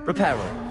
Reparo.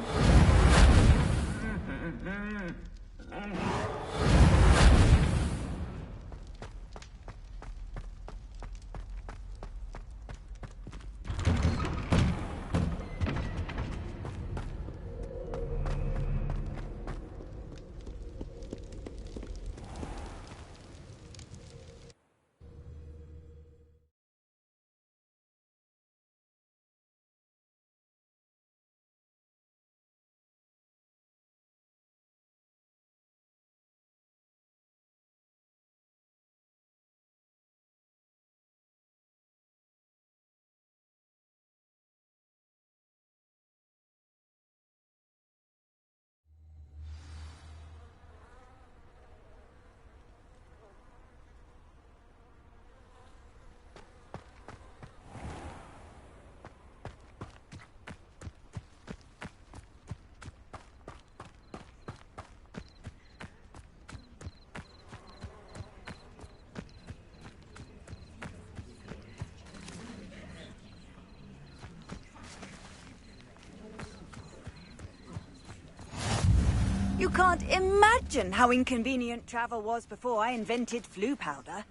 You can't imagine how inconvenient travel was before I invented flu powder.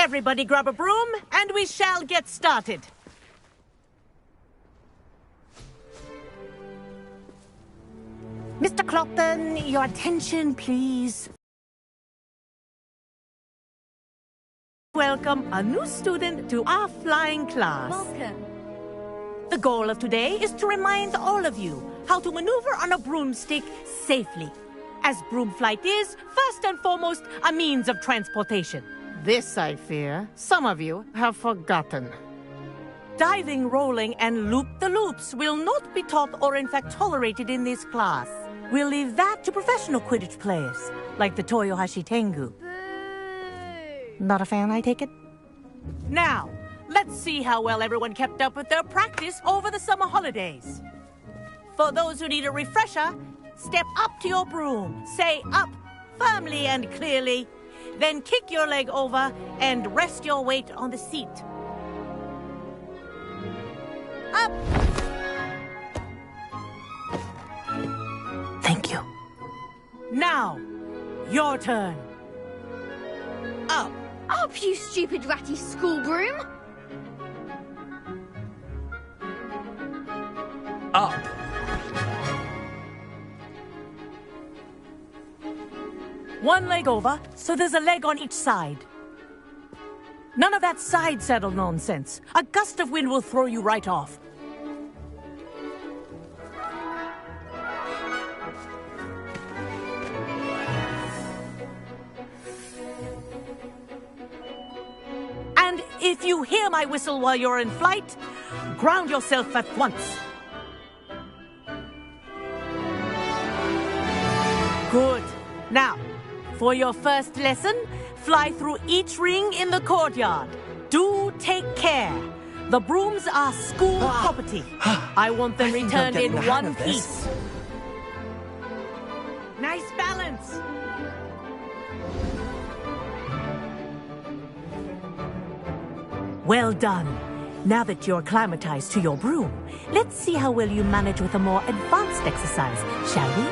Everybody grab a broom, and we shall get started. Mr. Clopton, your attention, please. Welcome a new student to our flying class. Welcome. The goal of today is to remind all of you how to maneuver on a broomstick safely, as broom flight is, first and foremost, a means of transportation. This, I fear, some of you have forgotten. Diving, rolling, and loop-the-loops will not be taught or in fact tolerated in this class. We'll leave that to professional Quidditch players, like the Toyohashi Tengu. Boo! Not a fan, I take it? Now, let's see how well everyone kept up with their practice over the summer holidays. For those who need a refresher, step up to your broom, say up firmly and clearly, then kick your leg over and rest your weight on the seat. Up! Thank you. Now, your turn. Up. Up, you stupid ratty school broom! Up. One leg over, so there's a leg on each side. None of that side saddle nonsense. A gust of wind will throw you right off. If you hear my whistle while you're in flight, ground yourself at once. Good. Now, for your first lesson, fly through each ring in the courtyard. Do take care. The brooms are school property. I want them returned in one piece. Nice balance. Well done. Now that you're acclimatized to your broom, let's see how well you manage with a more advanced exercise, shall we?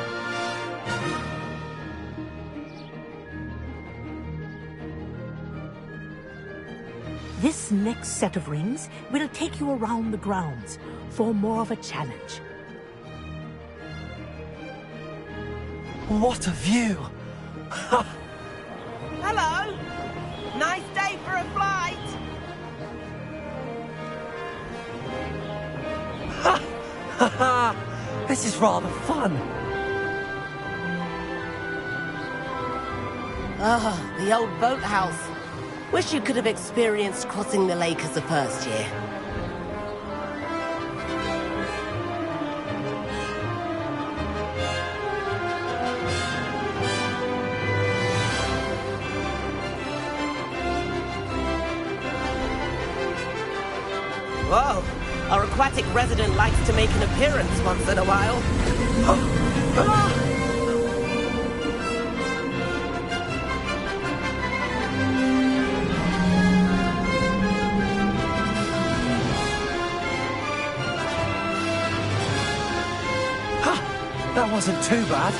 This next set of rings will take you around the grounds for more of a challenge. What a view! Hello! Nice day for a flight! This is rather fun. Ah, the old boathouse. Wish you could have experienced crossing the lake as a first year. Whoa! Our aquatic resident likes to make an appearance once in a while. That wasn't too bad.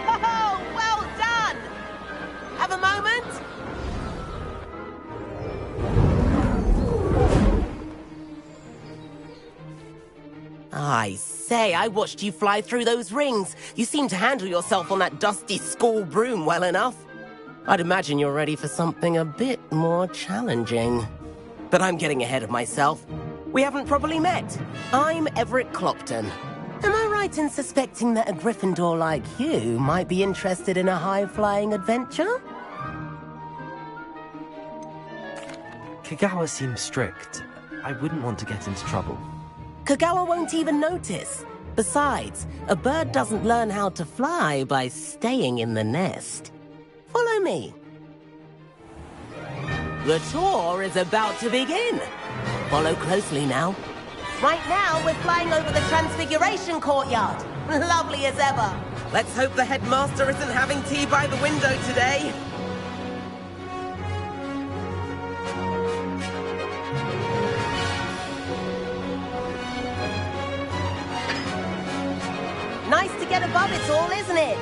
Oh, well done! Have a moment? I say, I watched you fly through those rings. You seem to handle yourself on that dusty school broom well enough. I'd imagine you're ready for something a bit more challenging. But I'm getting ahead of myself. We haven't properly met. I'm Everett Clopton. Am I right in suspecting that a Gryffindor like you might be interested in a high-flying adventure? Kagawa seems strict. I wouldn't want to get into trouble. Kagawa won't even notice. Besides, a bird doesn't learn how to fly by staying in the nest. Follow me. The tour is about to begin. Follow closely now. Right now, we're flying over the Transfiguration Courtyard. Lovely as ever. Let's hope the headmaster isn't having tea by the window today. Nice to get above it all, isn't it?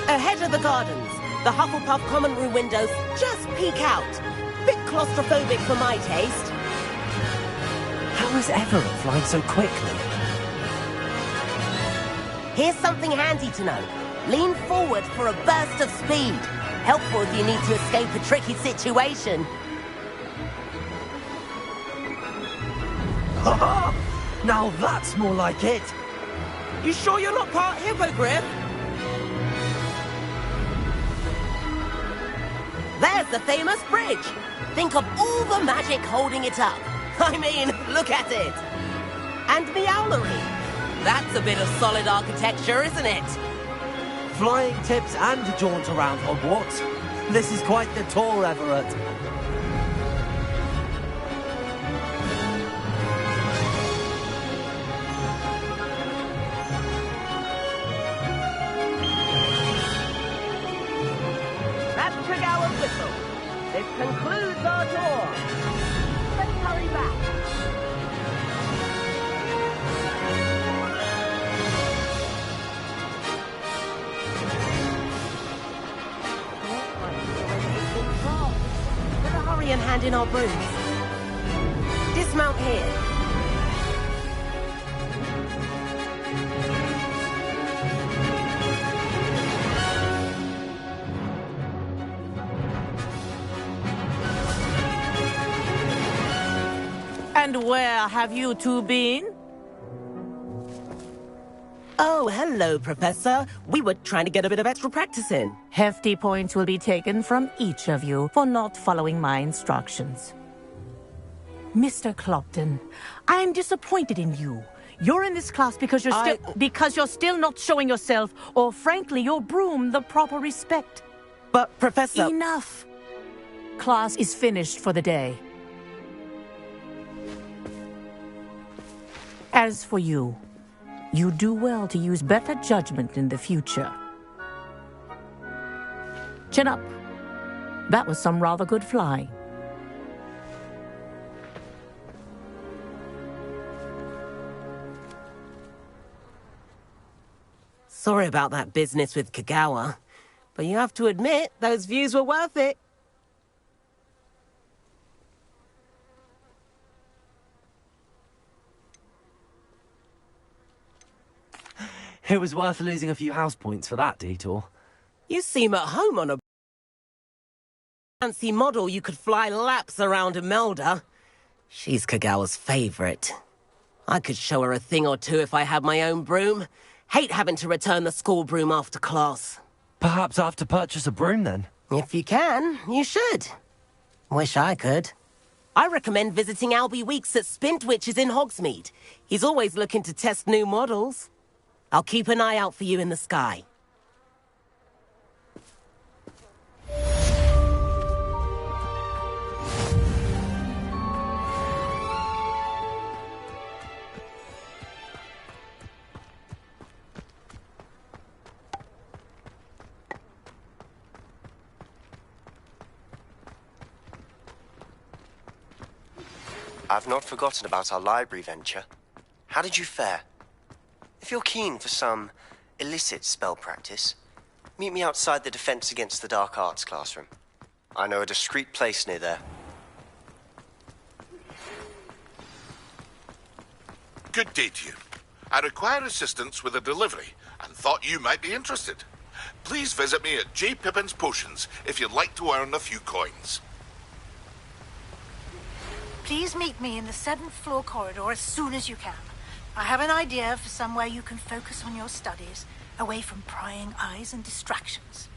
Ahead of the gardens, the Hufflepuff common room windows just peek out. Bit claustrophobic for my taste. How is Everett flying so quickly? Here's something handy to know. Lean forward for a burst of speed. Helpful if you need to escape a tricky situation. Ha! Now that's more like it. You sure you're not part hippogriff? There's the famous bridge. Think of all the magic holding it up. I mean, look at it. And Meowlery. That's a bit of solid architecture, isn't it? Flying tips and a jaunt around Hogwarts. This is quite the tour, Everett. That's Kagawa's whistle. This concludes our tour. Let's hurry back. Better hurry and hand in our brooms. Dismount here. And where have you two been? Oh, hello, Professor. We were trying to get a bit of extra practice in. Hefty points will be taken from each of you for not following my instructions. Mr. Clopton, I'm disappointed in you. You're in this class because you're still not showing yourself, or frankly, your broom the proper respect. But, Professor... Enough! Class is finished for the day. As for you, you do well to use better judgment in the future. Chin up. That was some rather good flying. Sorry about that business with Kagawa, but you have to admit, those views were worth it. It was worth losing a few house points for that detour. You seem at home on a fancy model you could fly laps around Imelda. She's Kagawa's favorite. I could show her a thing or two if I had my own broom. Hate having to return the school broom after class. Perhaps I have to purchase a broom then? If you can, you should. Wish I could. I recommend visiting Albie Weeks at Spintwitches in Hogsmeade. He's always looking to test new models. I'll keep an eye out for you in the sky. I've not forgotten about our library venture. How did you fare? If you're keen for some illicit spell practice, meet me outside the Defense Against the Dark Arts classroom. I know a discreet place near there. Good day to you. I require assistance with a delivery and thought you might be interested. Please visit me at J. Pippin's Potions if you'd like to earn a few coins. Please meet me in the 7th floor corridor as soon as you can. I have an idea for somewhere you can focus on your studies, away from prying eyes and distractions.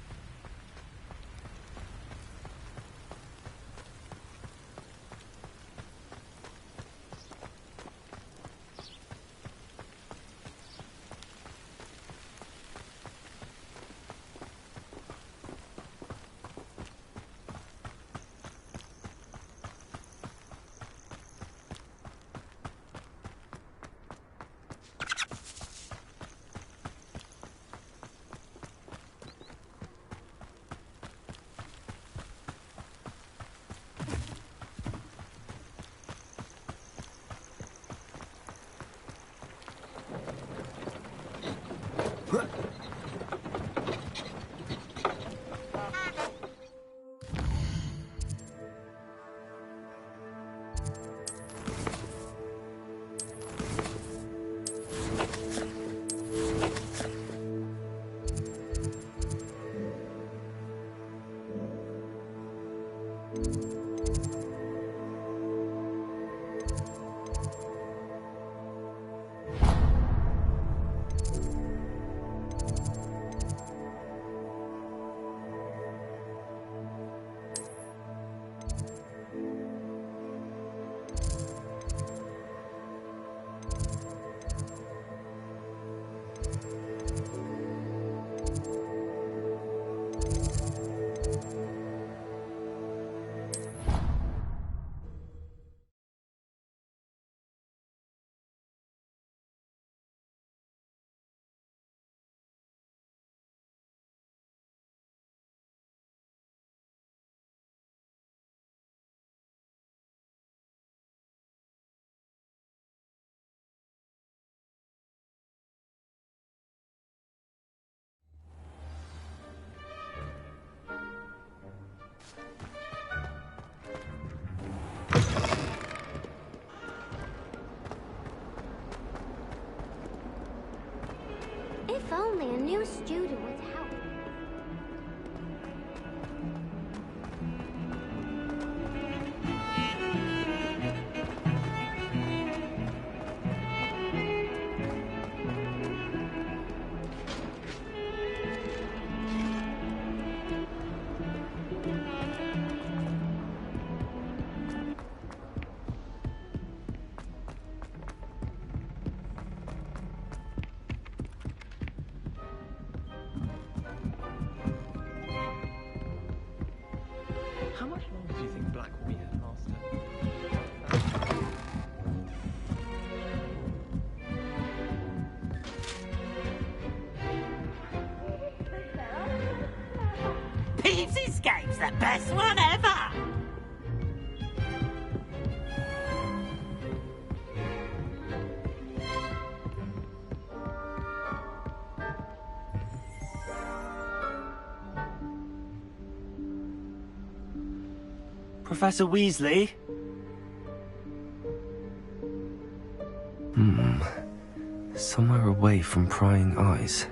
If only a new student would help. Peeves Escape's the best one ever! Professor Weasley? Somewhere away from prying eyes.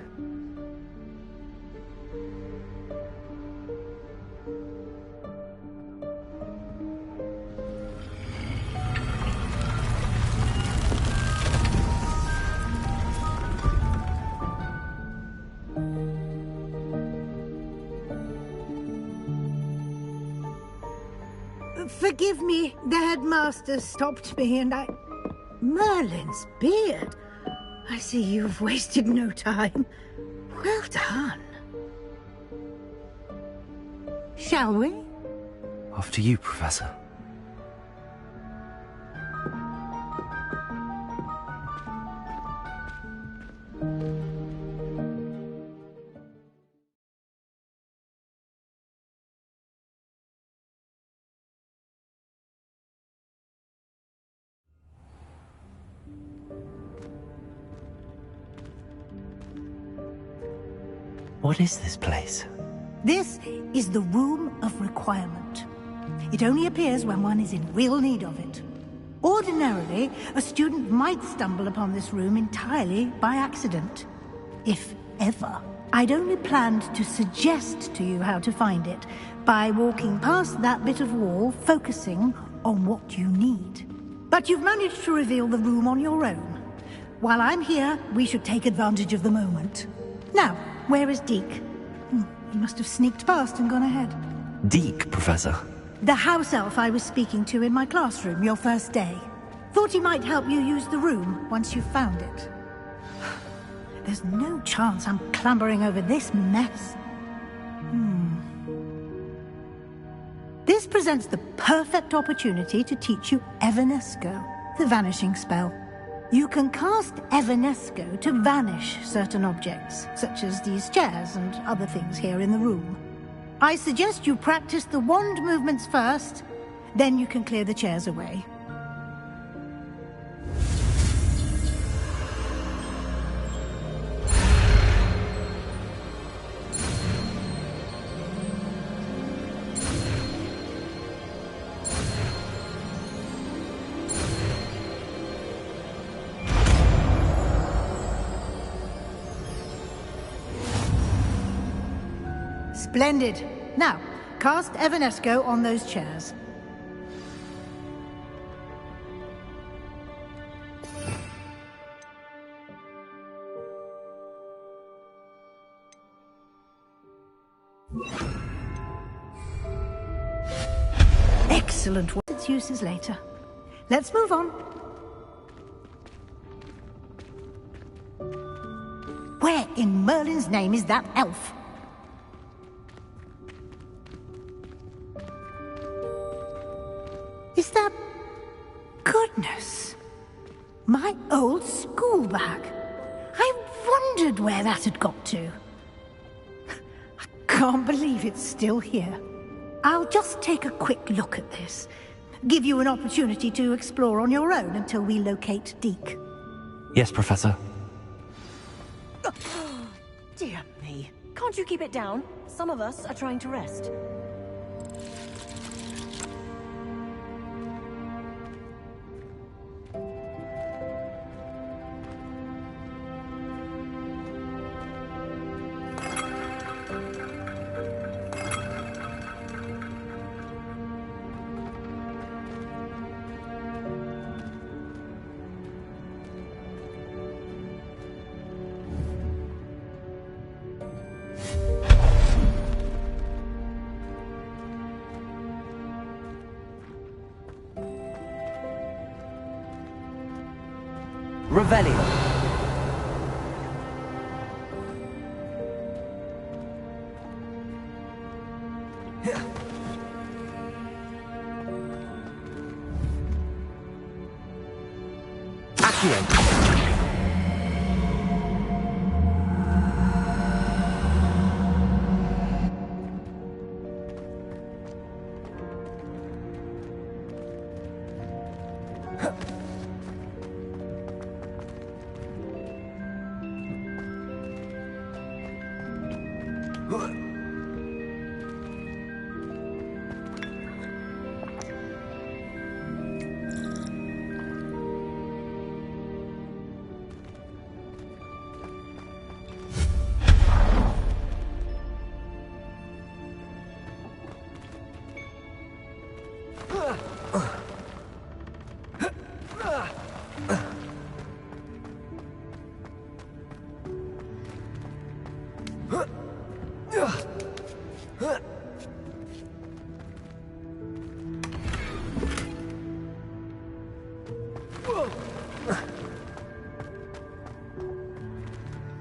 Forgive me, the headmaster stopped me and I... Merlin's beard. I see you've wasted no time. Well done. Shall we? After you, Professor. What is this place? This is the Room of Requirement. It only appears when one is in real need of it. Ordinarily, a student might stumble upon this room entirely by accident. If ever. I'd only planned to suggest to you how to find it by walking past that bit of wall, focusing on what you need. But you've managed to reveal the room on your own. While I'm here, we should take advantage of the moment. Now, where is Deke? He must have sneaked past and gone ahead. Deke, Professor. The house elf I was speaking to in my classroom your first day. Thought he might help you use the room once you found it. There's no chance I'm clambering over this mess. This presents the perfect opportunity to teach you Evanesco, the vanishing spell. You can cast Evanesco to vanish certain objects, such as these chairs and other things here in the room. I suggest you practice the wand movements first, then you can clear the chairs away. Splendid. Now, cast Evanesco on those chairs. Excellent work. Its uses later. Let's move on. Where in Merlin's name is that elf? Is that... Goodness! My old school bag. I wondered where that had got to. I can't believe it's still here. I'll just take a quick look at this. Give you an opportunity to explore on your own until we locate Deke. Yes, Professor. Dear me. Can't you keep it down? Some of us are trying to rest. Revelio. Accio.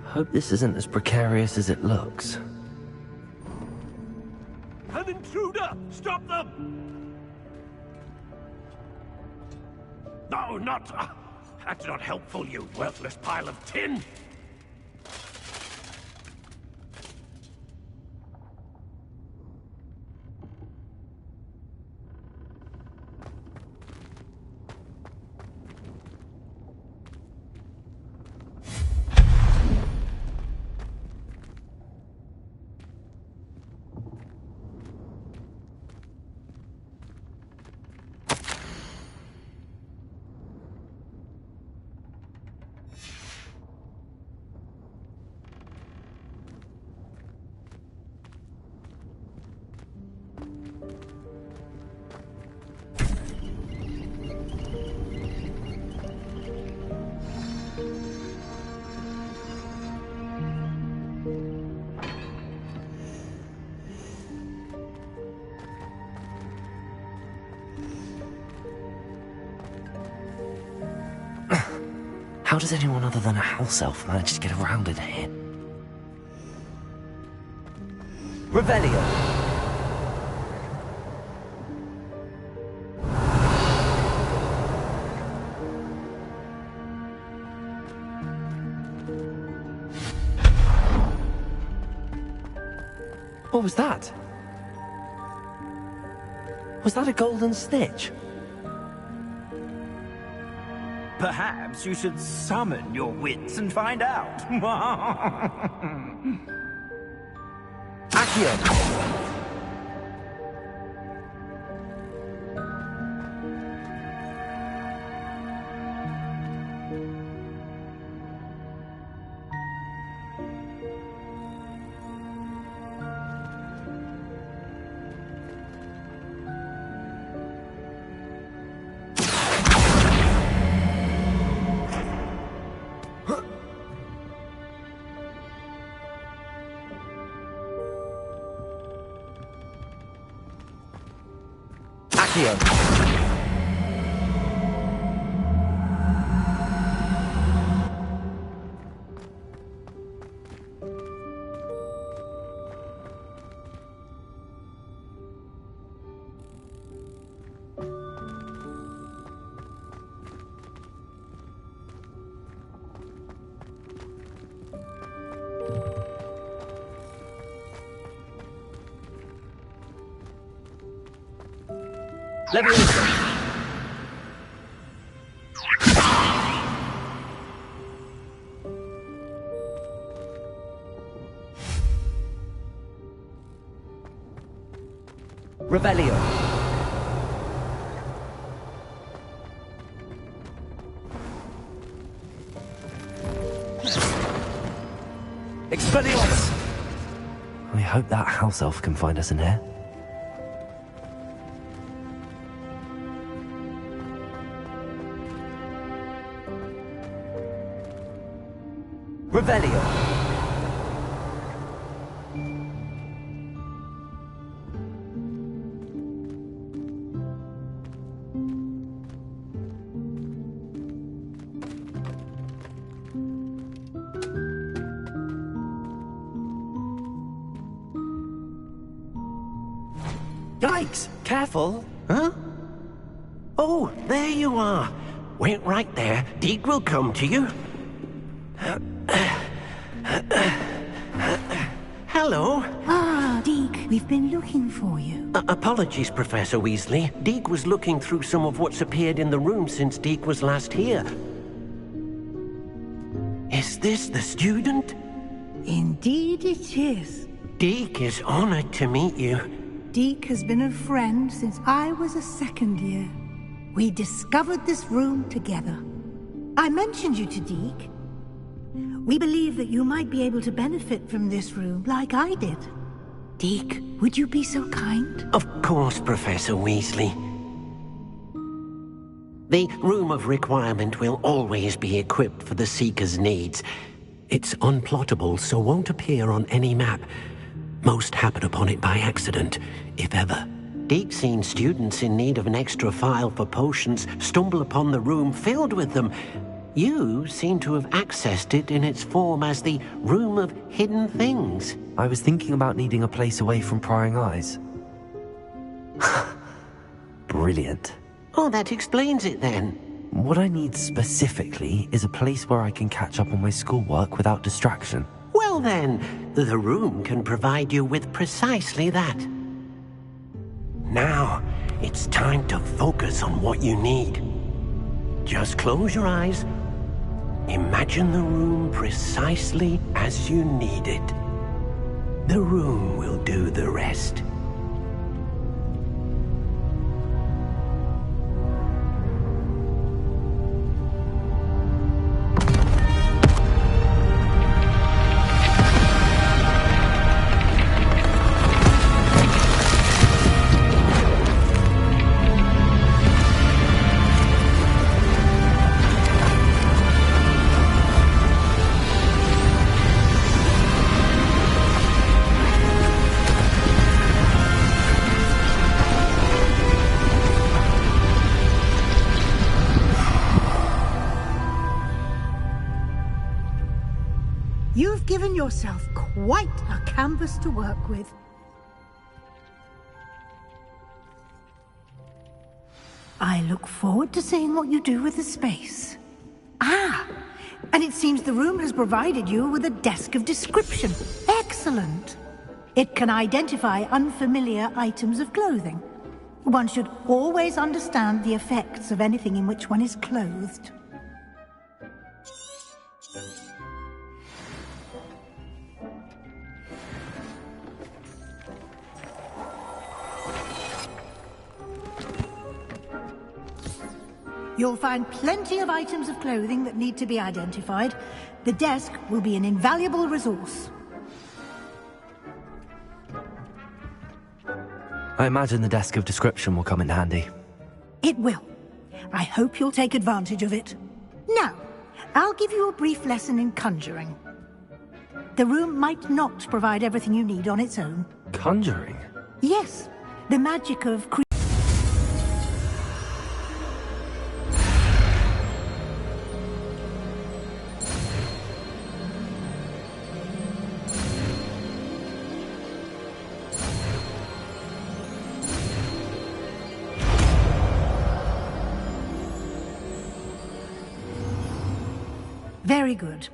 Hope this isn't as precarious as it looks. An intruder! Stop them! No, not... that's not helpful, you worthless pile of tin! How does anyone other than a house elf manage to get around in here? Revelio. What was that? Was that a golden snitch? Perhaps you should summon your wits and find out. Accio. Let me listen. Revelio. Expelliarmus. I hope that house elf can find us in here. Revelio. Yikes! Careful! Huh? Oh, there you are. Wait right there. Deke will come to you. Hello. Ah, Deke, we've been looking for you. Apologies, Professor Weasley. Deke was looking through some of what's appeared in the room since Deke was last here. Is this the student? Indeed it is. Deke is honored to meet you. Deke has been a friend since I was a second year. We discovered this room together. I mentioned you to Deke. We believe that you might be able to benefit from this room like I did. Deke, would you be so kind? Of course, Professor Weasley. The Room of Requirement will always be equipped for the Seeker's needs. It's unplottable, so won't appear on any map. Most happen upon it by accident, if ever. Deke's seen students in need of an extra file for potions stumble upon the room filled with them. You seem to have accessed it in its form as the Room of Hidden Things. I was thinking about needing a place away from prying eyes. Brilliant. Oh, that explains it then. What I need specifically is a place where I can catch up on my schoolwork without distraction. Well then, the room can provide you with precisely that. Now, it's time to focus on what you need. Just close your eyes. Imagine the room precisely as you need it. The room will do the rest. You've given yourself quite a canvas to work with. I look forward to seeing what you do with the space. Ah, and it seems the room has provided you with a desk of description. Excellent. It can identify unfamiliar items of clothing. One should always understand the effects of anything in which one is clothed. You'll find plenty of items of clothing that need to be identified. The desk will be an invaluable resource. I imagine the desk of description will come in handy. It will. I hope you'll take advantage of it. Now, I'll give you a brief lesson in conjuring. The room might not provide everything you need on its own. Conjuring? Yes, the magic of Very good.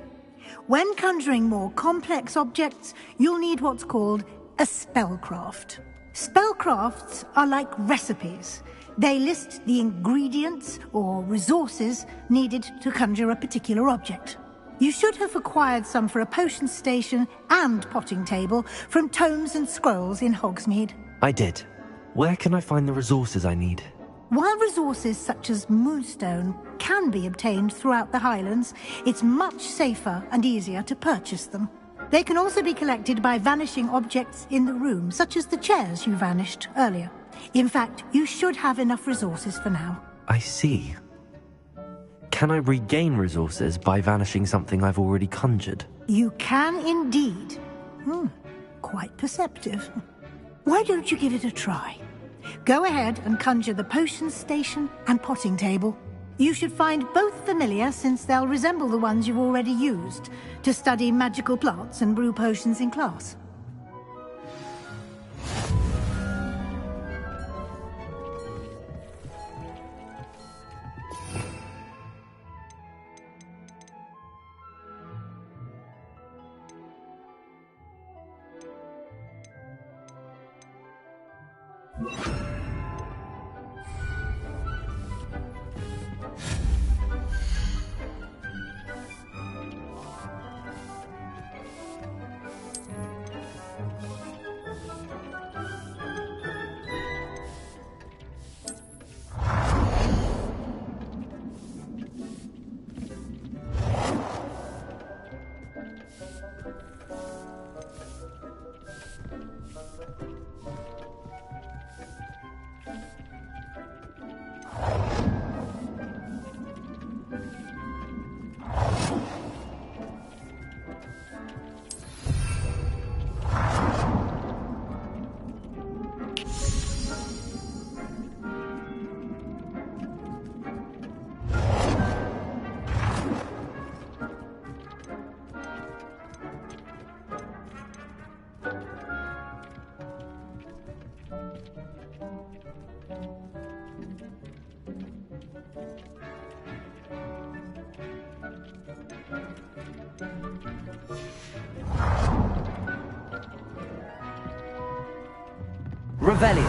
When conjuring more complex objects, you'll need what's called a spellcraft. Spellcrafts are like recipes. They list the ingredients or resources needed to conjure a particular object. You should have acquired some for a potion station and potting table from tomes and scrolls in Hogsmeade. I did. Where can I find the resources I need? While resources such as Moonstone can be obtained throughout the Highlands, it's much safer and easier to purchase them. They can also be collected by vanishing objects in the room, such as the chairs you vanished earlier. In fact, you should have enough resources for now. I see. Can I regain resources by vanishing something I've already conjured? You can indeed. Quite perceptive. Why don't you give it a try? Go ahead and conjure the potion station and potting table. You should find both familiar, since they'll resemble the ones you've already used to study magical plants and brew potions in class. Revelio.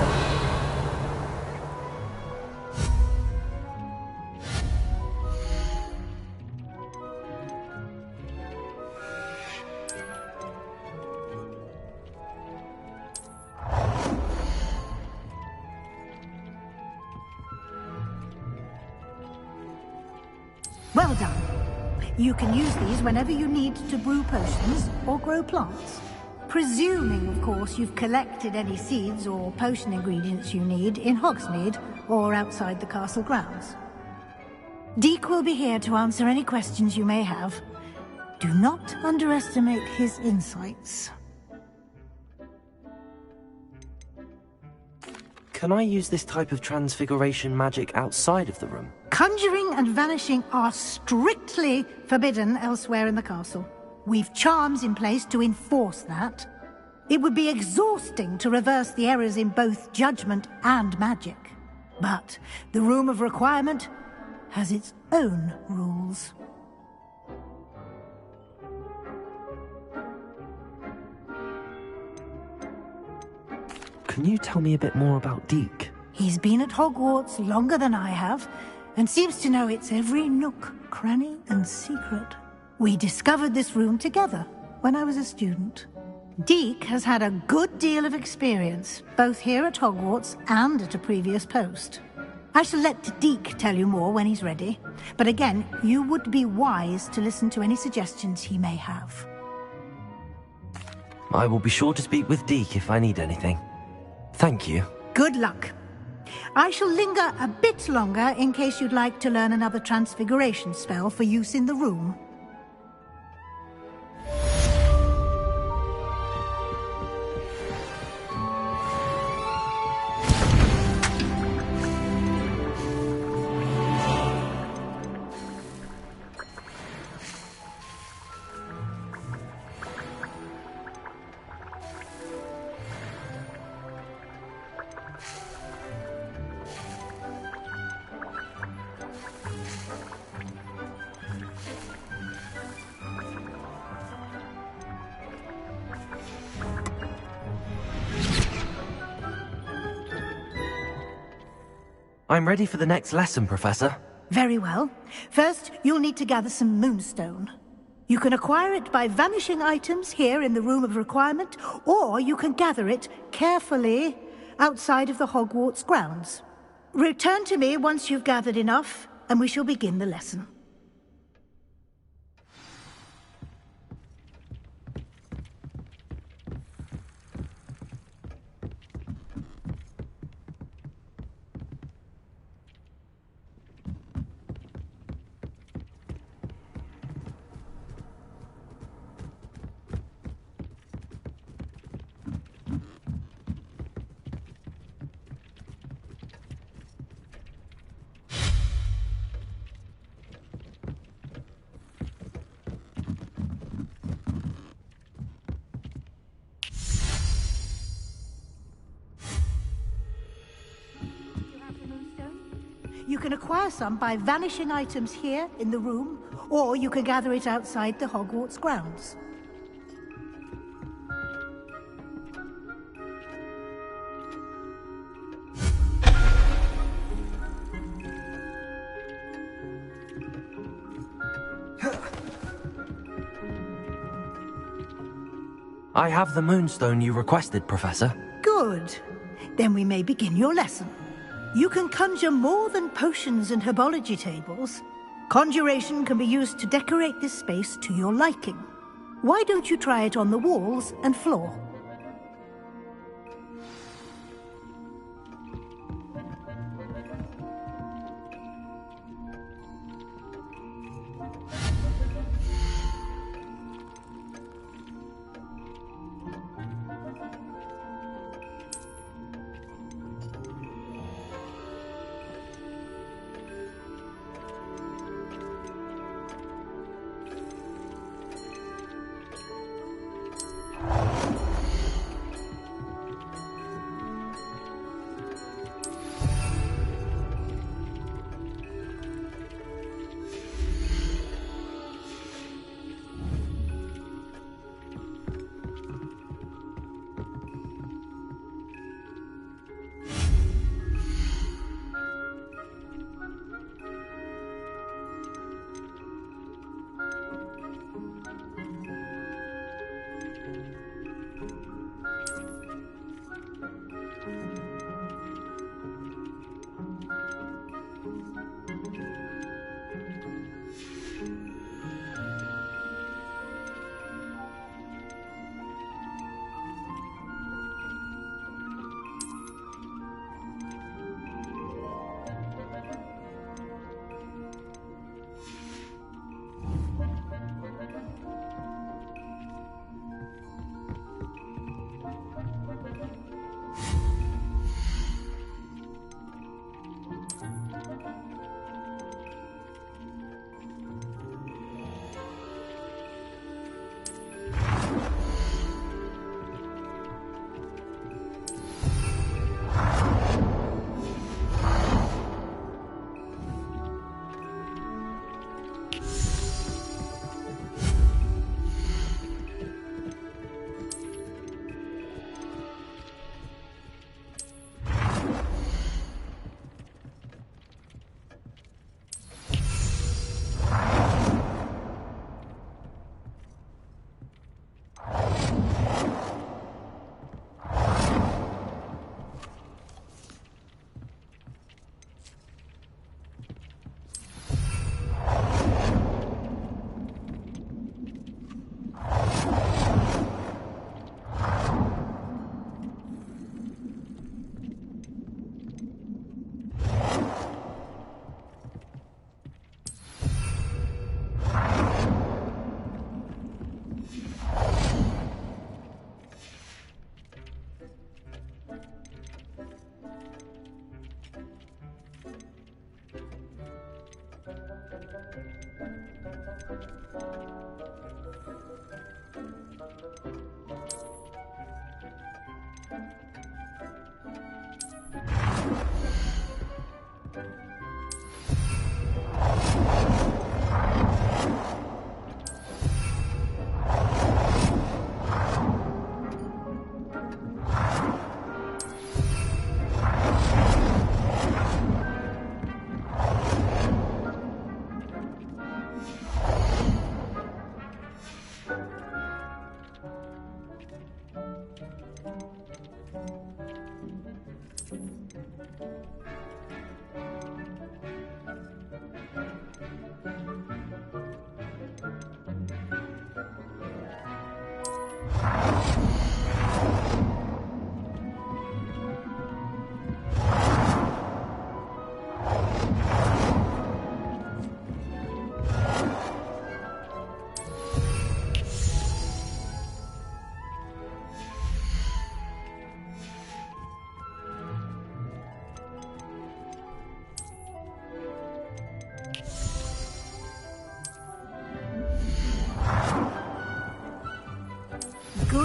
Well done. You can use these whenever you need to brew potions or grow plants. Presuming, of course, you've collected any seeds or potion ingredients you need in Hogsmeade or outside the castle grounds. Deek will be here to answer any questions you may have. Do not underestimate his insights. Can I use this type of transfiguration magic outside of the room? Conjuring and vanishing are strictly forbidden elsewhere in the castle. We've charms in place to enforce that. It would be exhausting to reverse the errors in both judgment and magic. But the Room of Requirement has its own rules. Can you tell me a bit more about Deek? He's been at Hogwarts longer than I have, and seems to know its every nook, cranny, and secret. We discovered this room together when I was a student. Deek has had a good deal of experience, both here at Hogwarts and at a previous post. I shall let Deek tell you more when he's ready, but again, you would be wise to listen to any suggestions he may have. I will be sure to speak with Deek if I need anything. Thank you. Good luck. I shall linger a bit longer in case you'd like to learn another transfiguration spell for use in the room. I'm ready for the next lesson, Professor. Very well. First, you'll need to gather some moonstone. You can acquire it by vanishing items here in the Room of Requirement, or you can gather it carefully outside of the Hogwarts grounds. Return to me once you've gathered enough, and we shall begin the lesson. You can acquire some by vanishing items here in the room, or you can gather it outside the Hogwarts grounds. I have the moonstone you requested, Professor. Good. Then we may begin your lesson. You can conjure more than potions and herbology tables. Conjuration can be used to decorate this space to your liking. Why don't you try it on the walls and floor?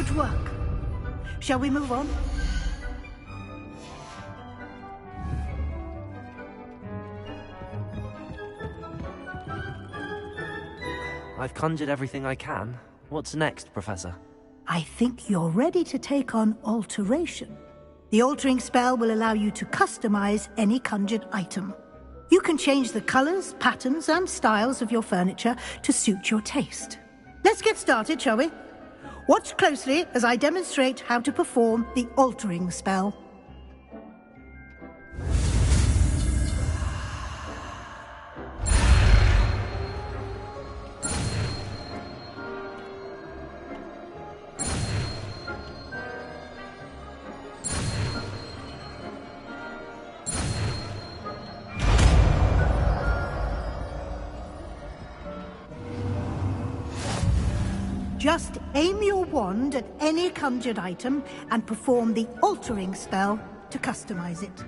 Good work. Shall we move on? I've conjured everything I can. What's next, Professor? I think you're ready to take on alteration. The altering spell will allow you to customize any conjured item. You can change the colors, patterns, and styles of your furniture to suit your taste. Let's get started, shall we? Watch closely as I demonstrate how to perform the altering spell. Just aim your wand at any conjured item and perform the altering spell to customize it.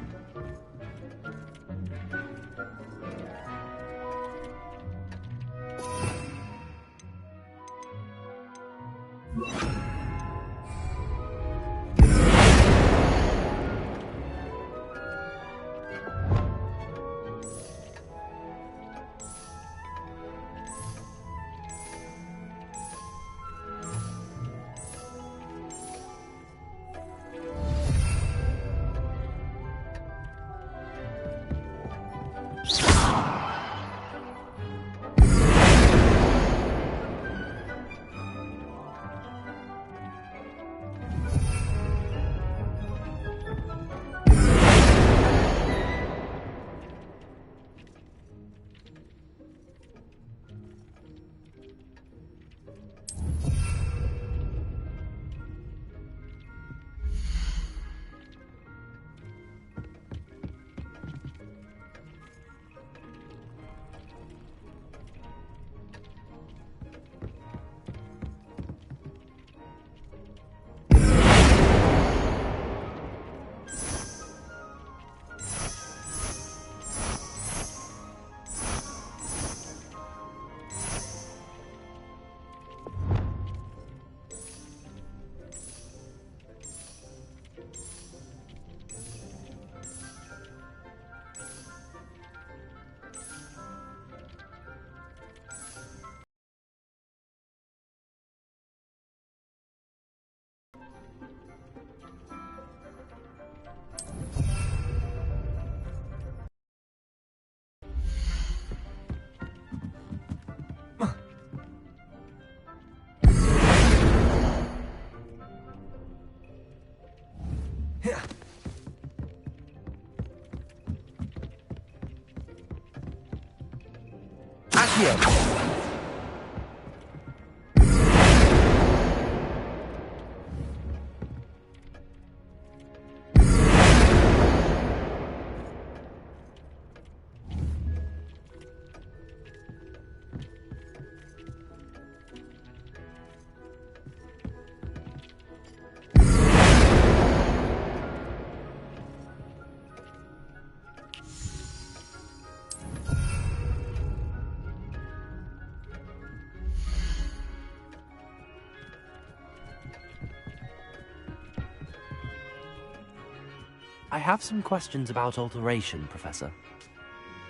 I have some questions about alteration, Professor.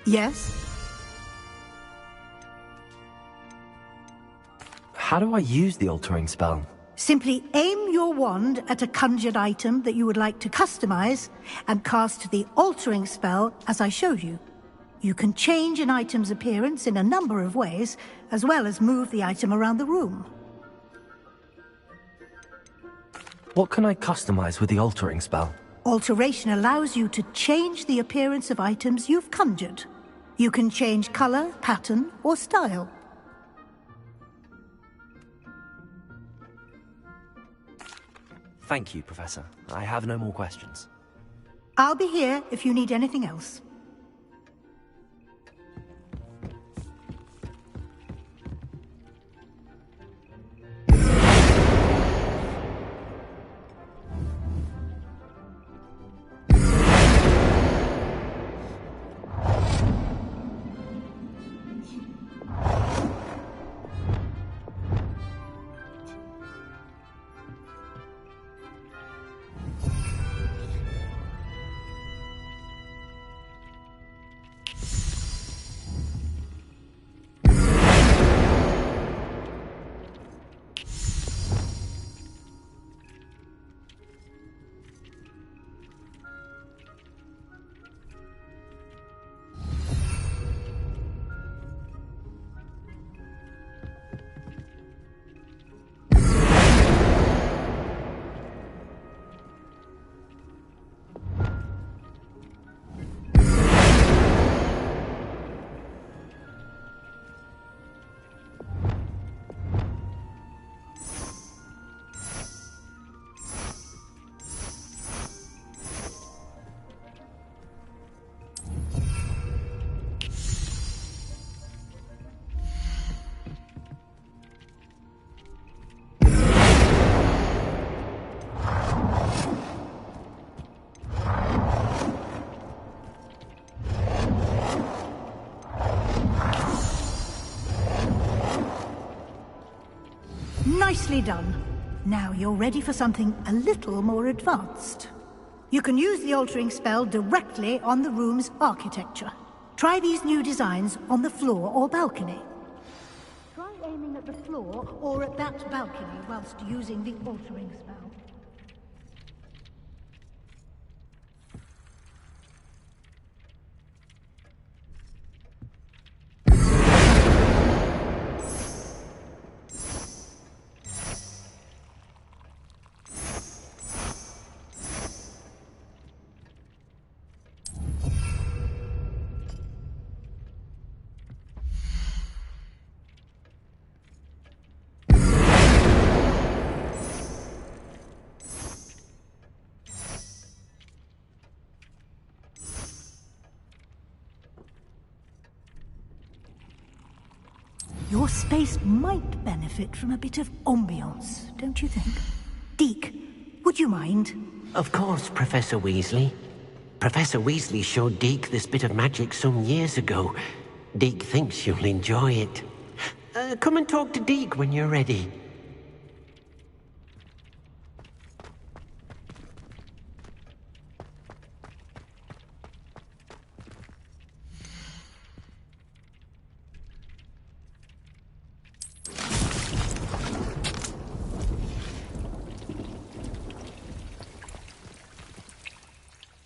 Yes? How do I use the altering spell? Simply aim your wand at a conjured item that you would like to customize and cast the altering spell as I showed you. You can change an item's appearance in a number of ways, as well as move the item around the room. What can I customize with the altering spell? Alteration allows you to change the appearance of items you've conjured. You can change color, pattern, or style. Thank you, Professor. I have no more questions. I'll be here if you need anything else. Beautifully done. Now you're ready for something a little more advanced. You can use the altering spell directly on the room's architecture. Try these new designs on the floor or balcony. Try aiming at the floor or at that balcony whilst using the altering spell. Your space might benefit from a bit of ambiance, don't you think? Deke, would you mind? Of course, Professor Weasley. Professor Weasley showed Deke this bit of magic some years ago. Deke thinks you'll enjoy it. Come and talk to Deke when you're ready.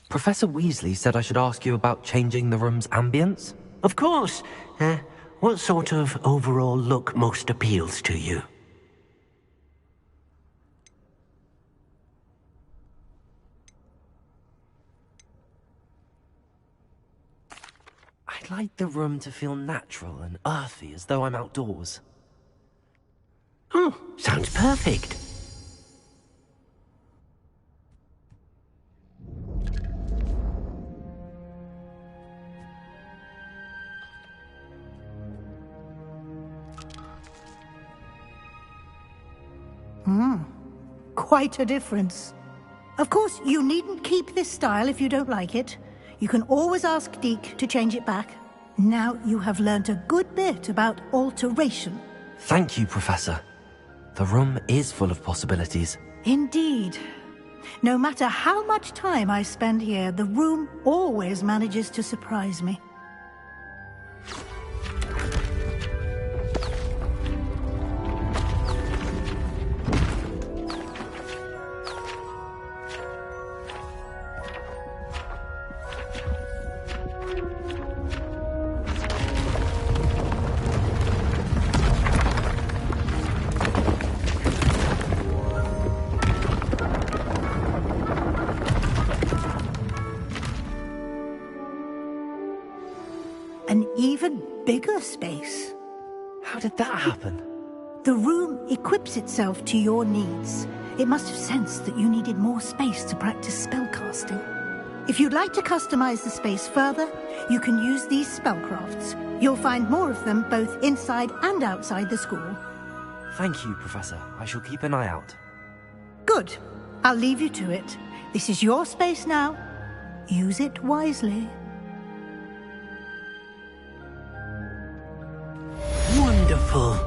Professor Weasley said I should ask you about changing the room's ambience? Of course. What sort of overall look most appeals to you? I'd like the room to feel natural and earthy, as though I'm outdoors. Oh, sounds perfect. Quite a difference. Of course, you needn't keep this style if you don't like it. You can always ask Deke to change it back. Now you have learnt a good bit about alteration. Thank you, Professor. The room is full of possibilities. Indeed. No matter how much time I spend here, the room always manages to surprise me. An even bigger space. How did that happen? The room equips itself to your needs. It must have sensed that you needed more space to practice spellcasting. If you'd like to customize the space further, you can use these spellcrafts. You'll find more of them both inside and outside the school. Thank you, Professor. I shall keep an eye out. Good. I'll leave you to it. This is your space now. Use it wisely. Wonderful.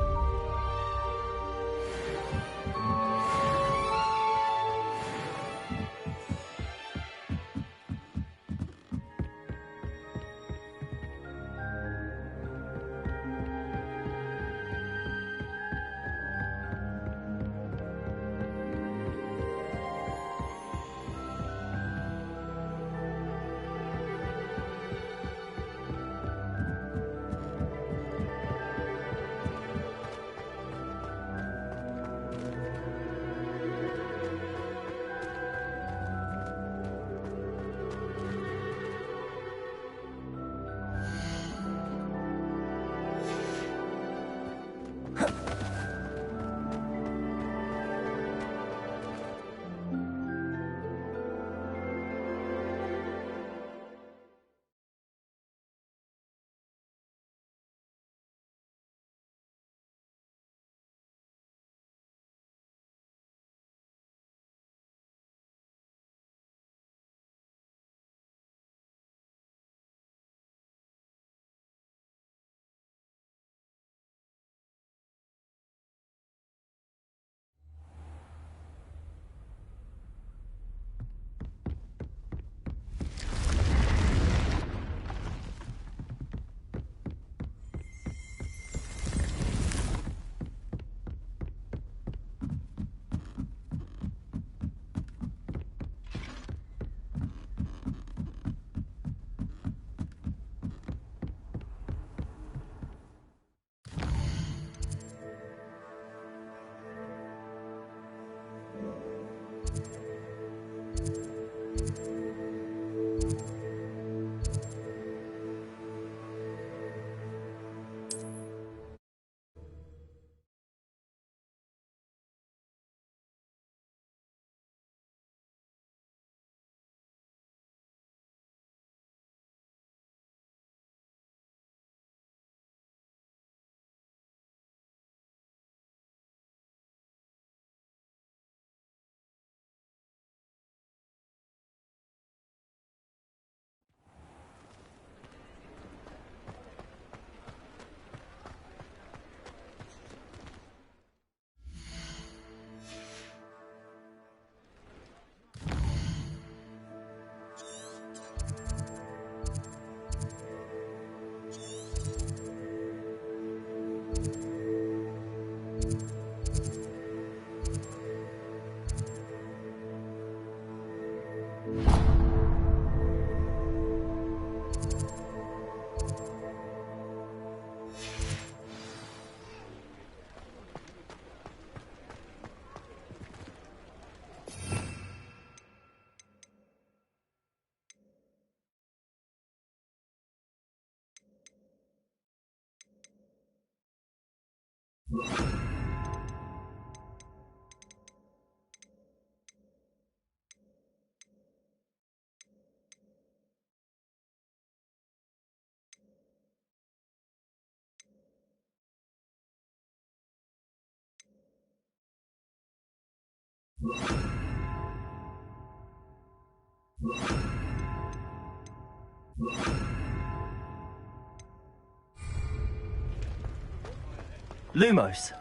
Lumos.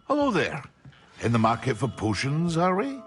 Hello there. In the market for potions, are we?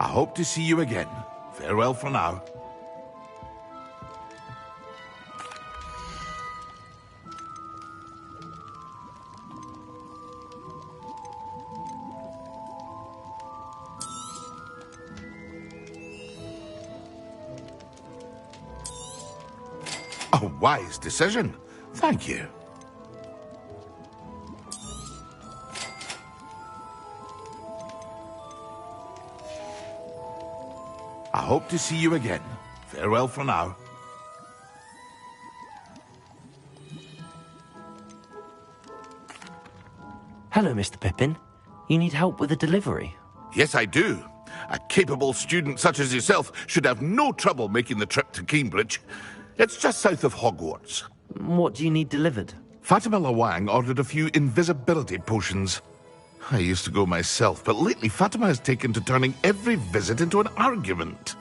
I hope to see you again. Farewell for now. A wise decision. Thank you. I hope to see you again. Farewell for now. Hello, Mr. Pippin. You need help with a delivery? Yes, I do. A capable student such as yourself should have no trouble making the trip to Cambridge. It's just south of Hogwarts. What do you need delivered? Fatima Lawang ordered a few invisibility potions. I used to go myself, but lately Fatima has taken to turning every visit into an argument.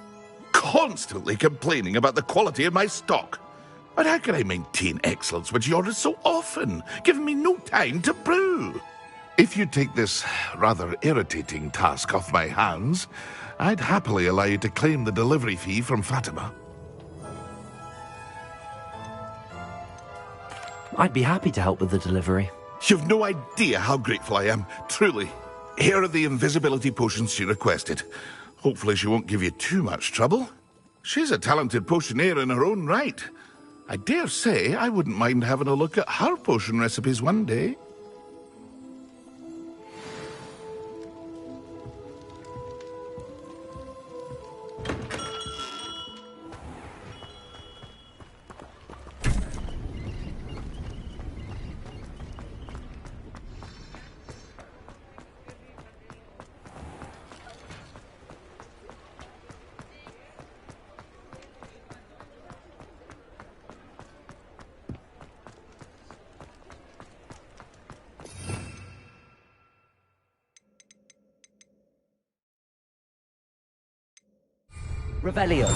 Constantly complaining about the quality of my stock. But how can I maintain excellence when she orders so often, giving me no time to brew? If you take this rather irritating task off my hands, I'd happily allow you to claim the delivery fee from Fatima. I'd be happy to help with the delivery. You've no idea how grateful I am, truly. Here are the invisibility potions she requested. Hopefully she won't give you too much trouble. She's a talented potioneer in her own right. I dare say I wouldn't mind having a look at her potion recipes one day. Revelio.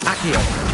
Accio.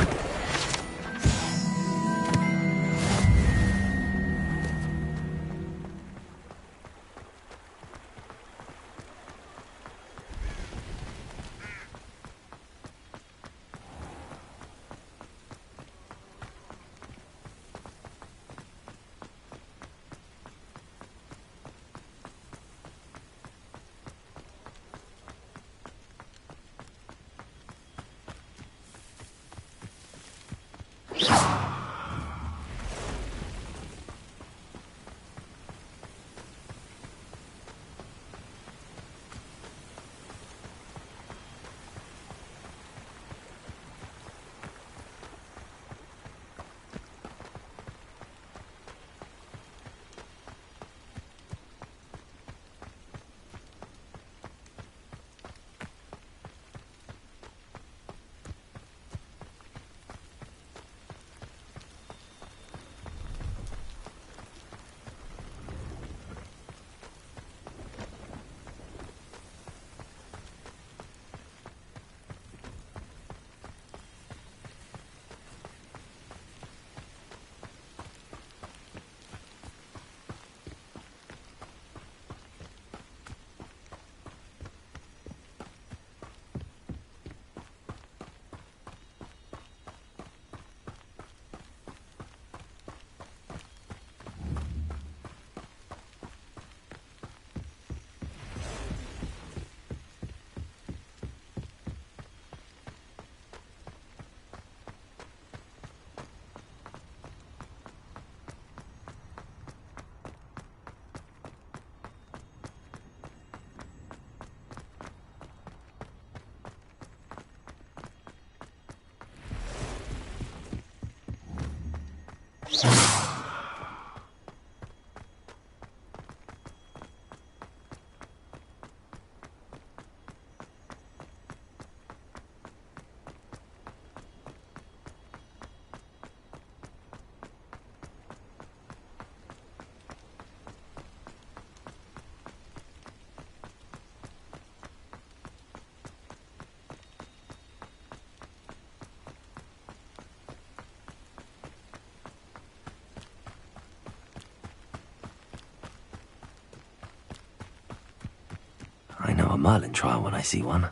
a Merlin trial when I see one.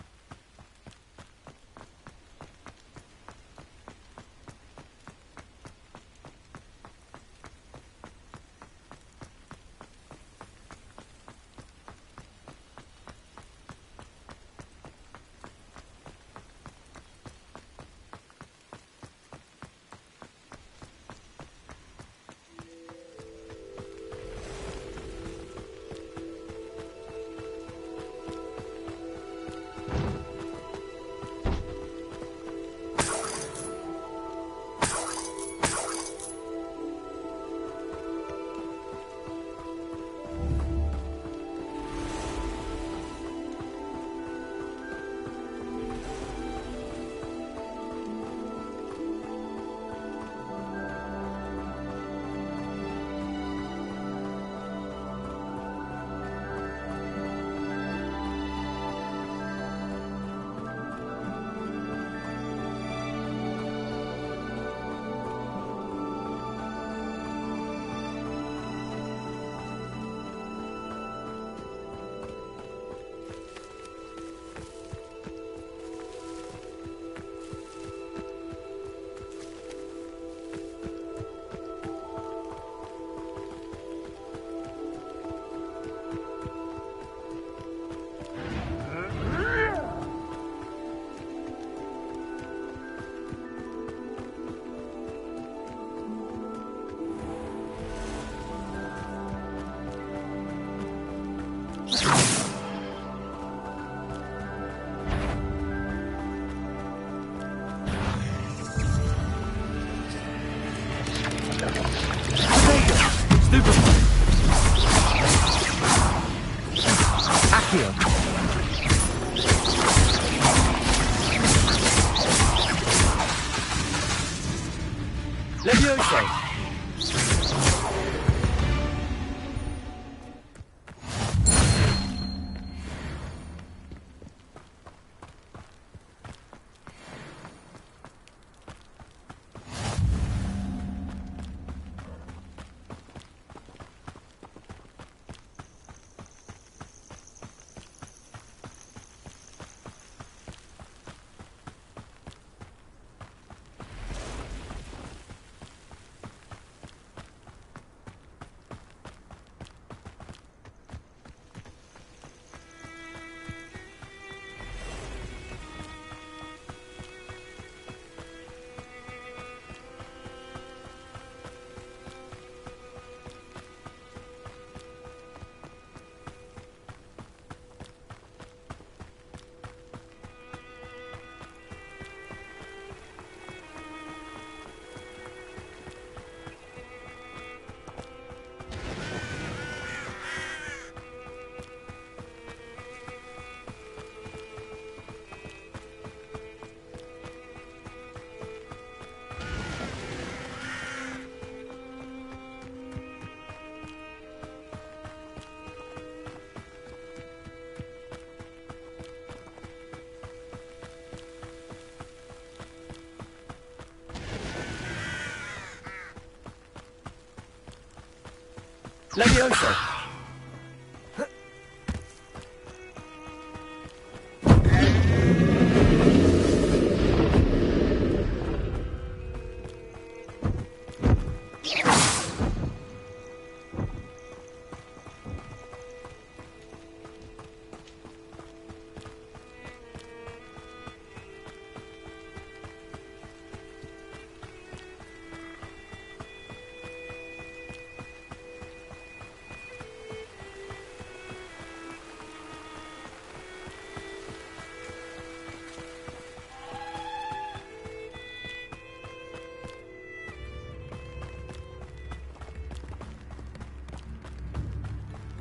Levioso!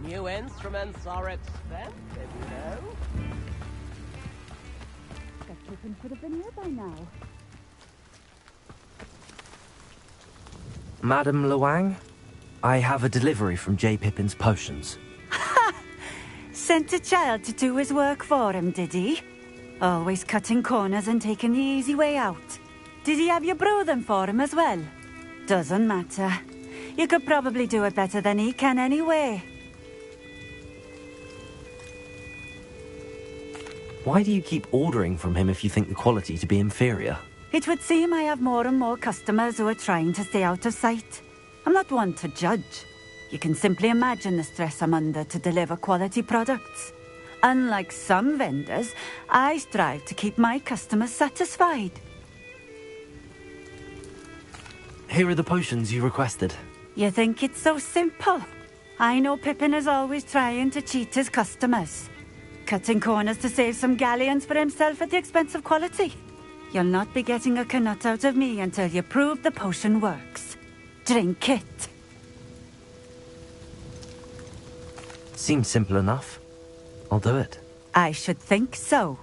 New instruments are expensive, you know. Guess Pippin should have been here by now. Madam Luang, I have a delivery from J. Pippin's potions. Sent a child to do his work for him, did he? Always cutting corners and taking the easy way out. Did he have you brew them for him as well? Doesn't matter. You could probably do it better than he can anyway. Why do you keep ordering from him if you think the quality to be inferior? It would seem I have more and more customers who are trying to stay out of sight. I'm not one to judge. You can simply imagine the stress I'm under to deliver quality products. Unlike some vendors, I strive to keep my customers satisfied. Here are the potions you requested. You think it's so simple? I know Pippin is always trying to cheat his customers. Cutting corners to save some galleons for himself at the expense of quality. You'll not be getting a canut out of me until you prove the potion works. Drink it. Seems simple enough. I'll do it. I should think so.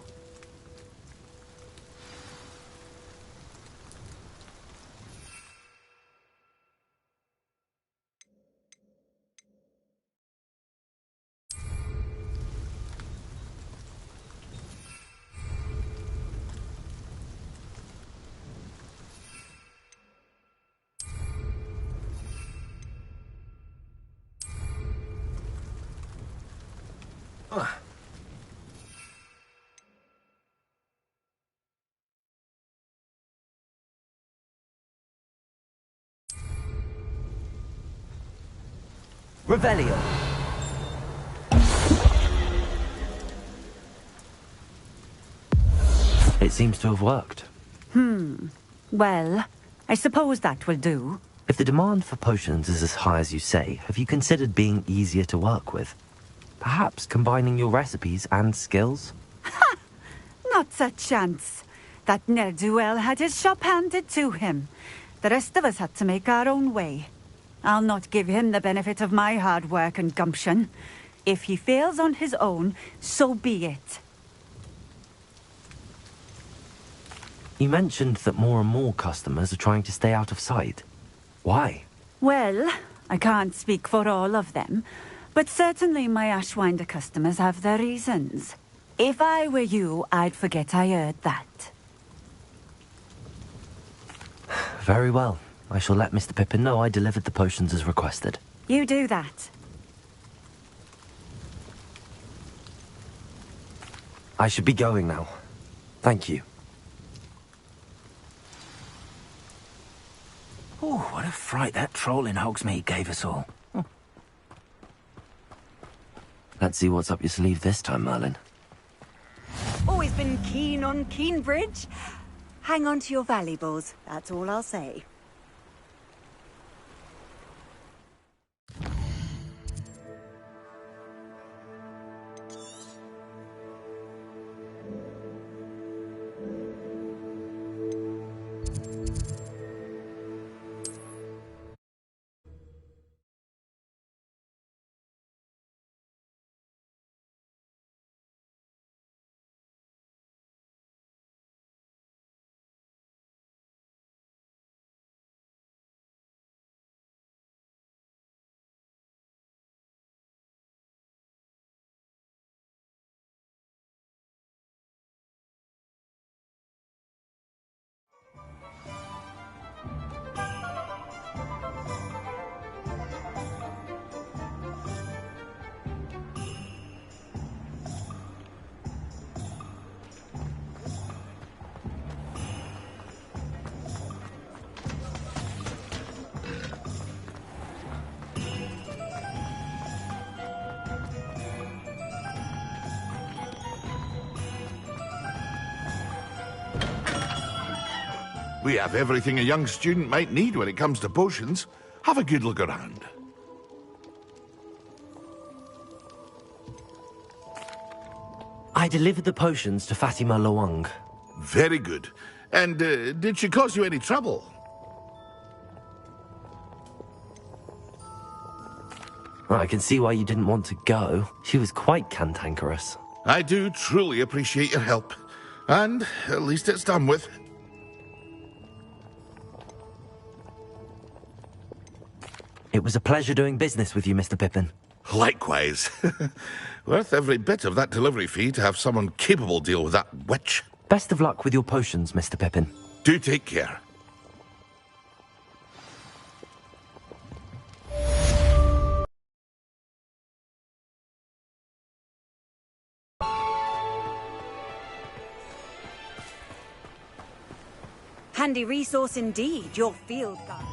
Revelio. It seems to have worked. Well, I suppose that will do. If the demand for potions is as high as you say, have you considered being easier to work with? Perhaps combining your recipes and skills? Not a chance. That ne'er-do-well had his shop handed to him. The rest of us had to make our own way. I'll not give him the benefit of my hard work and gumption. If he fails on his own, so be it. You mentioned that more and more customers are trying to stay out of sight. Why? Well, I can't speak for all of them, but certainly my Ashwinder customers have their reasons. If I were you, I'd forget I heard that. Very well. I shall let Mr. Pippin know I delivered the potions as requested. You do that. I should be going now. Thank you. Oh, what a fright that troll in Hogsmeade gave us all. Let's see what's up your sleeve this time, Merlin. Always been keen on Keenbridge. Hang on to your valuables, that's all I'll say. We have everything a young student might need when it comes to potions. Have a good look around. I delivered the potions to Fatima Lawang. Very good. And did she cause you any trouble? Well, I can see why you didn't want to go. She was quite cantankerous. I do truly appreciate your help. And at least it's done with. It was a pleasure doing business with you, Mr. Pippin. Likewise. Worth every bit of that delivery fee to have someone capable deal with that witch. Best of luck with your potions, Mr. Pippin. Do take care. Handy resource indeed, your field guide.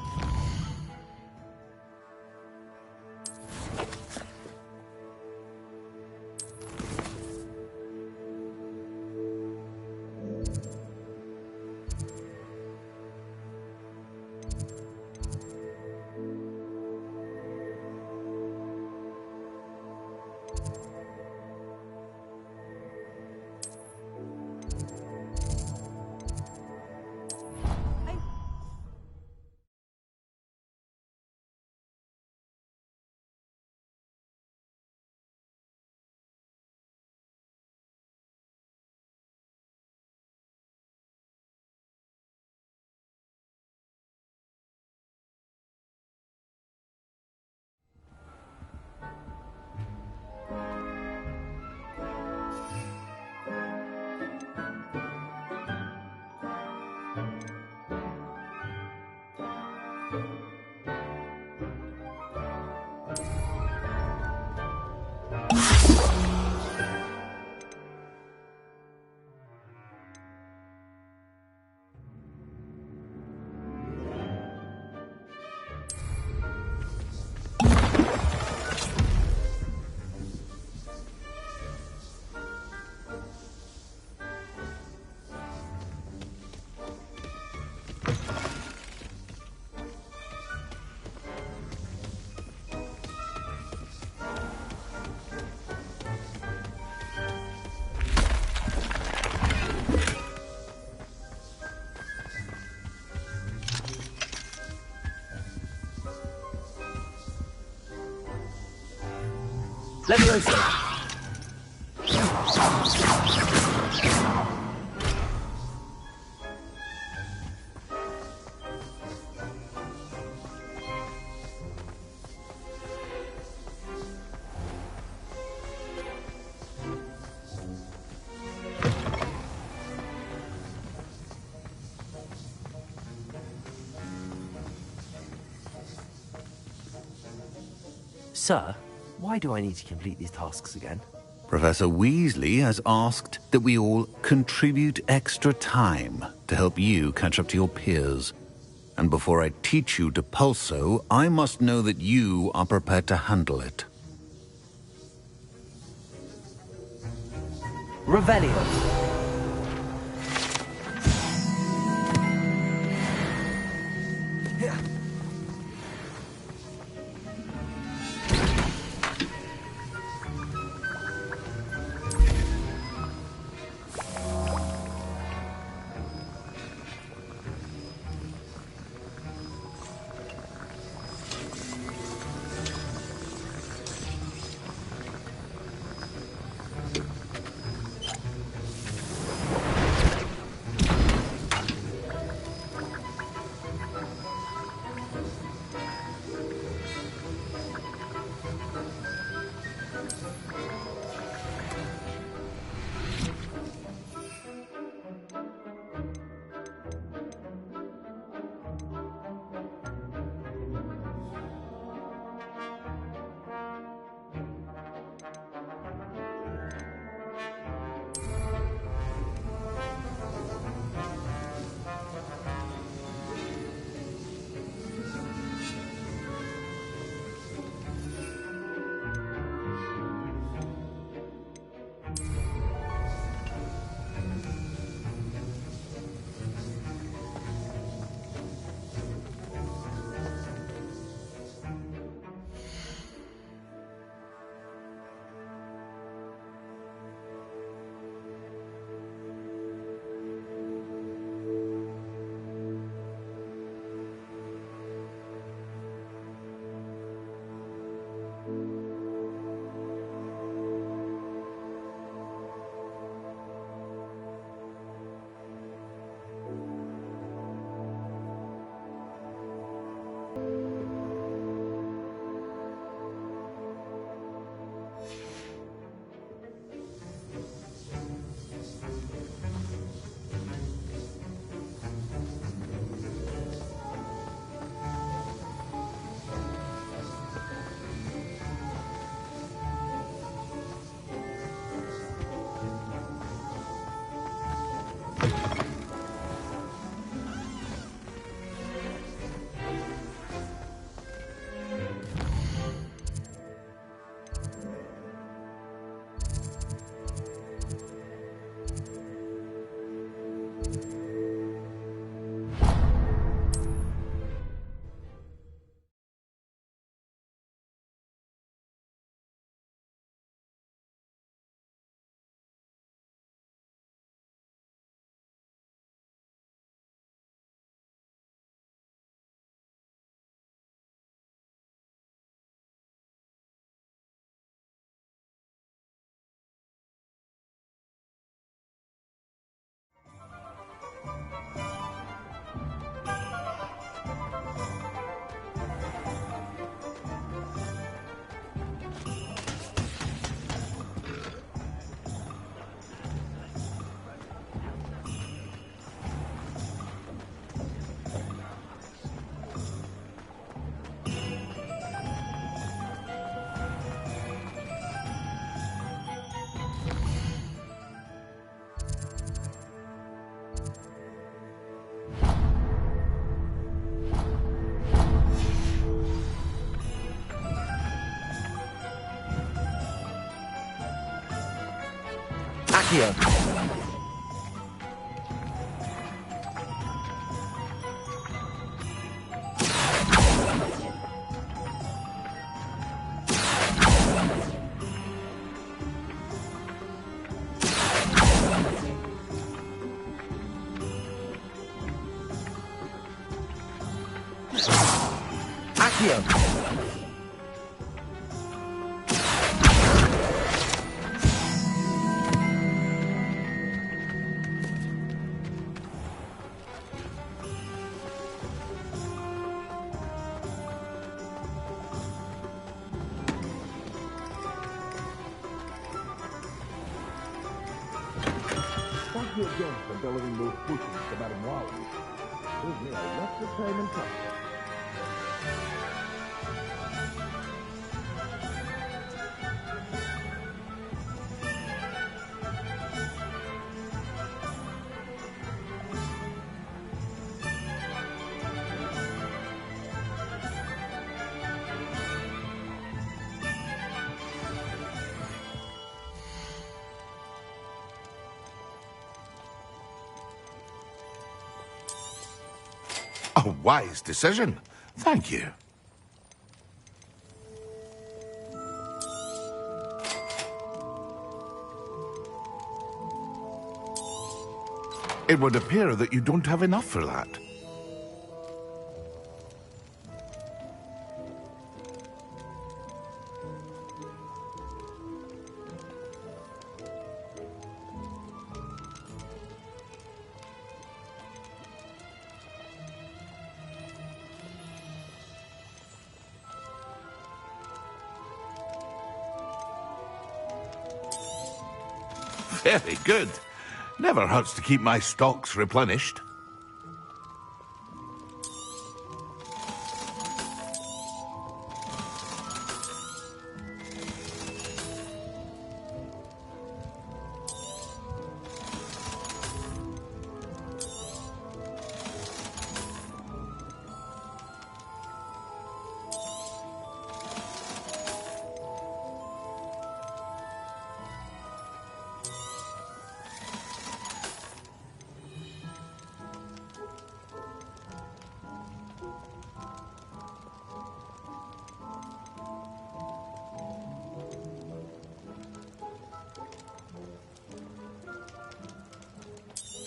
Leviosa! Sir, why do I need to complete these tasks again? Professor Weasley has asked that we all contribute extra time to help you catch up to your peers. And before I teach you to pulso, I must know that you are prepared to handle it. Revelio. Accio. Accio. Thank you again for delivering those potions to Madame Wally. Give me a lot of time and trouble. A wise decision. Thank you. It would appear that you don't have enough for that. Very good. Never hurts to keep my stocks replenished.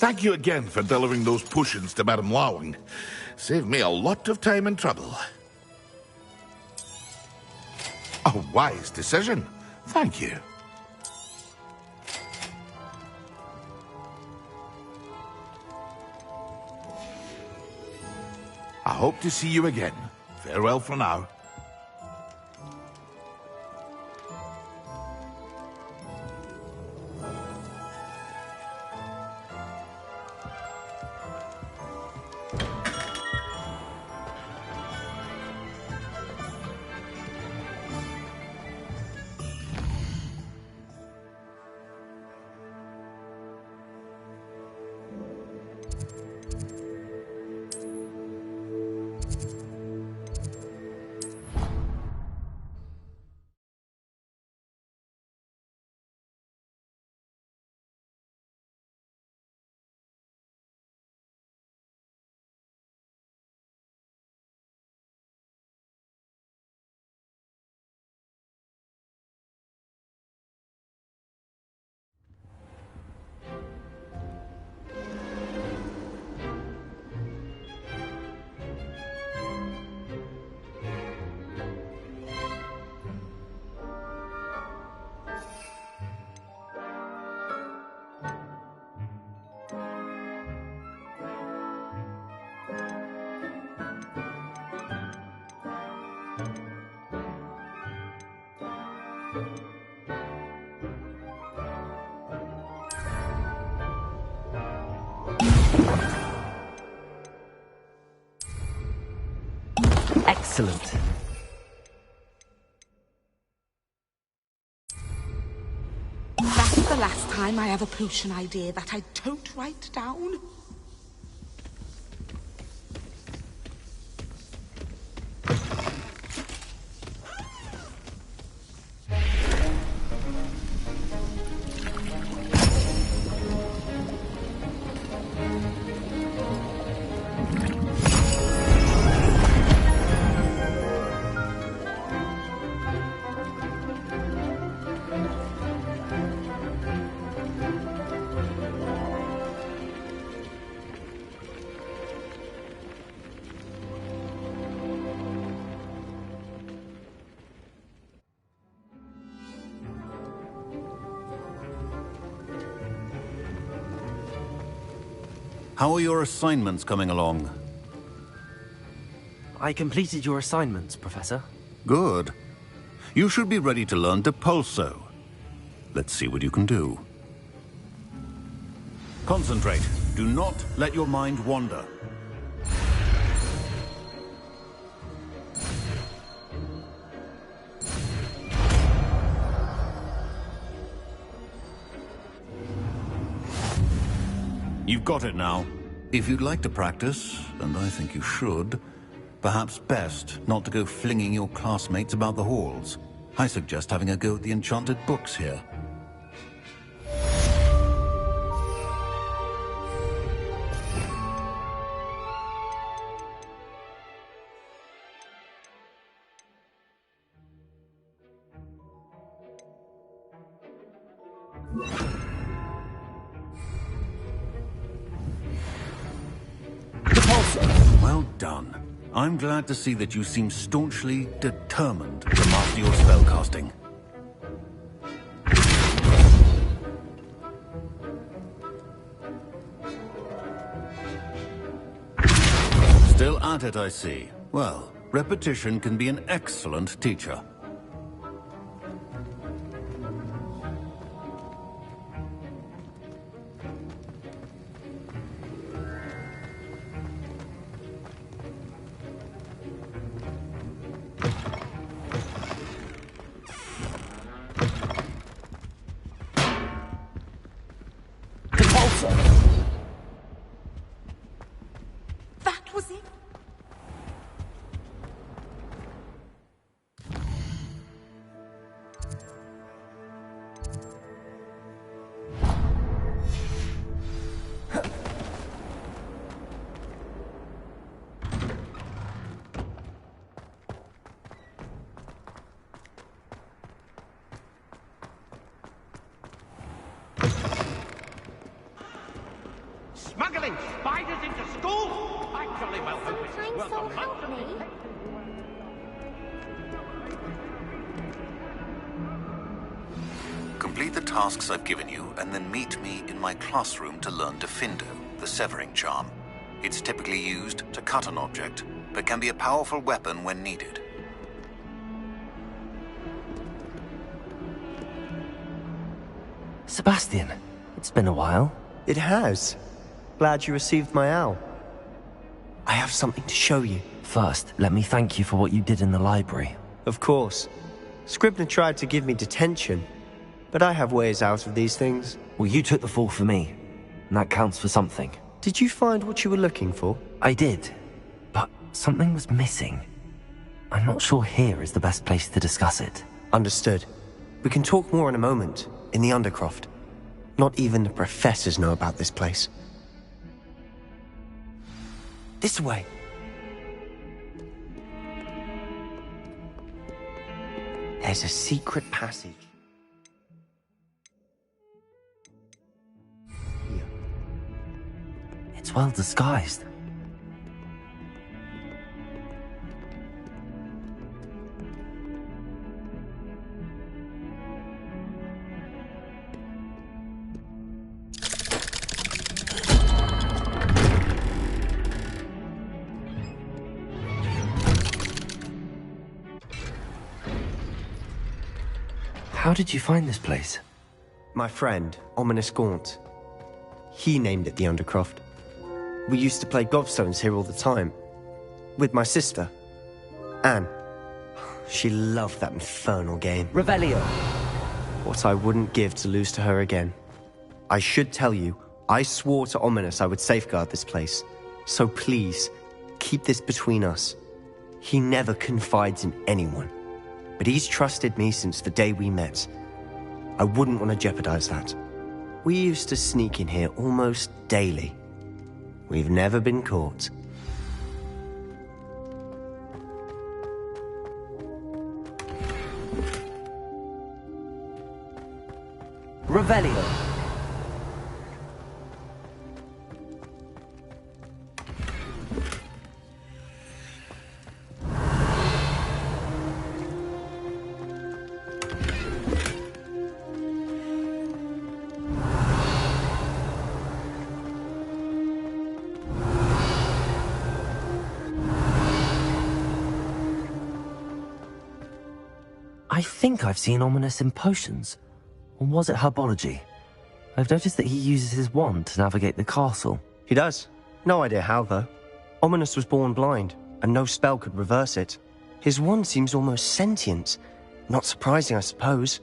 Thank you again for delivering those potions to Madame Lawing. Saved me a lot of time and trouble. A wise decision. Thank you. I hope to see you again. Farewell for now. Excellent. That's the last time I have a potion idea that I don't write down. How are your assignments coming along? I completed your assignments, Professor. Good. You should be ready to learn Depulso. Let's see what you can do. Concentrate. Do not let your mind wander. You've got it now. If you'd like to practice, and I think you should, perhaps best not to go flinging your classmates about the halls. I suggest having a go at the enchanted books here. Well done. I'm glad to see that you seem staunchly determined to master your spellcasting. Still at it, I see. Well, repetition can be an excellent teacher. That was it? Smuggling spiders into school? I jolly well hope it's Sometimes worth so a help month. me. Complete the tasks I've given you, and then meet me in my classroom to learn Defindo, the severing charm. It's typically used to cut an object, but can be a powerful weapon when needed. Sebastian, it's been a while. It has. Glad you received my owl. I have something to show you. First, let me thank you for what you did in the library. Of course. Scribner tried to give me detention, but I have ways out of these things. Well, you took the fall for me, and that counts for something. Did you find what you were looking for? I did, but something was missing. I'm not sure here is the best place to discuss it. Understood. We can talk more in a moment, in the Undercroft. Not even the professors know about this place. This way. There's a secret passage. Here. It's well disguised. How did you find this place? My friend, Ominous Gaunt. He named it the Undercroft. We used to play gobstones here all the time. With my sister, Anne. She loved that infernal game. Revelio. What I wouldn't give to lose to her again. I should tell you, I swore to Ominous I would safeguard this place. So please, keep this between us. He never confides in anyone. But he's trusted me since the day we met. I wouldn't want to jeopardize that. We used to sneak in here almost daily. We've never been caught. Revelio. I think I've seen Ominous in potions. Or was it herbology? I've noticed that he uses his wand to navigate the castle. He does. No idea how, though. Ominous was born blind, and no spell could reverse it. His wand seems almost sentient. Not surprising, I suppose.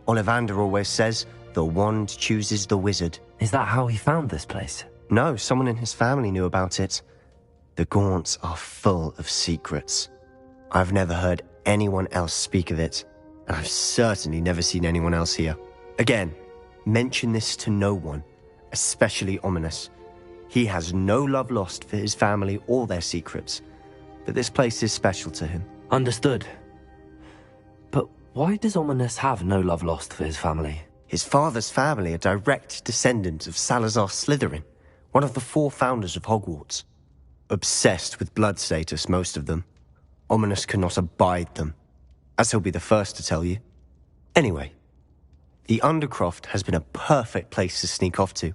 Ollivander always says, the wand chooses the wizard. Is that how he found this place? No, someone in his family knew about it. The Gaunts are full of secrets. I've never heard anyone else speak of it, and I've certainly never seen anyone else here. Again, mention this to no one, especially Ominous. He has no love lost for his family or their secrets, but this place is special to him. Understood. But why does Ominous have no love lost for his family? His father's family are direct descendants of Salazar Slytherin, one of the 4 founders of Hogwarts. Obsessed with blood status, most of them. Ominous cannot abide them, as he'll be the first to tell you. Anyway, the Undercroft has been a perfect place to sneak off to,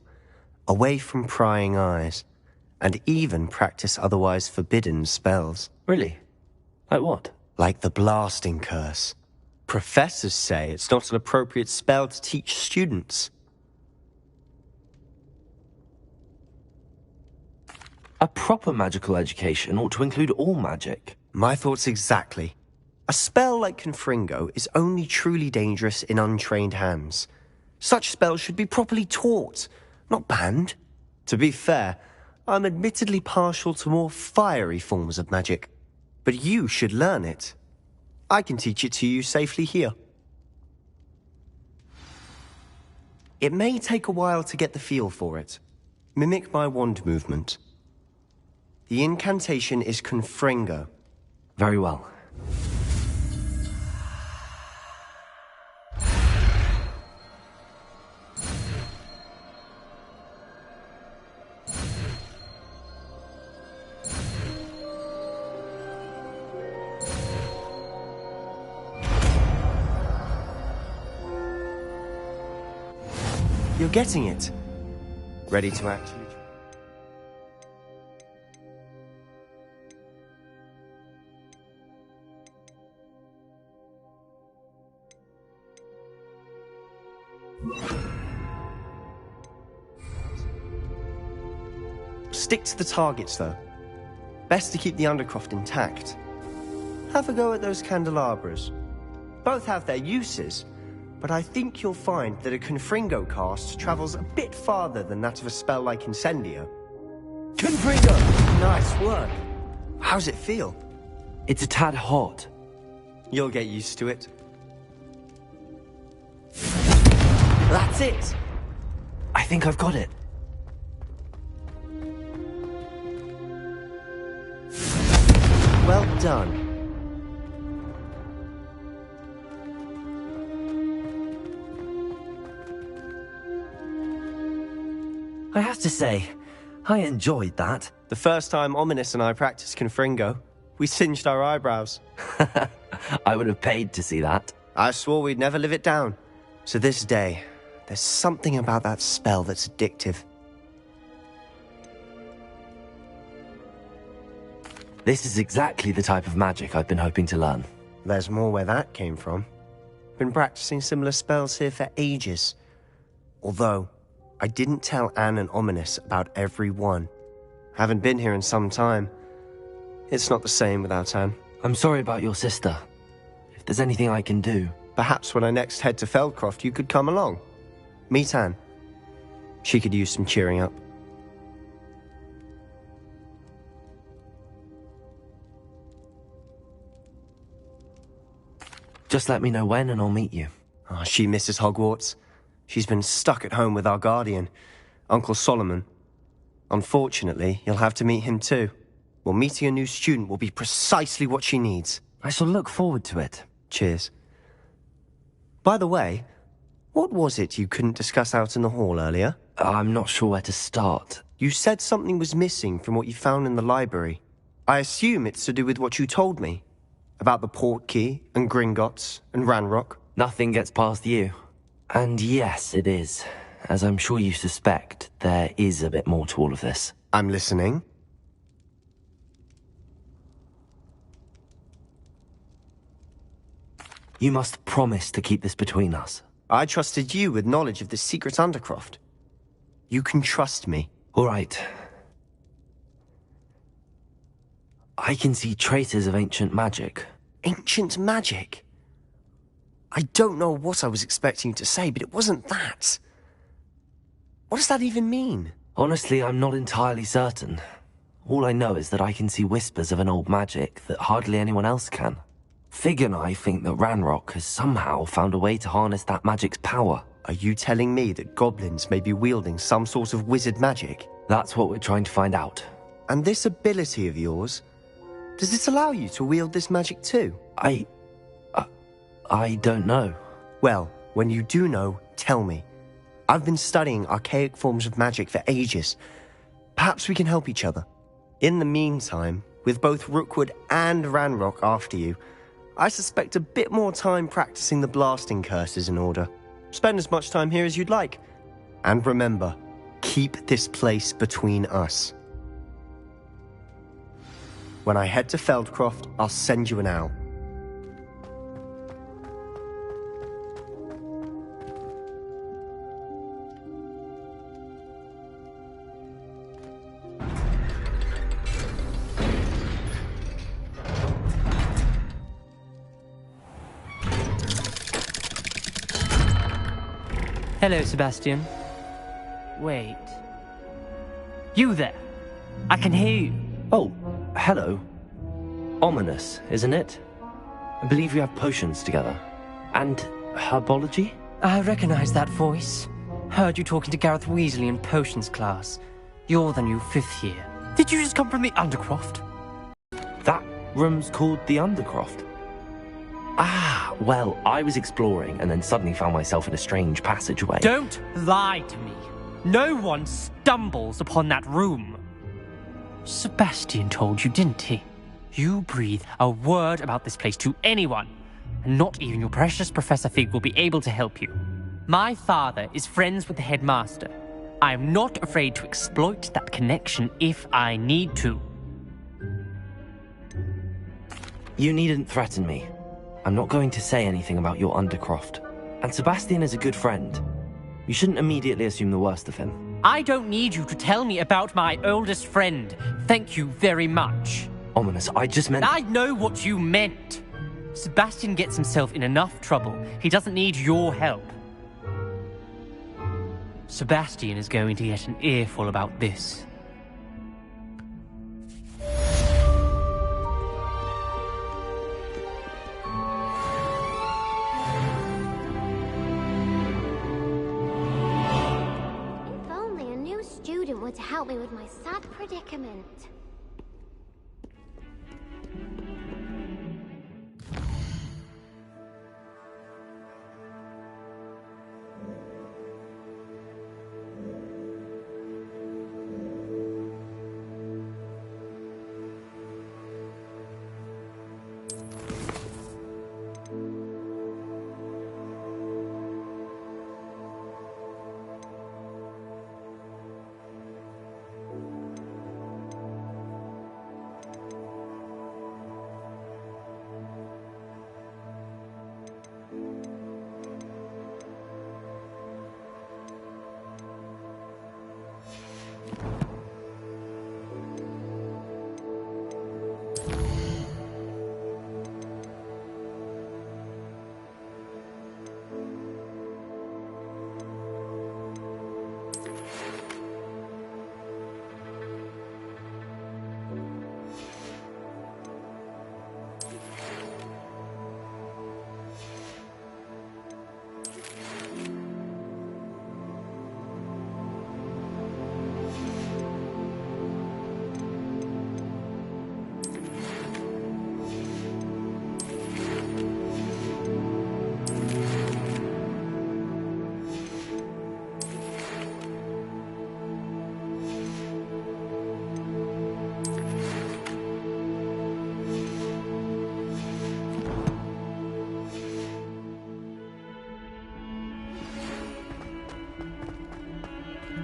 away from prying eyes, and even practice otherwise forbidden spells. Really? Like what? Like the blasting curse. Professors say it's not an appropriate spell to teach students. A proper magical education ought to include all magic. My thoughts exactly. A spell like Confringo is only truly dangerous in untrained hands. Such spells should be properly taught, not banned. To be fair, I'm admittedly partial to more fiery forms of magic. But you should learn it. I can teach it to you safely here. It may take a while to get the feel for it. Mimic my wand movement. The incantation is Confringo. Very well. You're getting it. Ready to act? Stick to the targets, though. Best to keep the Undercroft intact. Have a go at those candelabras. Both have their uses, but I think you'll find that a Confringo cast travels a bit farther than that of a spell like Incendio. Confringo! Nice work. How's it feel? It's a tad hot. You'll get used to it. That's it! I think I've got it. Well done. I have to say, I enjoyed that. The first time Ominous and I practiced Confringo, we singed our eyebrows. I would have paid to see that. I swore we'd never live it down. To this day, there's something about that spell that's addictive. This is exactly the type of magic I've been hoping to learn. There's more where that came from. Been practicing similar spells here for ages. Although, I didn't tell Anne and Ominous about every one. Haven't been here in some time. It's not the same without Anne. I'm sorry about your sister. If there's anything I can do... Perhaps when I next head to Feldcroft, you could come along. Meet Anne. She could use some cheering up. Just let me know when and I'll meet you. Oh, she misses Hogwarts. She's been stuck at home with our guardian, Uncle Solomon. Unfortunately, you'll have to meet him too. Well, meeting a new student will be precisely what she needs. I shall look forward to it. Cheers. By the way, what was it you couldn't discuss out in the hall earlier? I'm not sure where to start. You said something was missing from what you found in the library. I assume it's to do with what you told me. About the Portkey, and Gringotts, and Ranrock. Nothing gets past you. And yes, it is. As I'm sure you suspect, there is a bit more to all of this. I'm listening. You must promise to keep this between us. I trusted you with knowledge of the secret Undercroft. You can trust me. All right. I can see traces of ancient magic. Ancient magic? I don't know what I was expecting you to say, but it wasn't that. What does that even mean? Honestly, I'm not entirely certain. All I know is that I can see whispers of an old magic that hardly anyone else can. Fig and I think that Ranrock has somehow found a way to harness that magic's power. Are you telling me that goblins may be wielding some sort of wizard magic? That's what we're trying to find out. And this ability of yours, does it allow you to wield this magic too? I don't know. Well, when you do know, tell me. I've been studying archaic forms of magic for ages. Perhaps we can help each other. In the meantime, with both Rookwood and Ranrock after you, I suspect a bit more time practicing the blasting curse is in order. Spend as much time here as you'd like. And remember, keep this place between us. When I head to Feldcroft, I'll send you an owl. Hello, Sebastian. Wait. You there? I can hear you. Oh, hello. Ominous, isn't it? I believe we have potions together. And herbology? I recognize that voice. Heard you talking to Gareth Weasley in potions class. You're the new 5th year. Did you just come from the Undercroft? That room's called the Undercroft. Ah, well, I was exploring and then suddenly found myself in a strange passageway. Don't lie to me. No one stumbles upon that room. Sebastian told you, didn't he? You breathe a word about this place to anyone, and not even your precious Professor Fig will be able to help you. My father is friends with the headmaster. I am not afraid to exploit that connection if I need to. You needn't threaten me. I'm not going to say anything about your Undercroft. And Sebastian is a good friend. You shouldn't immediately assume the worst of him. I don't need you to tell me about my oldest friend. Thank you very much. Ominous, I just meant... I know what you meant. Sebastian gets himself in enough trouble. He doesn't need your help. Sebastian is going to get an earful about this. If only a new student would help me with my sad predicament.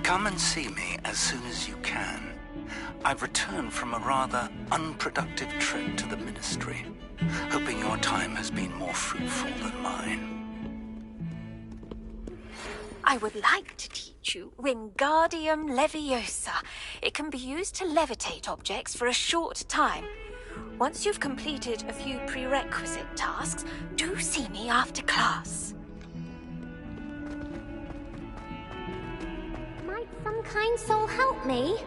Come and see me as soon as you can. I've returned from a rather unproductive trip to the Ministry. hoping your time has been more fruitful than mine. I would like to teach you Wingardium Leviosa. It can be used to levitate objects for a short time. Once you've completed a few prerequisite tasks, do see me after class. Might some kind soul help me?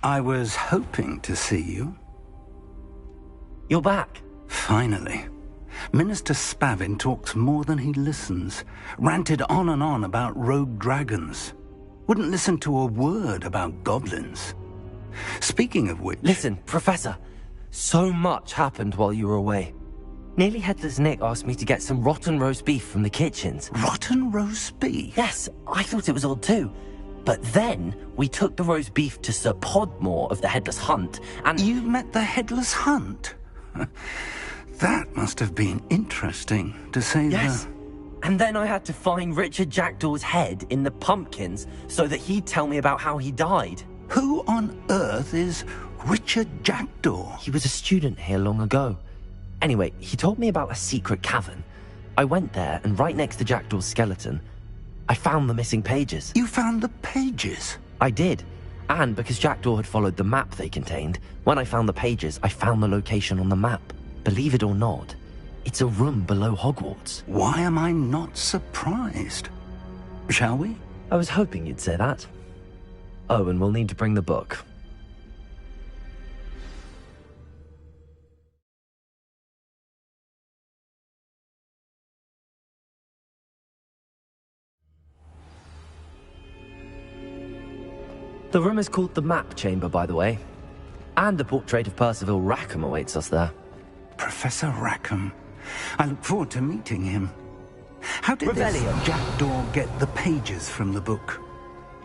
I was hoping to see you. You're back. Finally. Minister Spavin talks more than he listens. Ranted on and on about rogue dragons. Wouldn't listen to a word about goblins. Speaking of which... Listen, Professor. So much happened while you were away. Nearly Headless Nick asked me to get some rotten roast beef from the kitchens. Rotten roast beef? Yes, I thought it was odd too. But then we took the roast beef to Sir Podmore of the Headless Hunt, and... You met the Headless Hunt? That must have been interesting, to say the... Yes. And then I had to find Richard Jackdaw's head in the pumpkins so that he'd tell me about how he died. Who on earth is Richard Jackdaw? He was a student here long ago. Anyway, he told me about a secret cavern. I went there, and right next to Jackdaw's skeleton, I found the missing pages. You found the pages? I did. And because Jackdaw had followed the map they contained, when I found the pages, I found the location on the map. Believe it or not, it's a room below Hogwarts. Why am I not surprised? Shall we? I was hoping you'd say that. Oh, and we'll need to bring the book. The room is called the Map Chamber, by the way. And the portrait of Percival Rackham awaits us there. Professor Rackham. I look forward to meeting him. How did this Jackdaw get the pages from the book?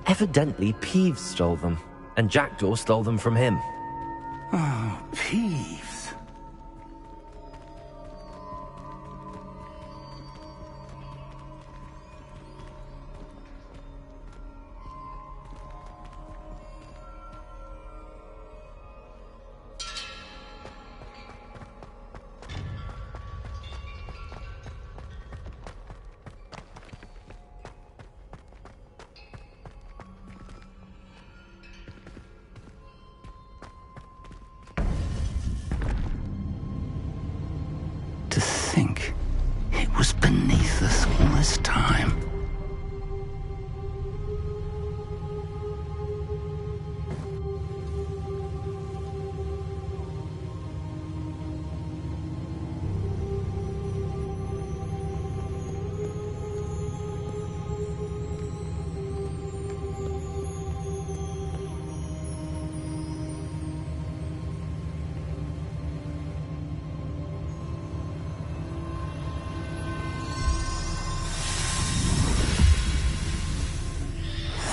Evidently, Peeves stole them, and Jackdaw stole them from him. Oh, Peeves. To think it was beneath us all this time.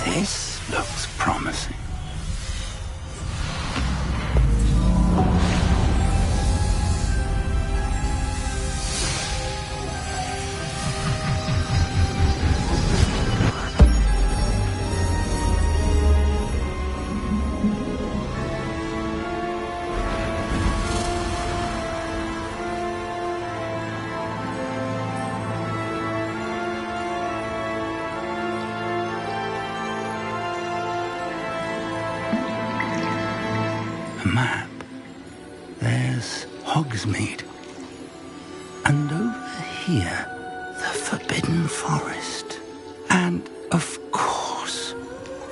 This looks promising. A map. There's Hogsmeade. here, the Forbidden Forest. And, of course,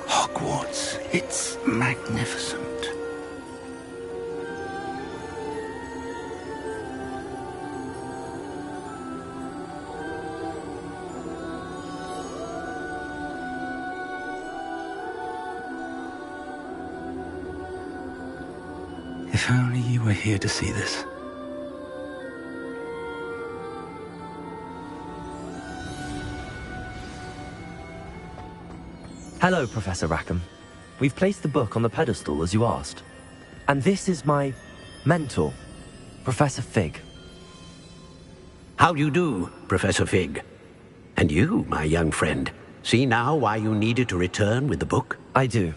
Hogwarts. It's magnificent. If only you were here to see this. Hello, Professor Rackham. We've placed the book on the pedestal as you asked. And this is my mentor, Professor Fig. How do you do, Professor Fig? And you, my young friend, see now why you needed to return with the book? I do.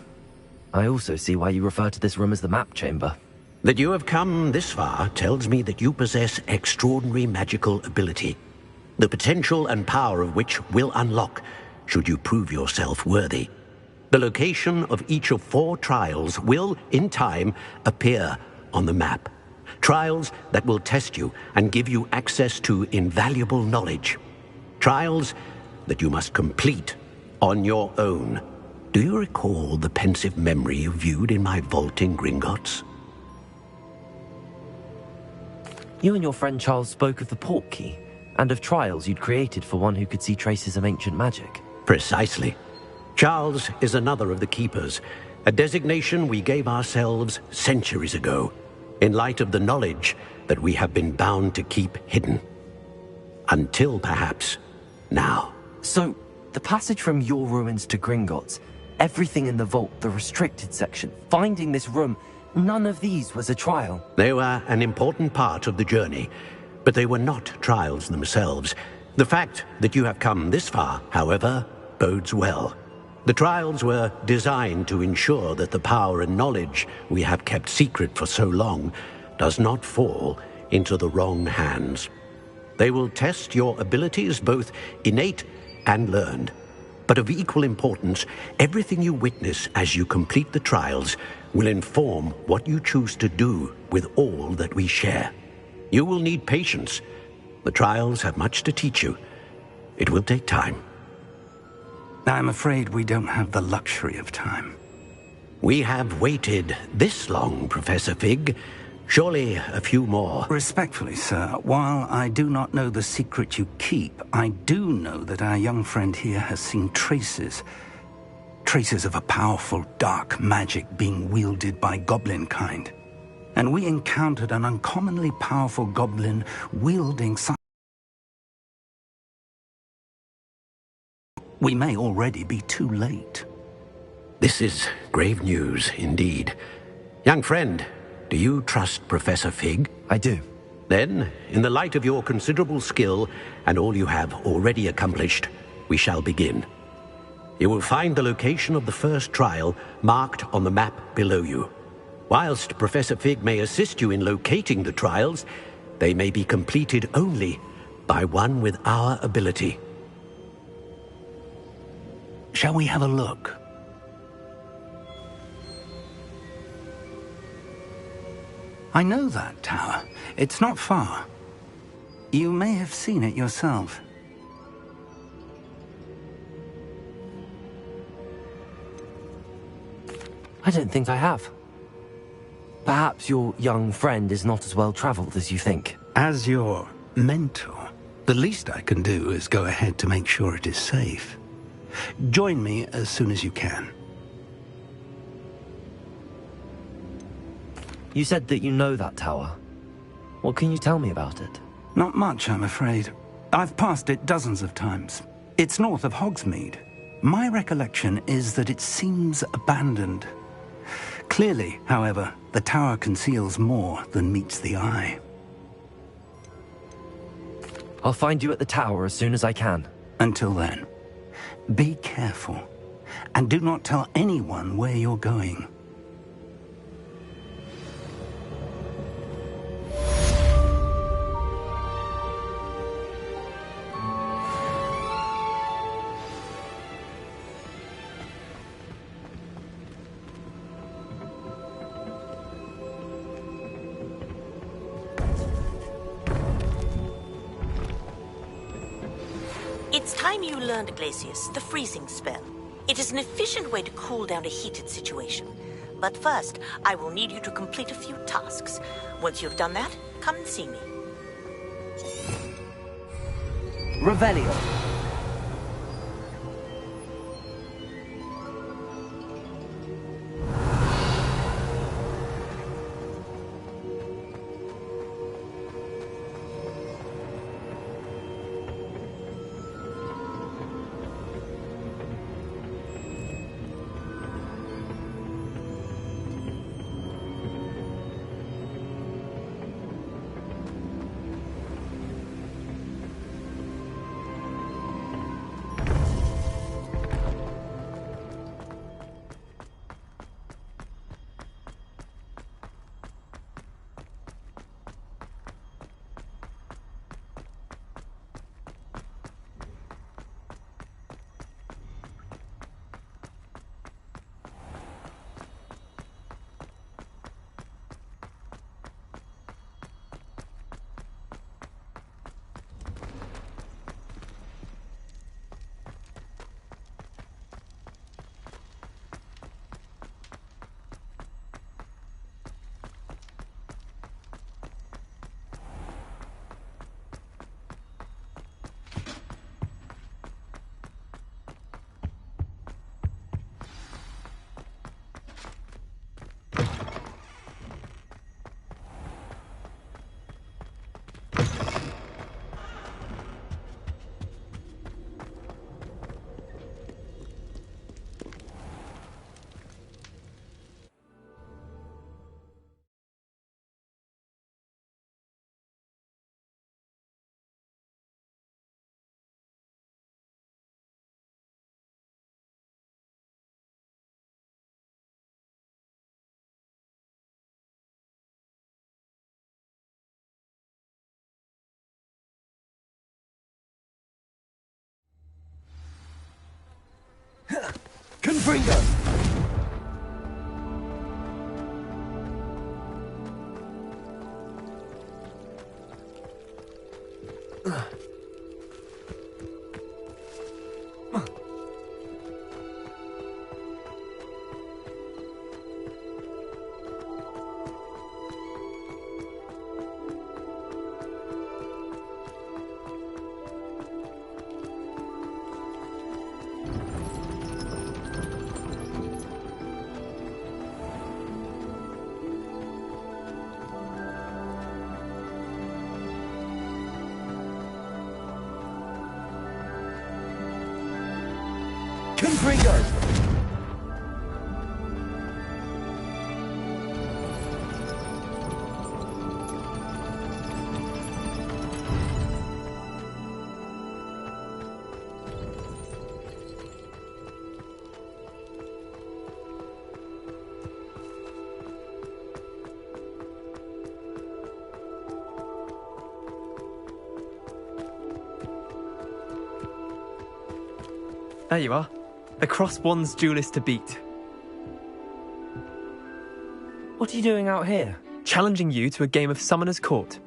I also see why you refer to this room as the map chamber. That you have come this far tells me that you possess extraordinary magical ability, the potential and power of which will unlock should you prove yourself worthy. The location of each of 4 trials will, in time, appear on the map. Trials that will test you and give you access to invaluable knowledge. Trials that you must complete on your own. Do you recall the pensive memory you viewed in my vault in Gringotts? You and your friend Charles spoke of the Portkey, and of trials you'd created for one who could see traces of ancient magic. Precisely. Charles is another of the Keepers, a designation we gave ourselves centuries ago, in light of the knowledge that we have been bound to keep hidden. Until, perhaps, now. So, the passage from your ruins to Gringotts, everything in the vault, the restricted section, finding this room, none of these was a trial. They were an important part of the journey, but they were not trials themselves. The fact that you have come this far, however, bodes well. The trials were designed to ensure that the power and knowledge we have kept secret for so long does not fall into the wrong hands. They will test your abilities, both innate and learned. But of equal importance, everything you witness as you complete the trials will inform what you choose to do with all that we share. You will need patience. The trials have much to teach you. It will take time. I'm afraid we don't have the luxury of time. We have waited this long, Professor Fig. Surely a few more. Respectfully, sir, while I do not know the secret you keep, I do know that our young friend here has seen traces of a powerful dark magic being wielded by goblin kind. And we encountered an uncommonly powerful goblin wielding some... We may already be too late. This is grave news indeed. Young friend, do you trust Professor Fig? I do. Then, in the light of your considerable skill and all you have already accomplished, we shall begin. You will find the location of the first trial marked on the map below you. Whilst Professor Fig may assist you in locating the trials, they may be completed only by one with our ability. Shall we have a look? I know that tower. It's not far. You may have seen it yourself. I don't think I have. Perhaps your young friend is not as well traveled as you think. As your mentor, the least I can do is go ahead to make sure it is safe. Join me as soon as you can. You said that you know that tower. What can you tell me about it? Not much, I'm afraid. I've passed it dozens of times. It's north of Hogsmeade. My recollection is that it seems abandoned. Clearly, however, the tower conceals more than meets the eye. I'll find you at the tower as soon as I can. Until then, be careful, and do not tell anyone where you're going. It's time you learned, Glacius, the freezing spell. It is an efficient way to cool down a heated situation. But first, I will need you to complete a few tasks. Once you've done that, come and see me. Revelio. Confringo! Confringo! There you are. The Cross Wands duelist to beat. What are you doing out here? Challenging you to a game of Summoner's Court.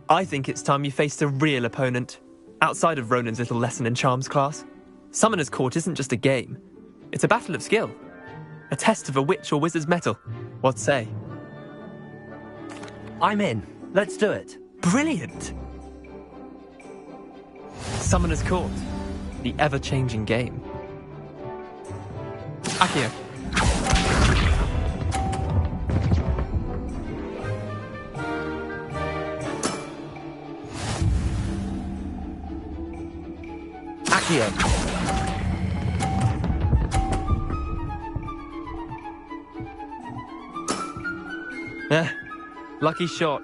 I think it's time you faced a real opponent, outside of Ronan's little lesson in charms class. Summoner's Court isn't just a game. It's a battle of skill. A test of a witch or wizard's mettle. What say? I'm in. Let's do it. Brilliant! Summoner's Court. The ever-changing game. Accio. Accio. Lucky shot.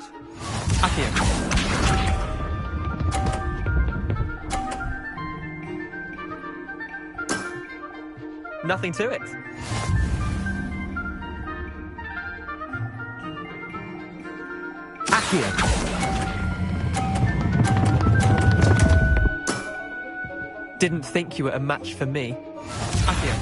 Accio. Nothing to it. Accio. Didn't think you were a match for me. Accio.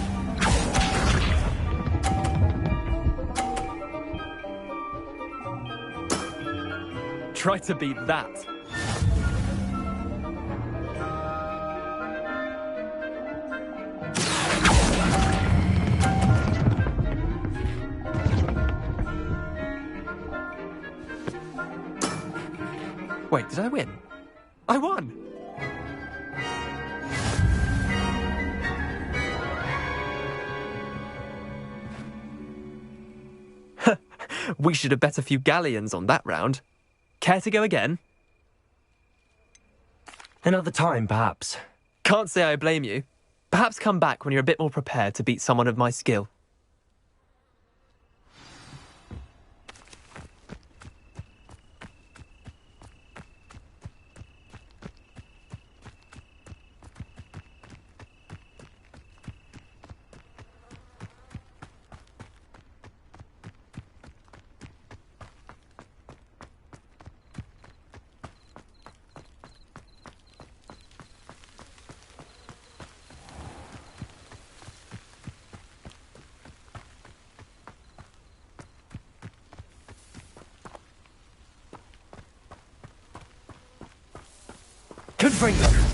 Try to beat that. Wait, did I win? I won! We should have bet a few galleons on that round. Care to go again? Another time, perhaps. Can't say I blame you. Perhaps come back when you're a bit more prepared to beat someone of my skill. Confringo!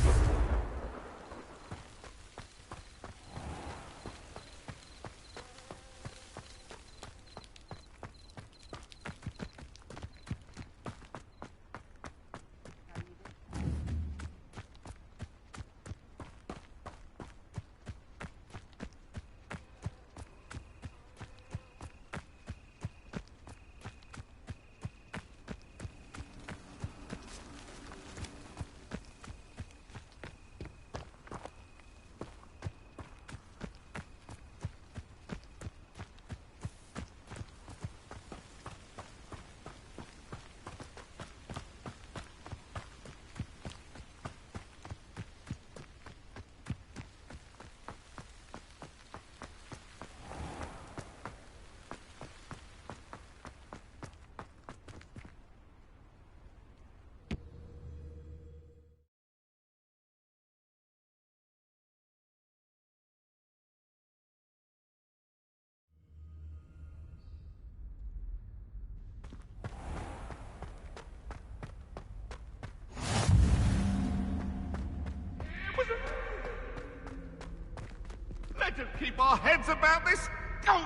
Let us keep our heads about this. Go!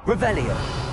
Revelio.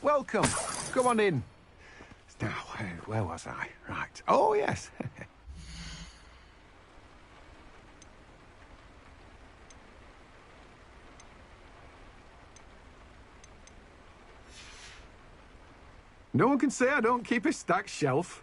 welcome. Come on in. Now, where was I? Right. Oh, yes. No one can say I don't keep a stacked shelf.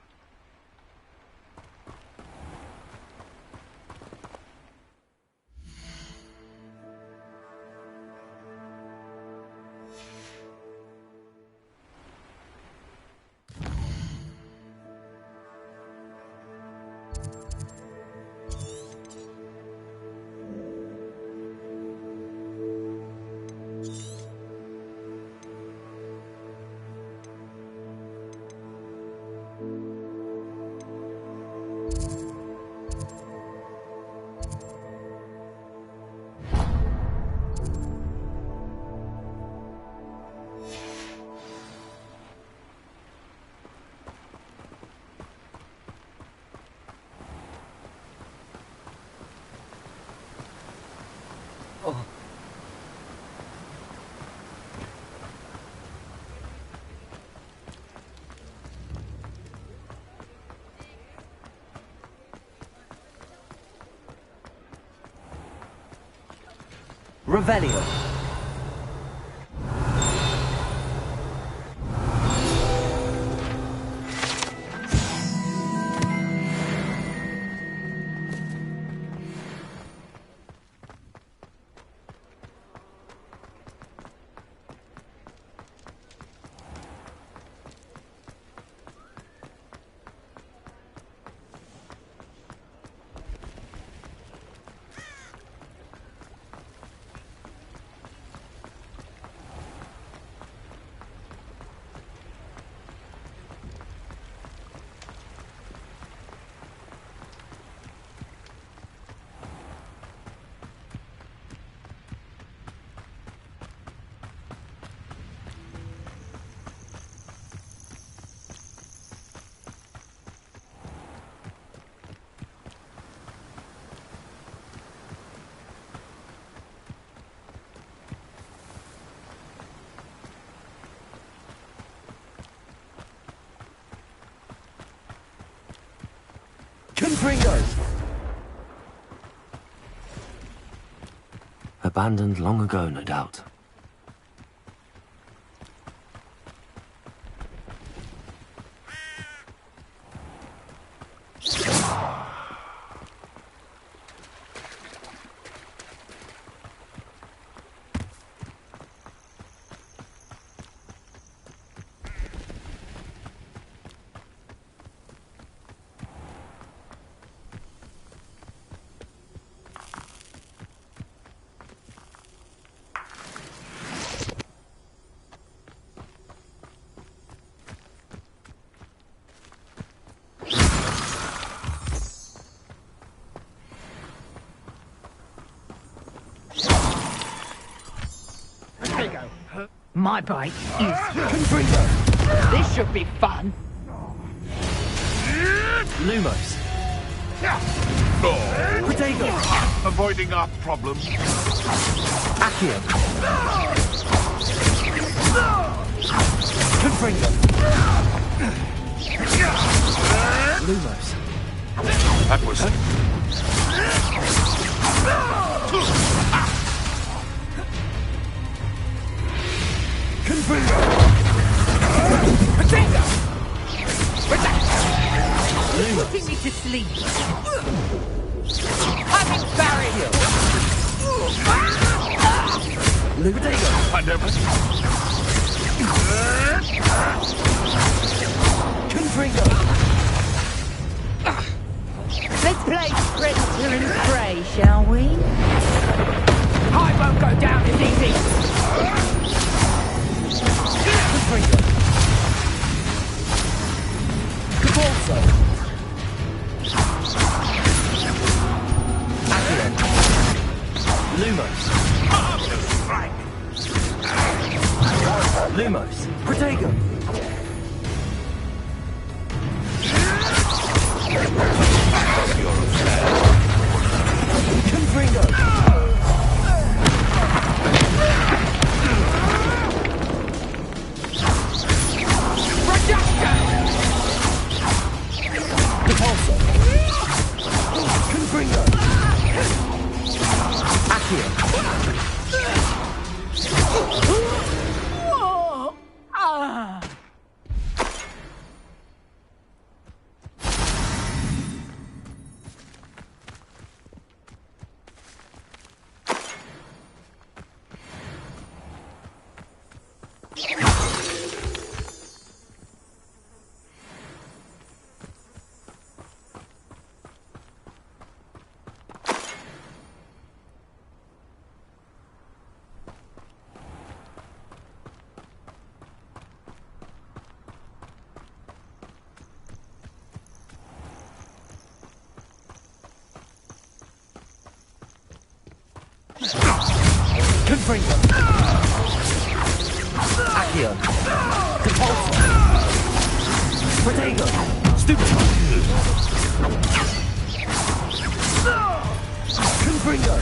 Revelio. Confringos! Abandoned long ago, no doubt. My bite is Confringo. This should be fun. Lumos. Protego. Avoiding our problem. Accio. Confringo. Lumos. That was it. Confringo. Protego. Putting me to sleep. Having barrier. Protego. I never. Confringo. Let's play Predator and Prey, shall we? I won't go down as easy. Confringo. Cabalso. Lumos. Lumos. Protego. Confringo. Accio. Compulsor. Protego. Stupefy. Confringo.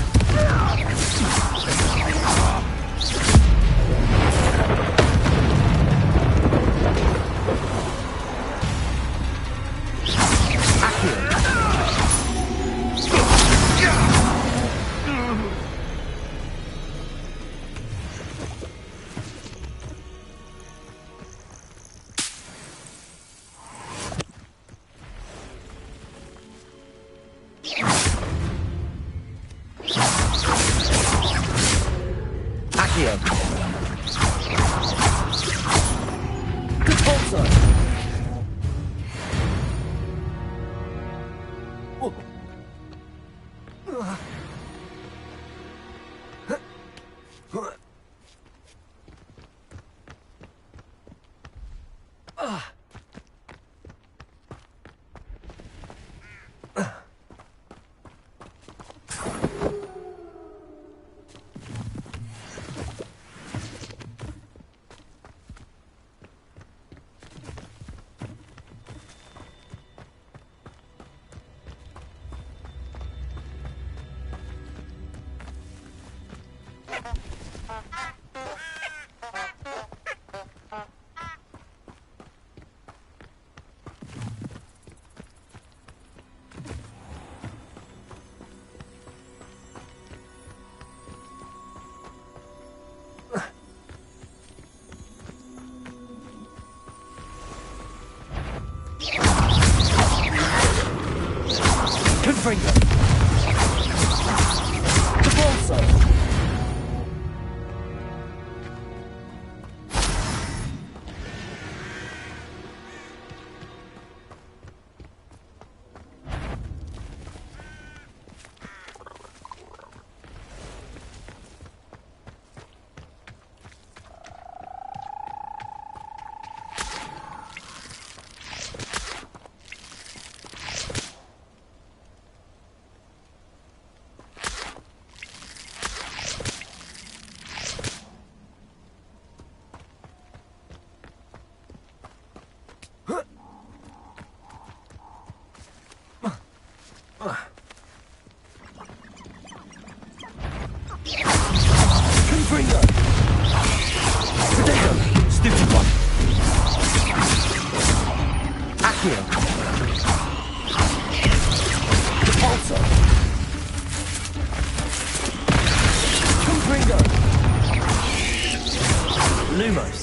Confringo. Compulsor. Confringo. Protego. Stupefy. Accio. Compulsor. Confringo. Lumos.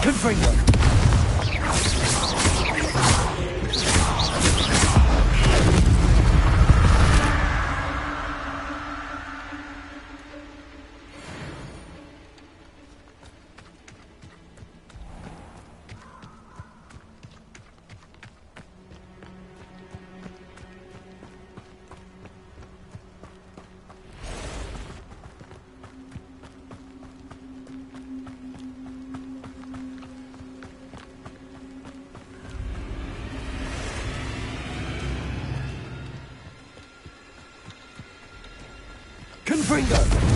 Confringo. Confringo!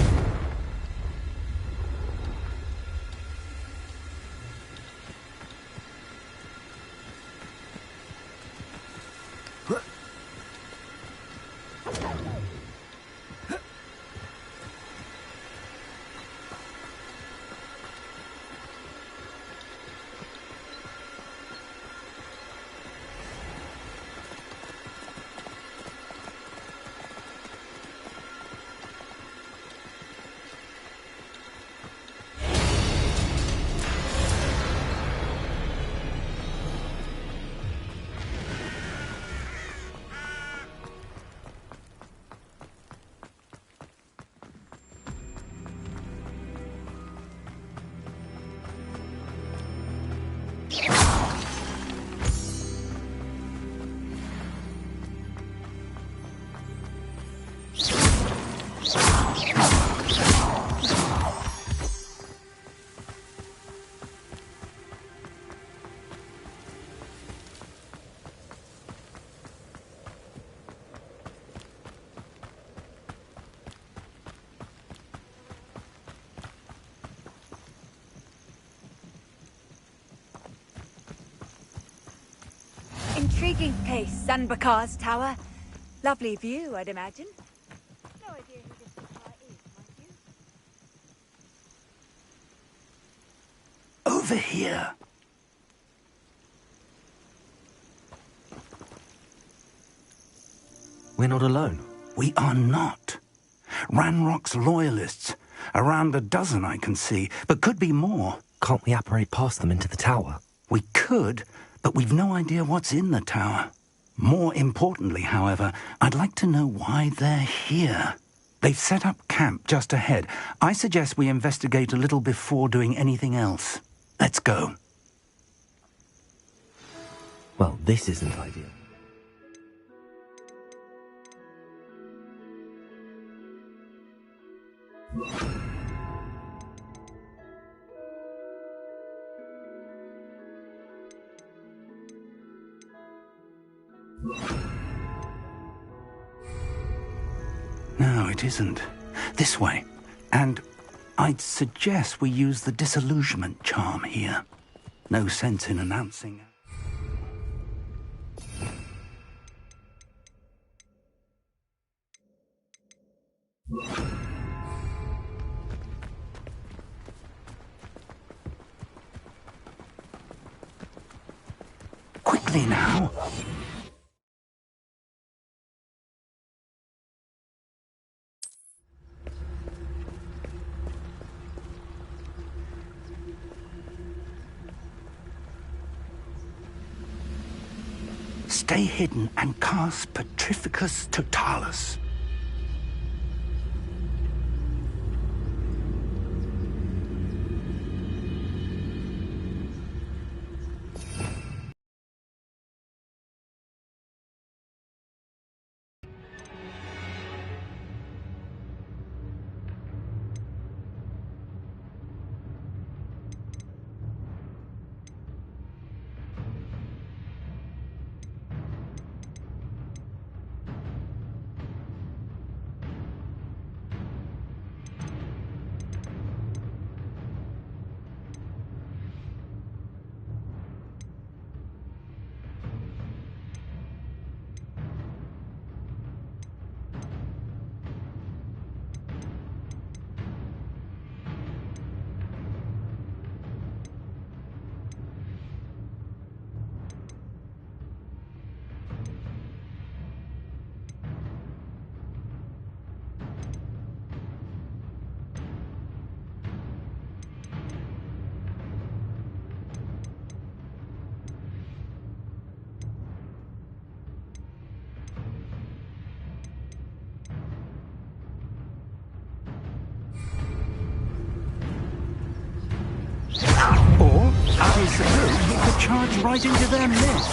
Intriguing place, Sanbakar's tower. Lovely view, I'd imagine. No idea who this tower is, mind you. Over here. We're not alone. We are not. Ranrock's loyalists. Around a dozen I can see, but could be more. Can't we apparate past them into the tower? We could, but we've no idea what's in the tower. More importantly, however, I'd like to know why they're here. They've set up camp just ahead. I suggest we investigate a little before doing anything else. Let's go. Well, this isn't ideal. No, it isn't. This way. And I'd suggest we use the disillusionment charm here. No sense in announcing. Quickly now. Stay hidden and cast Petrificus Totalis. Or, as we suppose, we could charge right into their midst.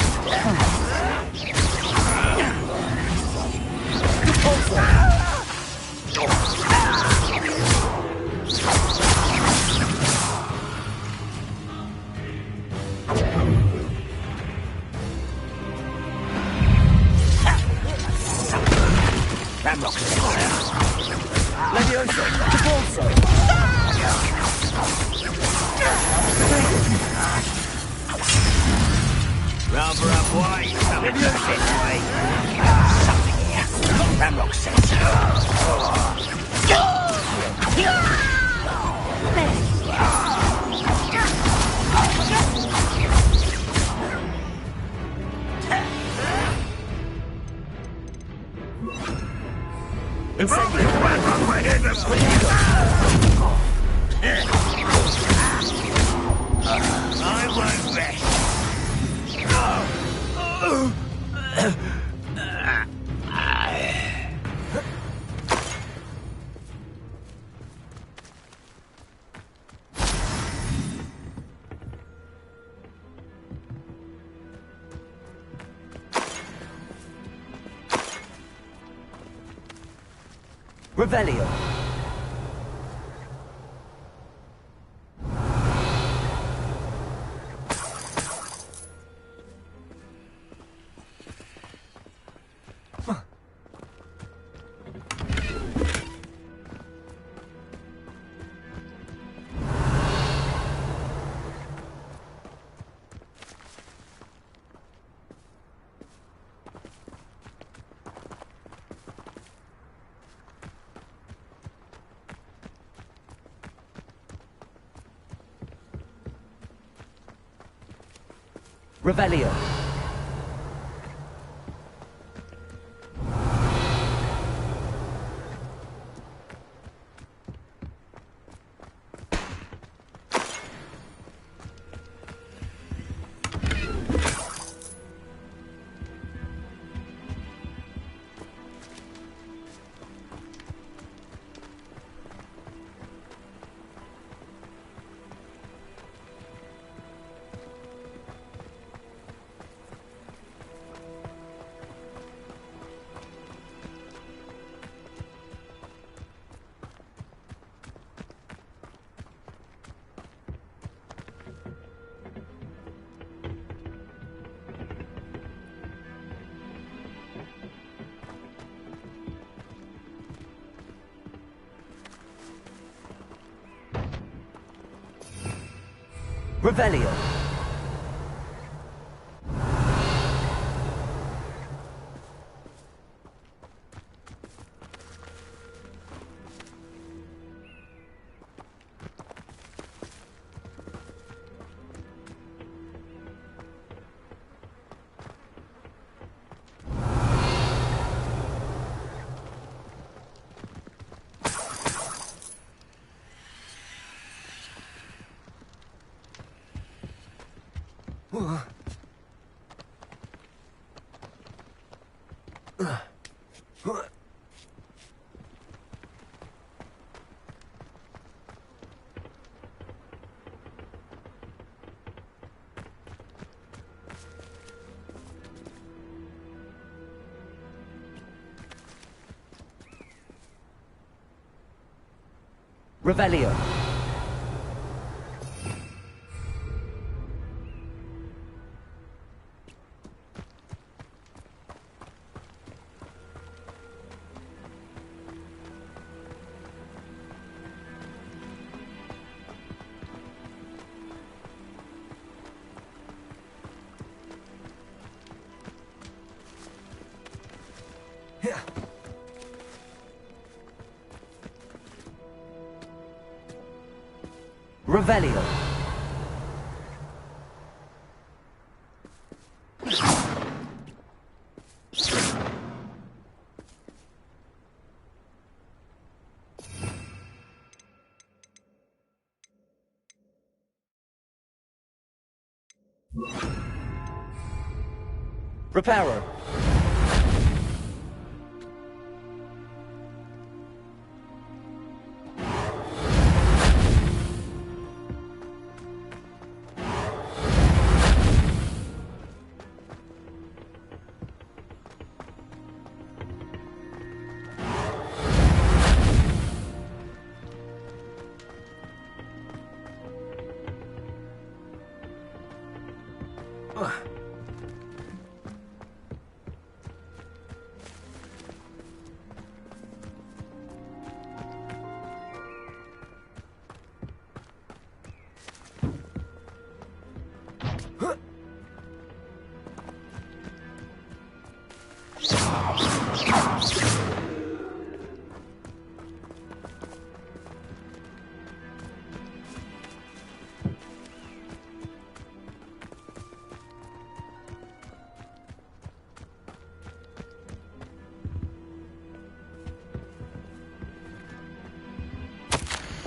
Ramrock Leviosa, Defaulso. Rather up wide, Leviosa way. Something here. Ramrock says I won't rest. Revelio. Revelio. Revelio. Revelio. Revelio. Reparo.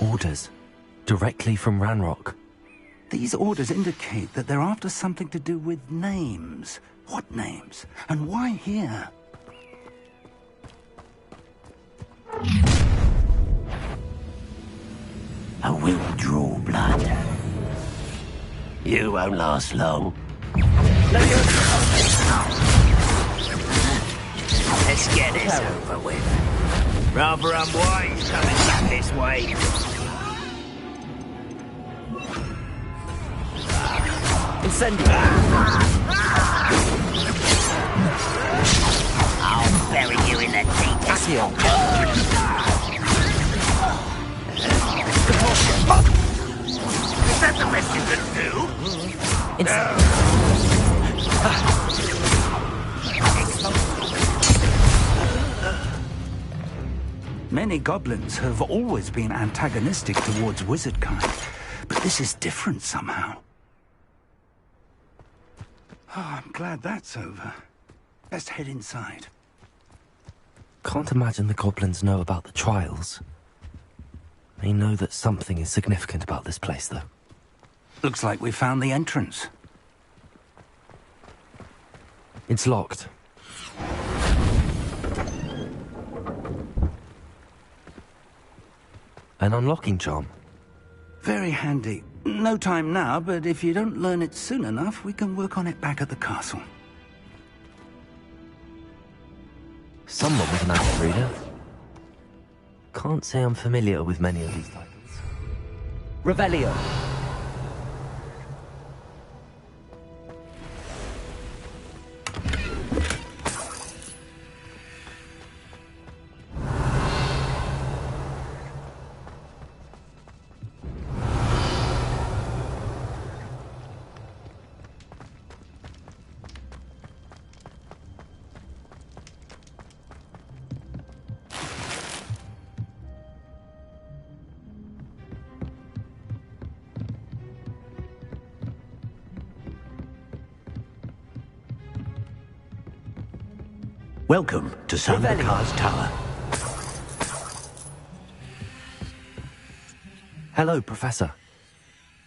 Orders. Directly from Ranrock. These orders indicate that they're after something to do with names. What names? And why here? I will draw blood. You won't last long. Let's get this over with. Rather unwise coming back this way. I'll bury you in the deepest. Is that the best you can do? Many goblins have always been antagonistic towards wizard kind, but this is different somehow. Oh, I'm glad that's over. Let's head inside. Can't imagine the goblins know about the trials. They know that something is significant about this place, though. Looks like we found the entrance. It's locked. An unlocking charm. Very handy. No time now, but if you don't learn it soon enough, we can work on it back at the castle. Someone with an axe reader. Can't say I'm familiar with many of these titles. Revelio. Welcome to Sambakar's Tower. Hello, Professor.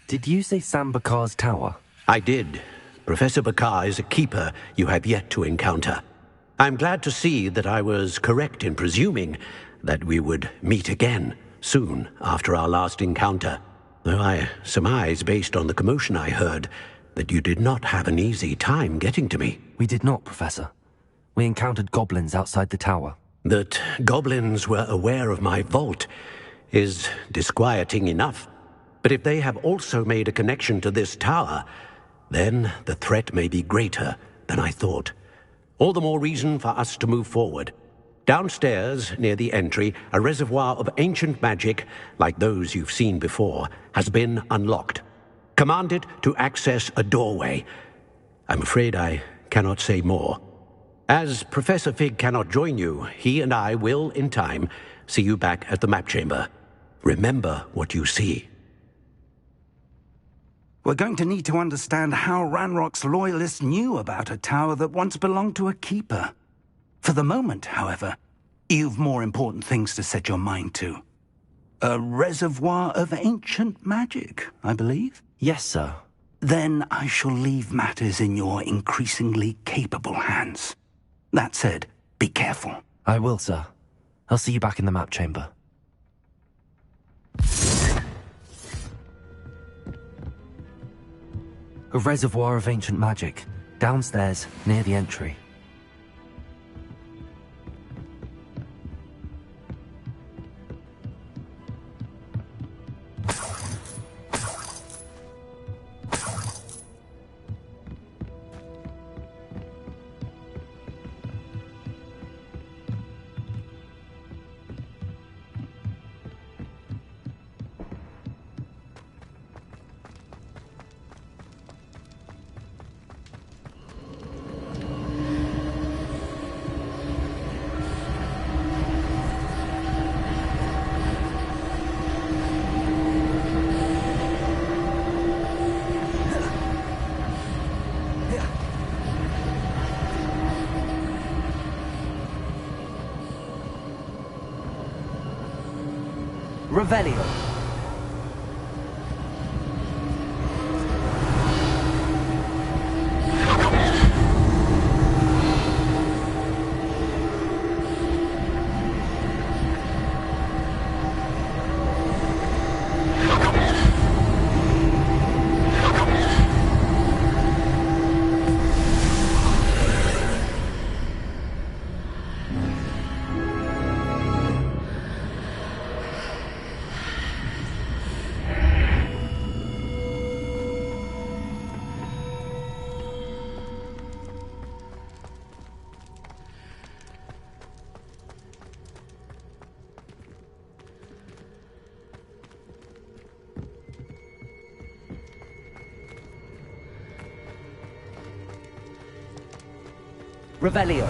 Did you say Sambakar's Tower? I did. Professor Bakar is a keeper you have yet to encounter. I'm glad to see that I was correct in presuming that we would meet again soon after our last encounter, though I surmise, based on the commotion I heard, that you did not have an easy time getting to me. We did not, Professor. We encountered goblins outside the tower. That goblins were aware of my vault is disquieting enough. But if they have also made a connection to this tower, then the threat may be greater than I thought. All the more reason for us to move forward. Downstairs, near the entry, a reservoir of ancient magic, like those you've seen before, has been unlocked. Command it to access a doorway. I'm afraid I cannot say more. As Professor Fig cannot join you, he and I will, in time, see you back at the map chamber. Remember what you see. We're going to need to understand how Ranrock's loyalists knew about a tower that once belonged to a keeper. For the moment, however, you've more important things to set your mind to. A reservoir of ancient magic, I believe? Yes, sir. Then I shall leave matters in your increasingly capable hands. That said, be careful. I will, sir. I'll see you back in the map chamber. A reservoir of ancient magic, downstairs, near the entry. Revelio. Revelio.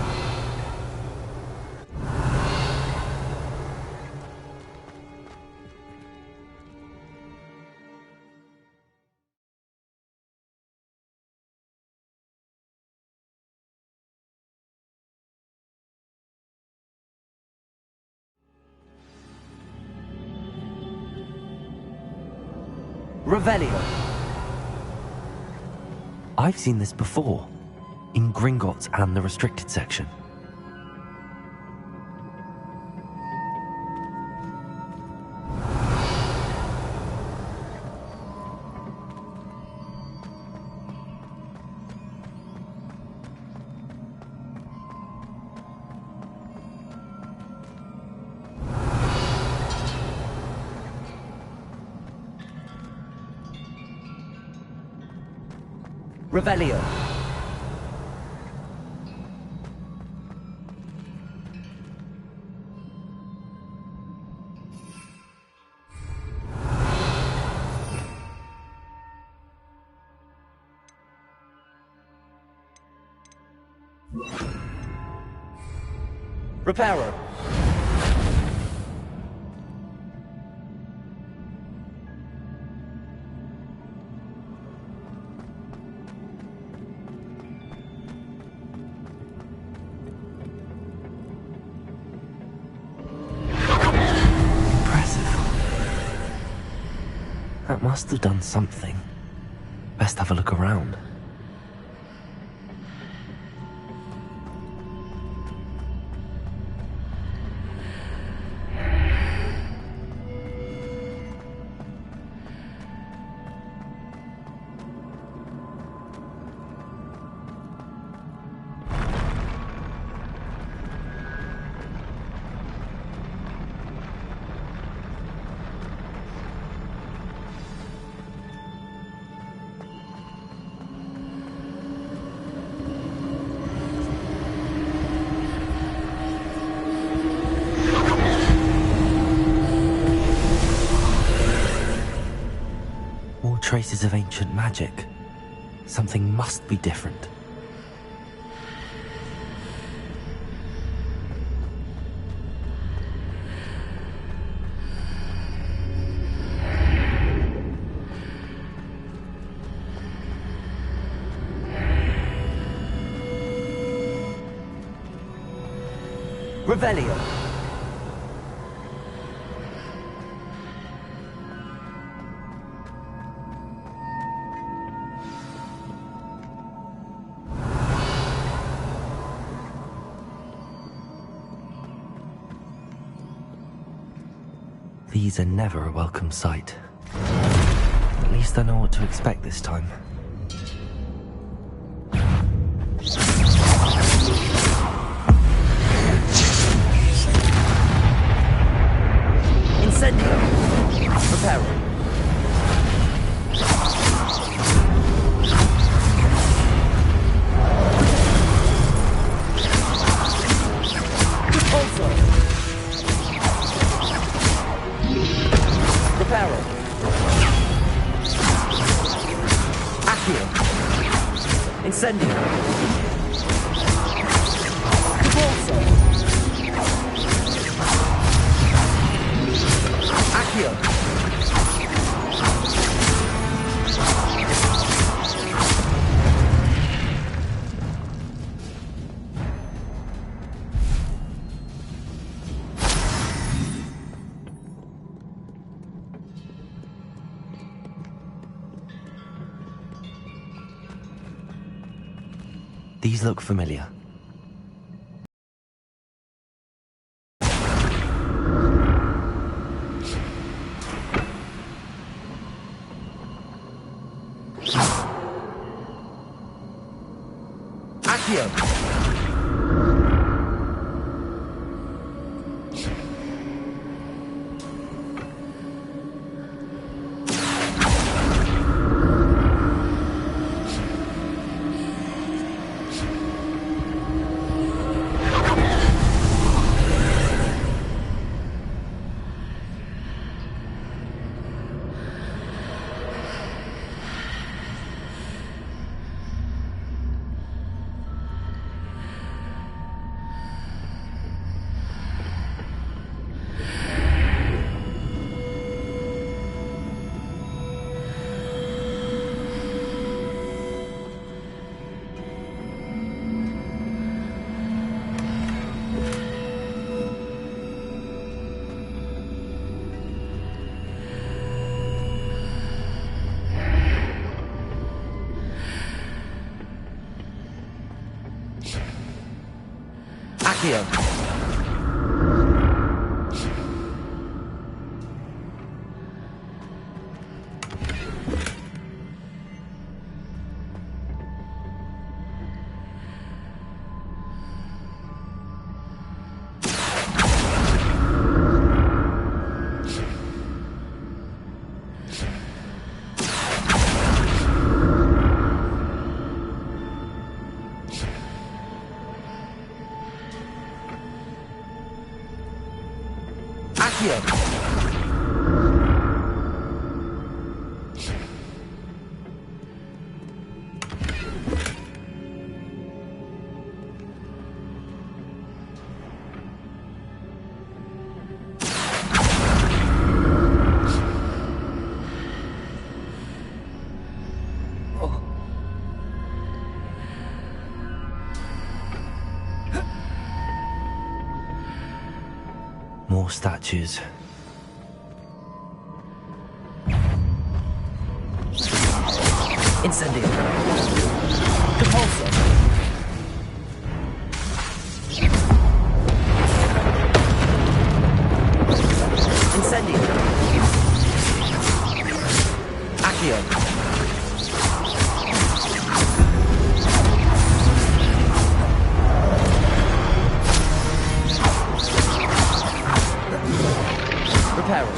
Revelio. I've seen this before, in Gringotts and the restricted section. Revelio. Reparo. That must have done something. Best have a look around. Traces of ancient magic. Something must be different. Revelio. These are never a welcome sight. At least I know what to expect this time. Incendio. Reparo. Reparo. Accio. Incendio. Repulso. Accio. These look familiar. Accio. Accio. More statues. Incendio. Compulsor. Incendio. Accio. Reparo.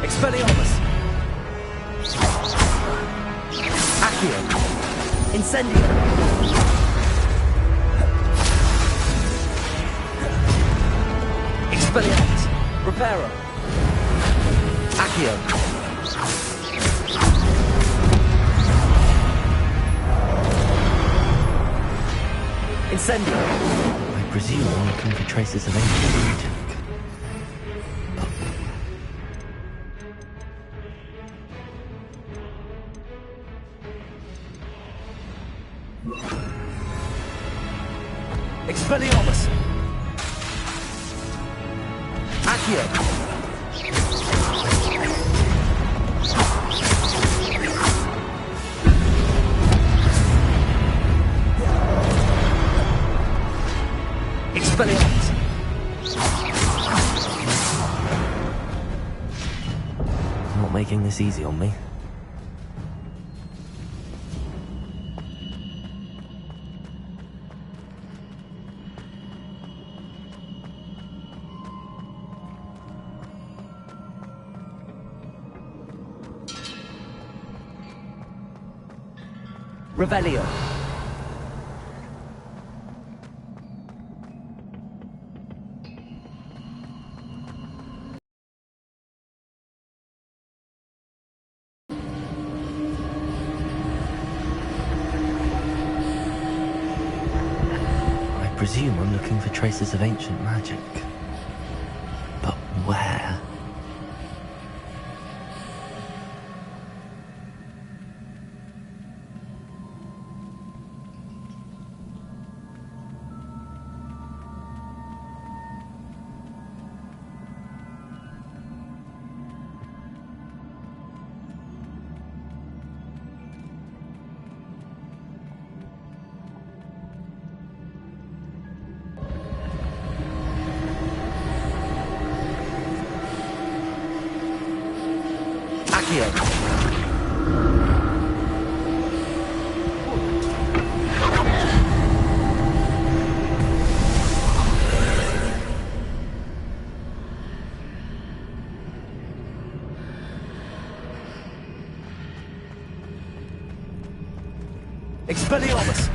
Expelliarmus. Accio. Incendio. Expelliarmus. Reparo. Accio. Incendio. I presume we're looking for traces of ancient magic. Expelliarmus. Accio. Expelliarmus. Not making this easy on me. Revelio. I presume I'm looking for traces of ancient magic. But where? Accio. Expelliarmus.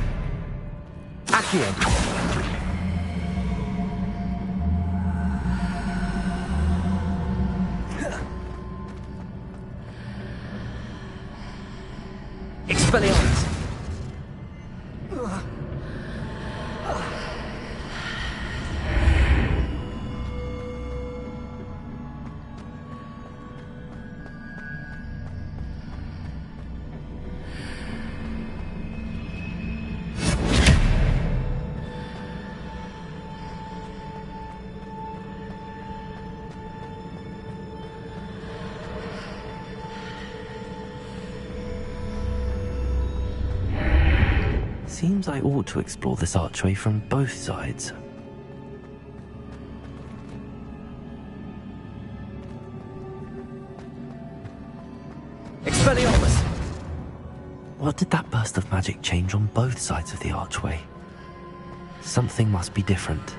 Accio. Expelliarmus. seems I ought to explore this archway from both sides. Expelliarmus! What did that burst of magic change on both sides of the archway? Something must be different.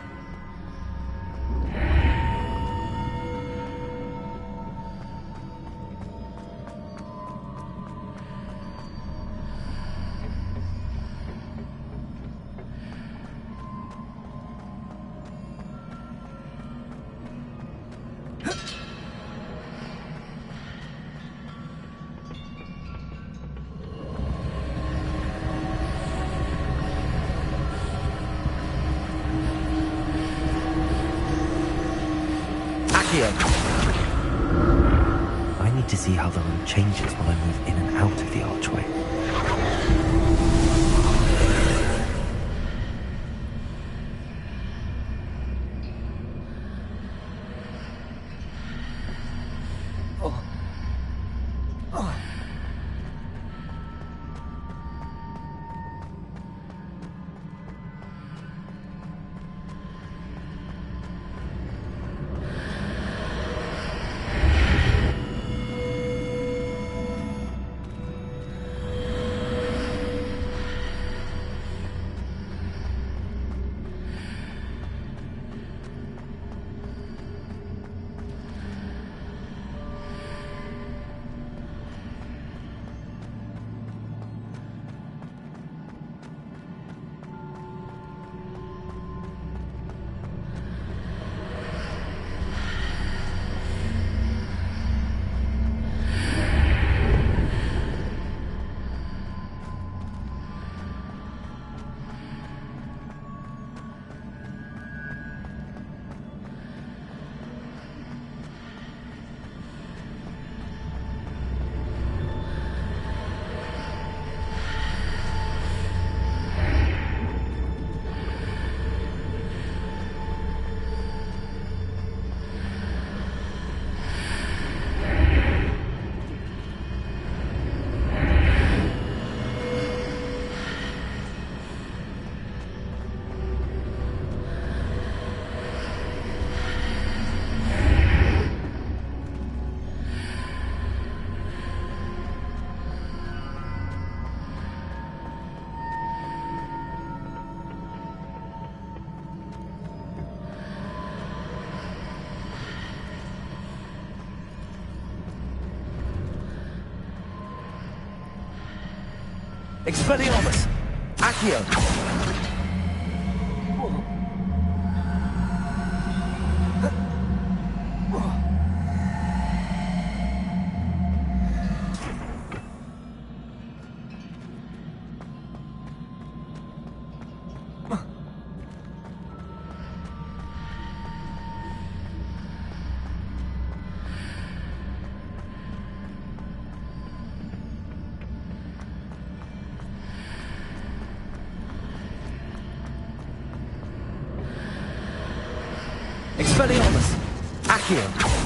I need to see how the room changes when I move in and out of the archway. Expelliarmus! Accio! Expelliarmus! Accio!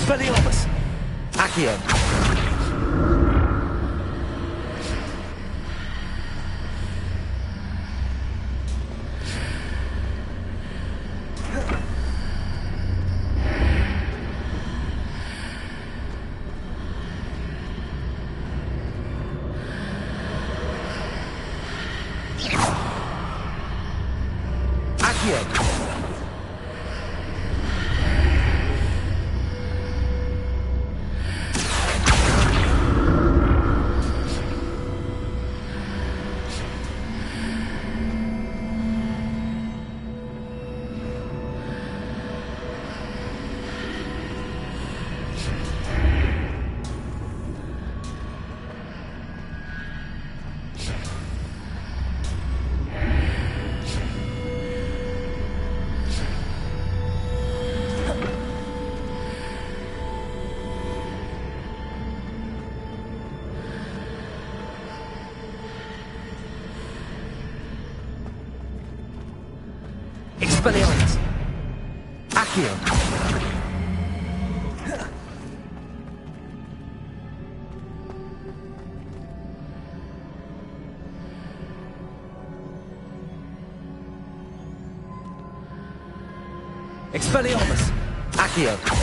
Expelliarmus! Accio! Expelliarmus! Accio! Expelliarmus! Accio!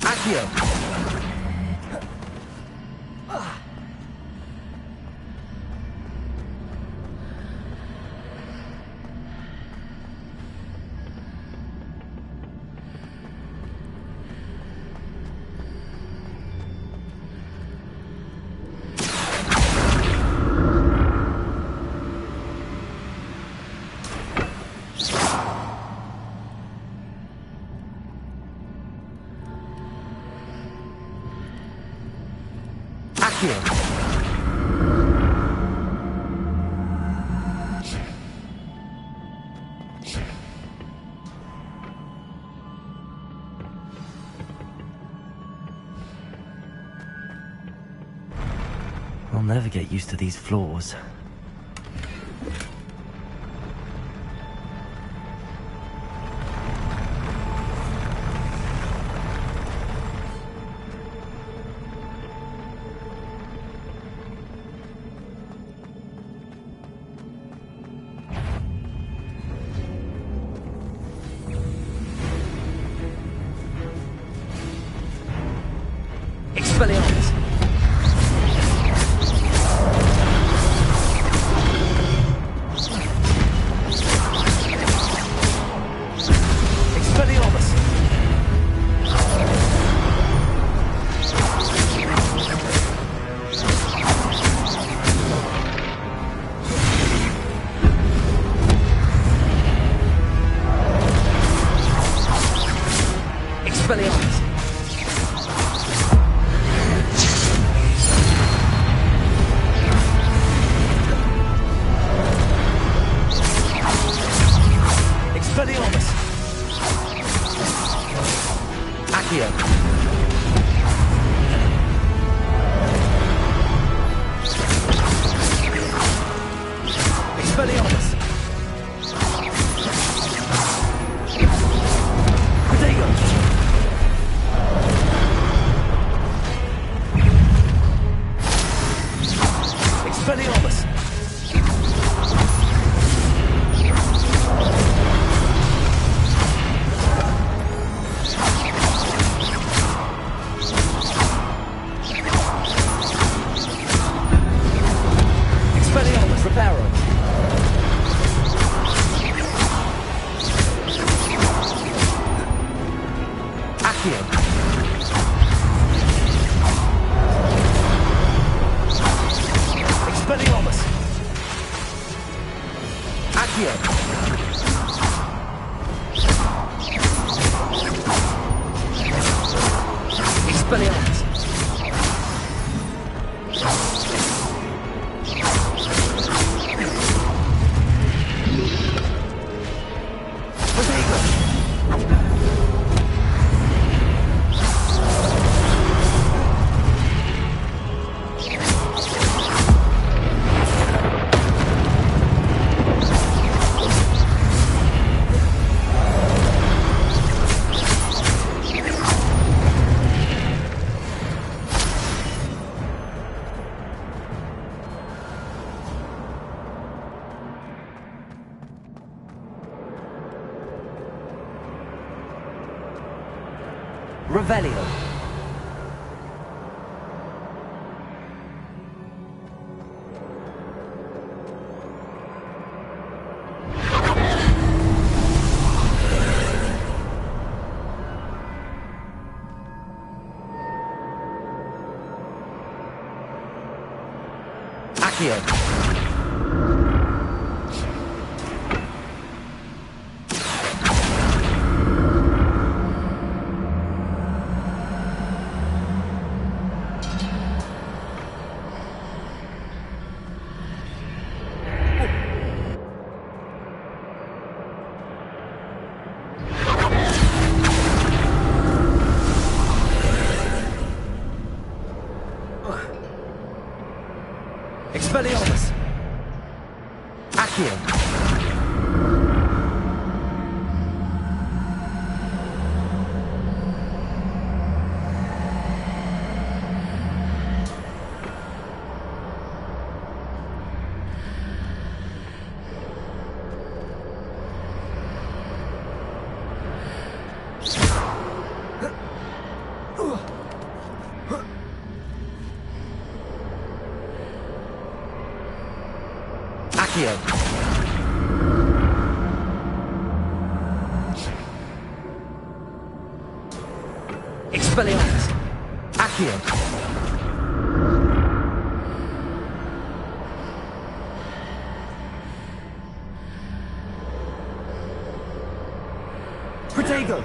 Accio! I'll never get used to these floors. Expelliarmus! Accio. Expelliarmus. Revelio. Accio. Expelliarmus. Accio. Accio. Expelliarmus. Accio. Protego.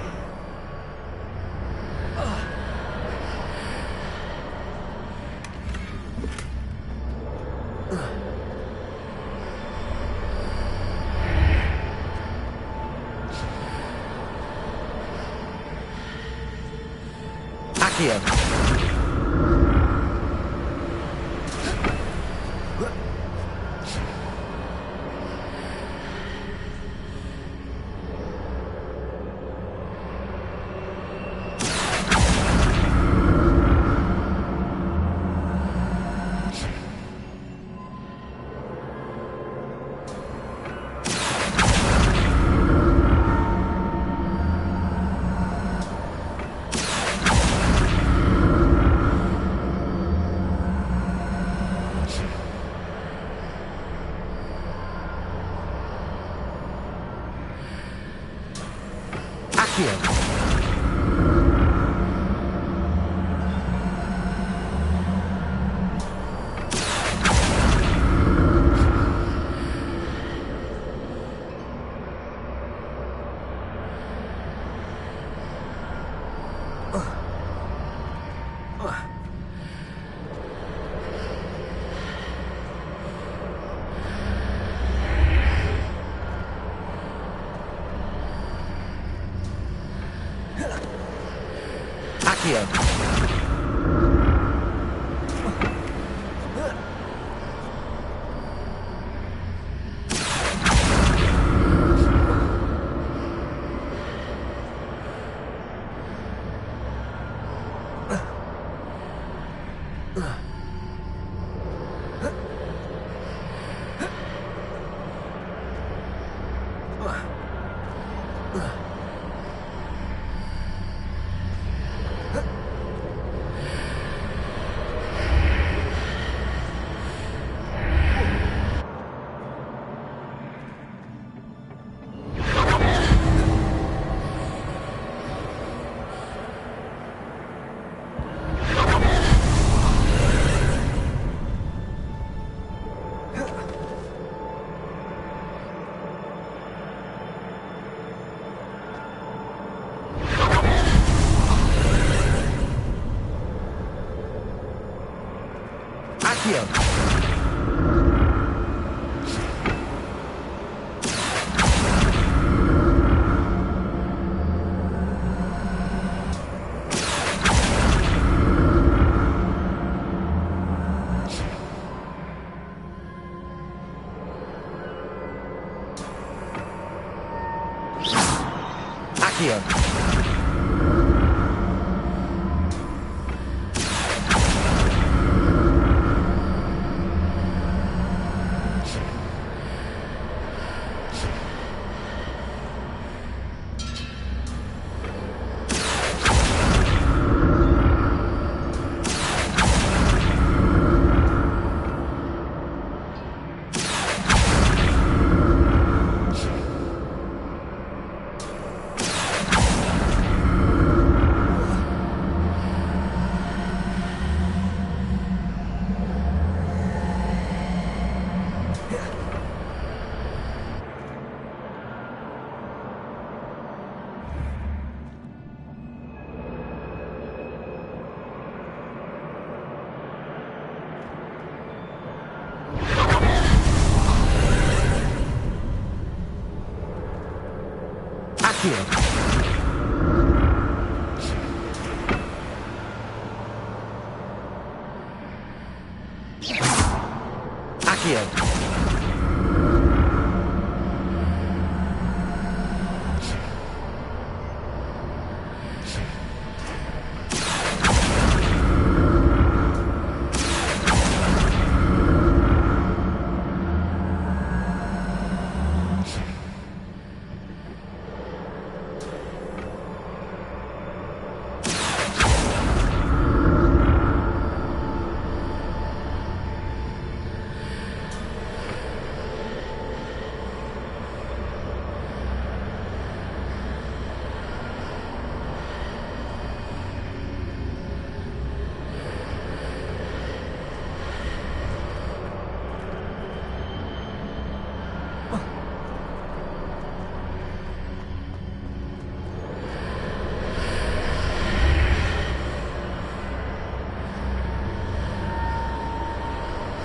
Accio. Accio. Accio. Accio. Accio.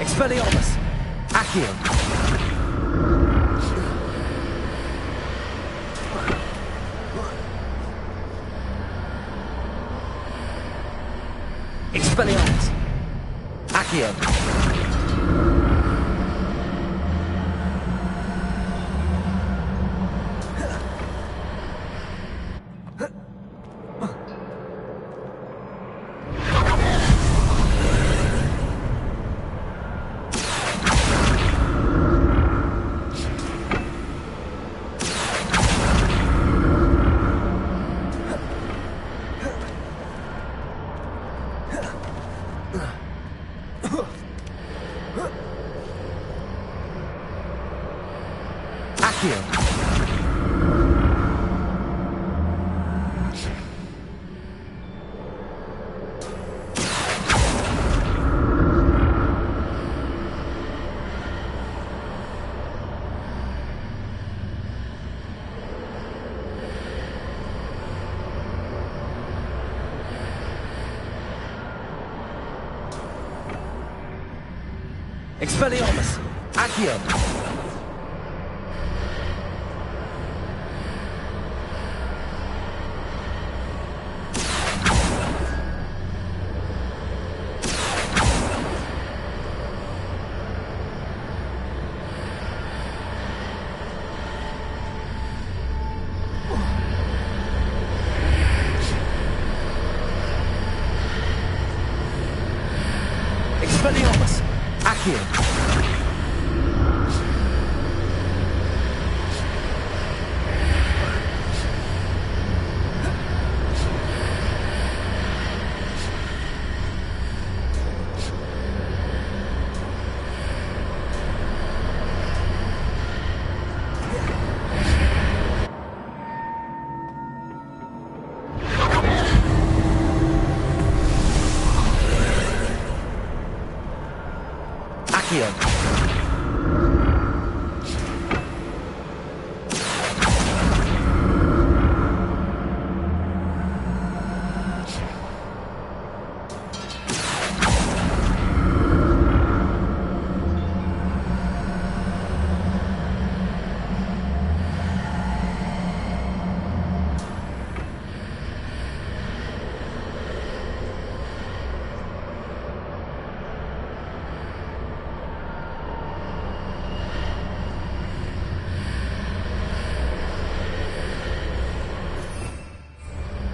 Expelliarmus! Accio! Expelliarmus! Accio! Expelliarmus! Accio! Expelliarmus! Accio!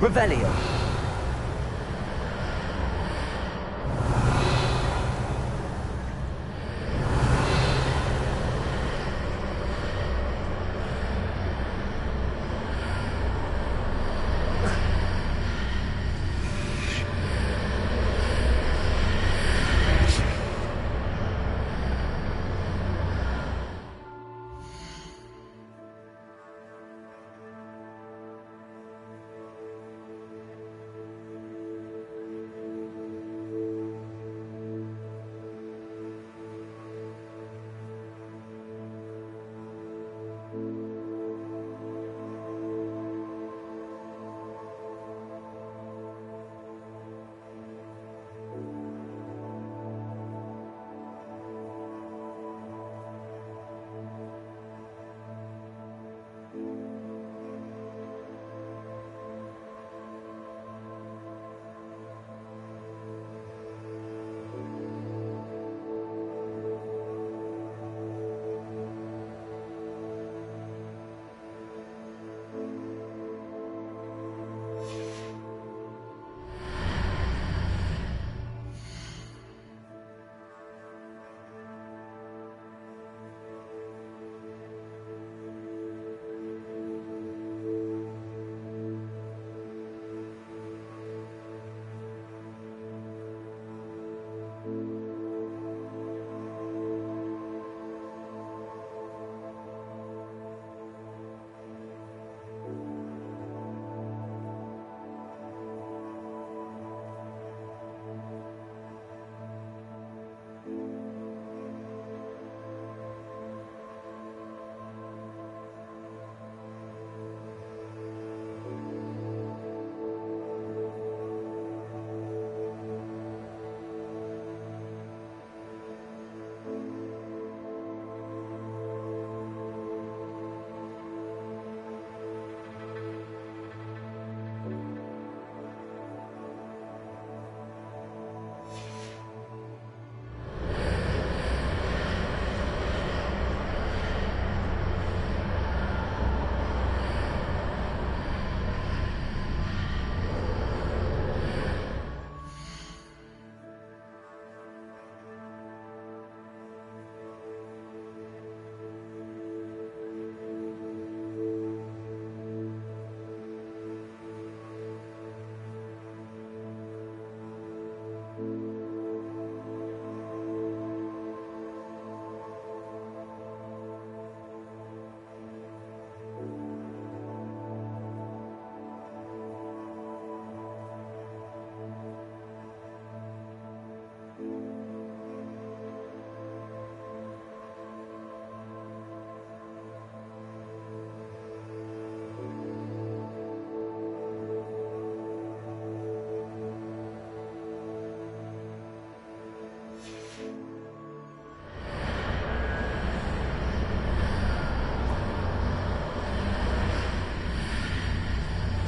Revelio.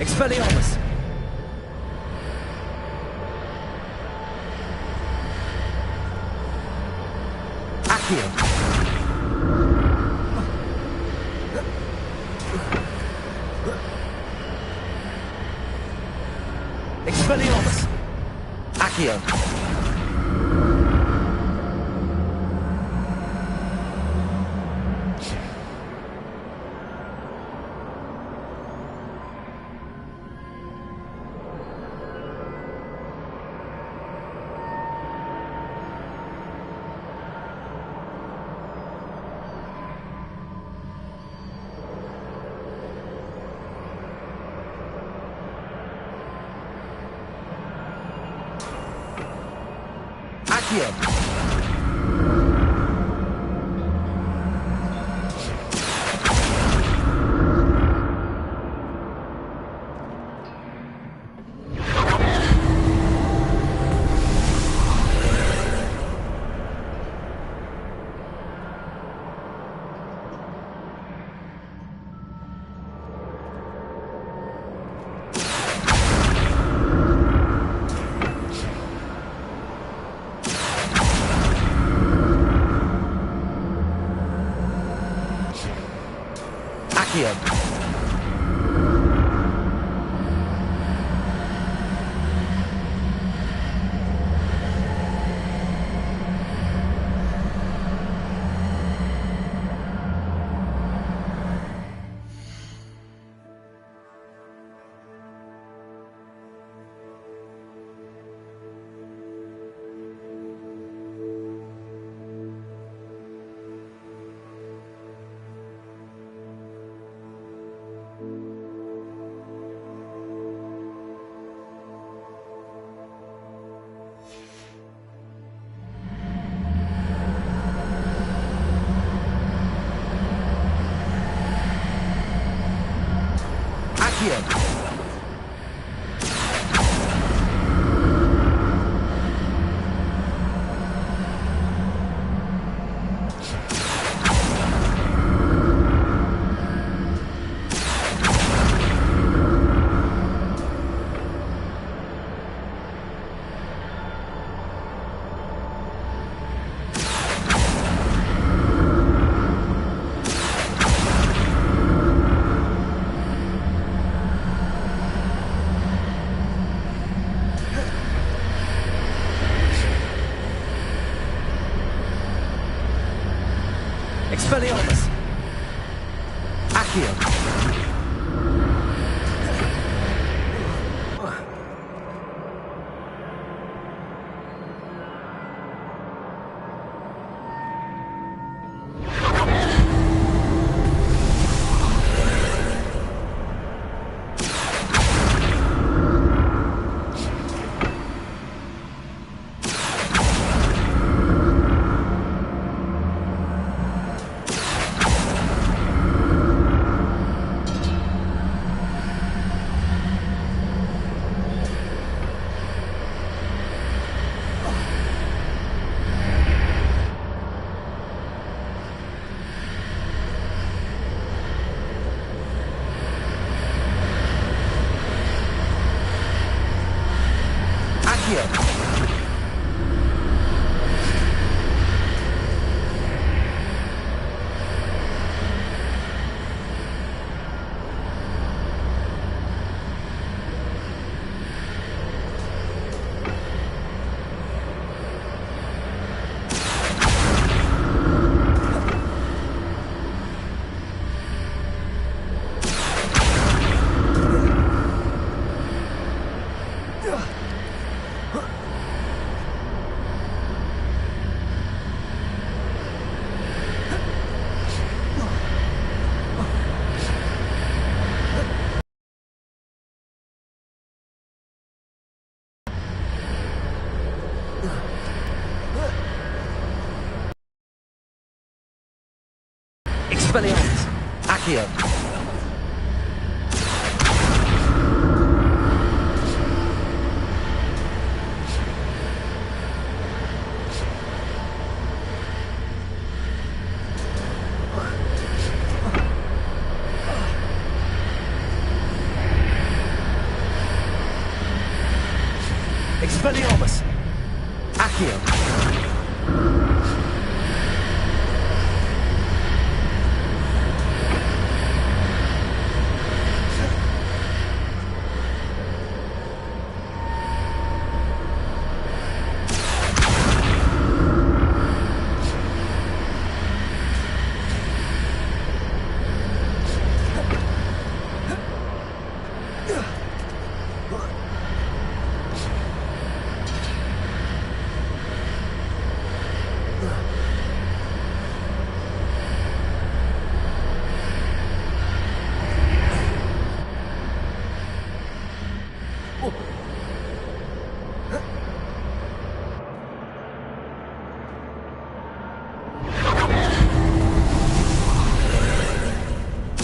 Expelliarmus! Accio! Expelliarmus! Accio! Accio! Accio! Accio. Expelliarmus! Accio! Expelliarmus! Accio! Expelliarmus! Accio!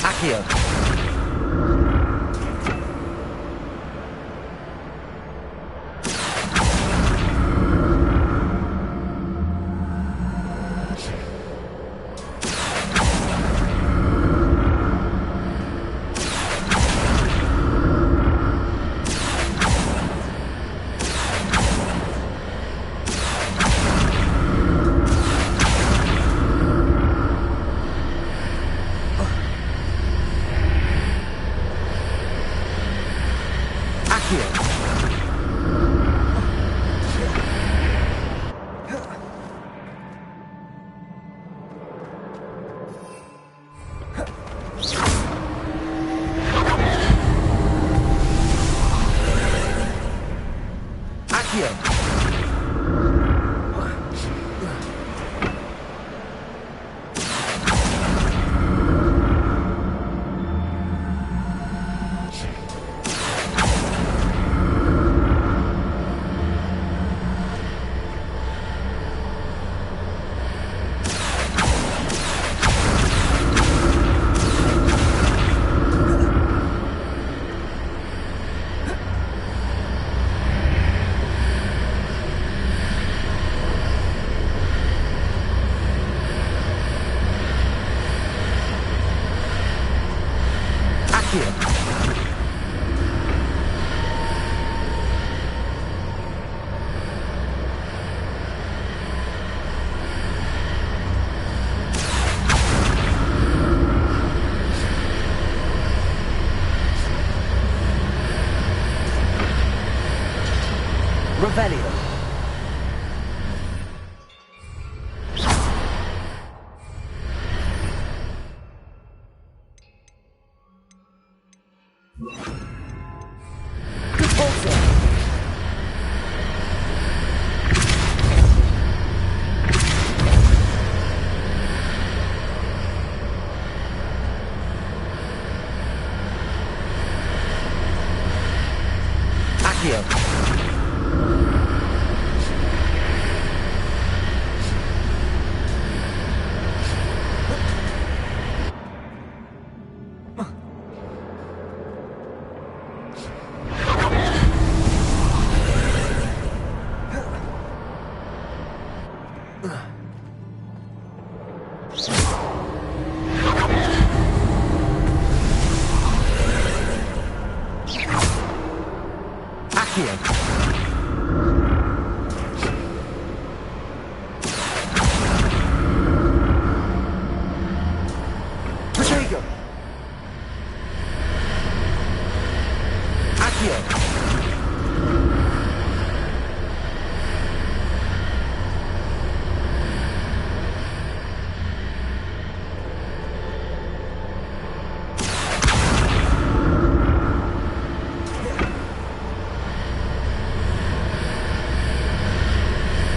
Accio! Accio. Revelio. Accio.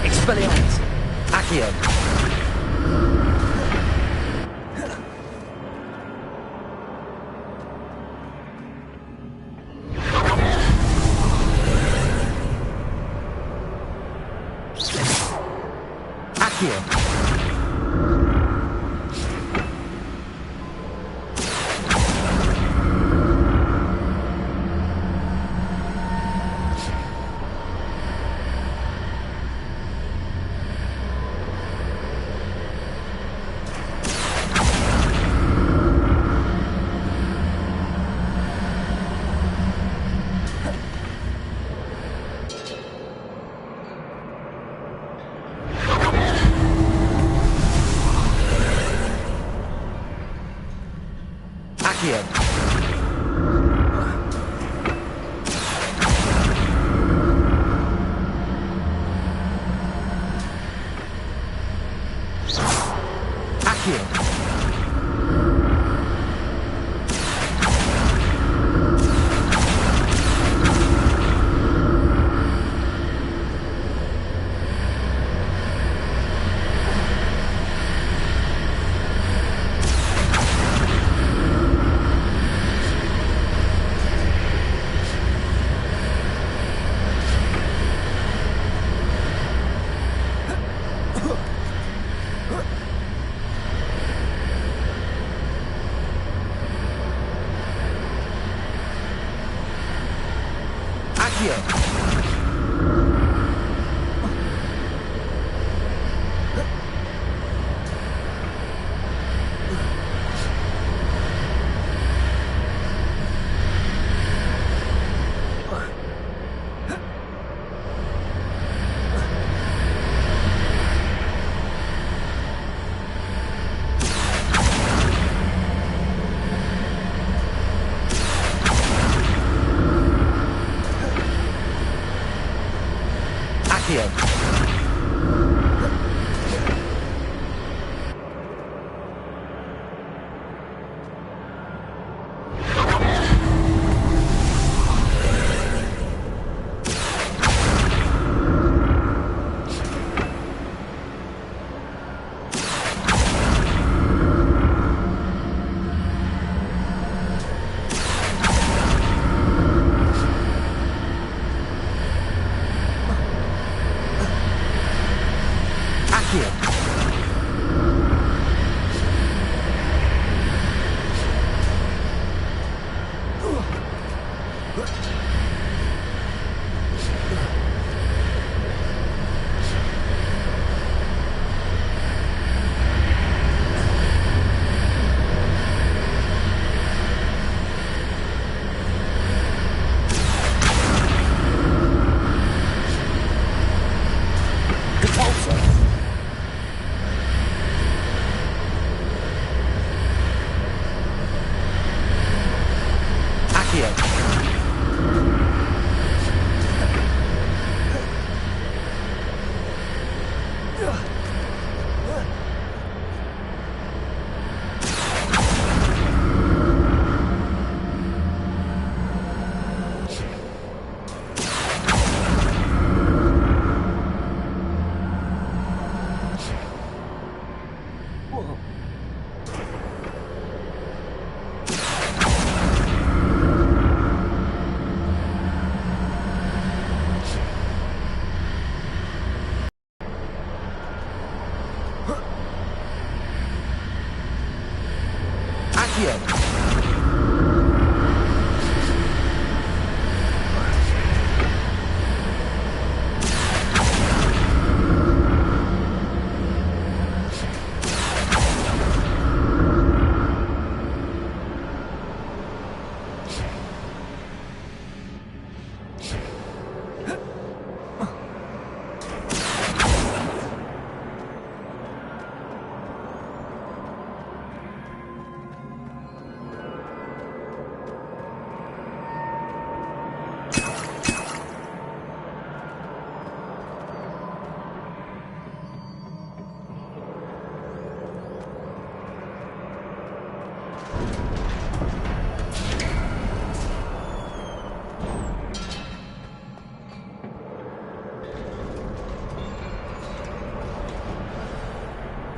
Expelliarmus. Accio. Accio. Accio. Accio. Accio.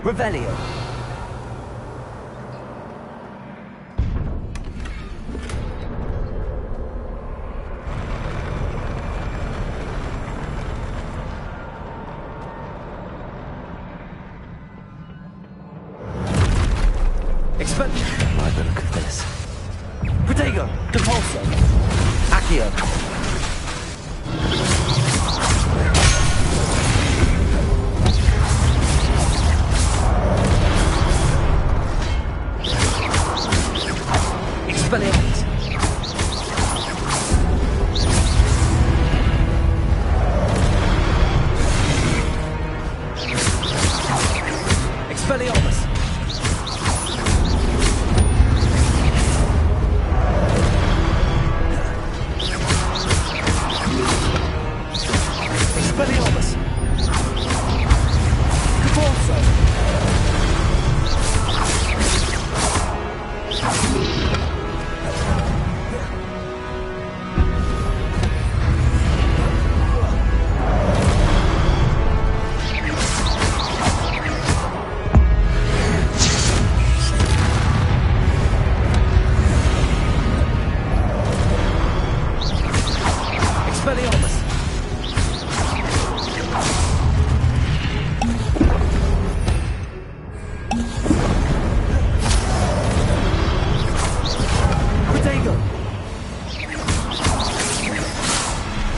Revelio. Expel... I like the look of this. Protego. Depulso. Accio. Expelliarmus. Expelliarmus. Expelliarmus. Depulso. Expelliarmus. Protego.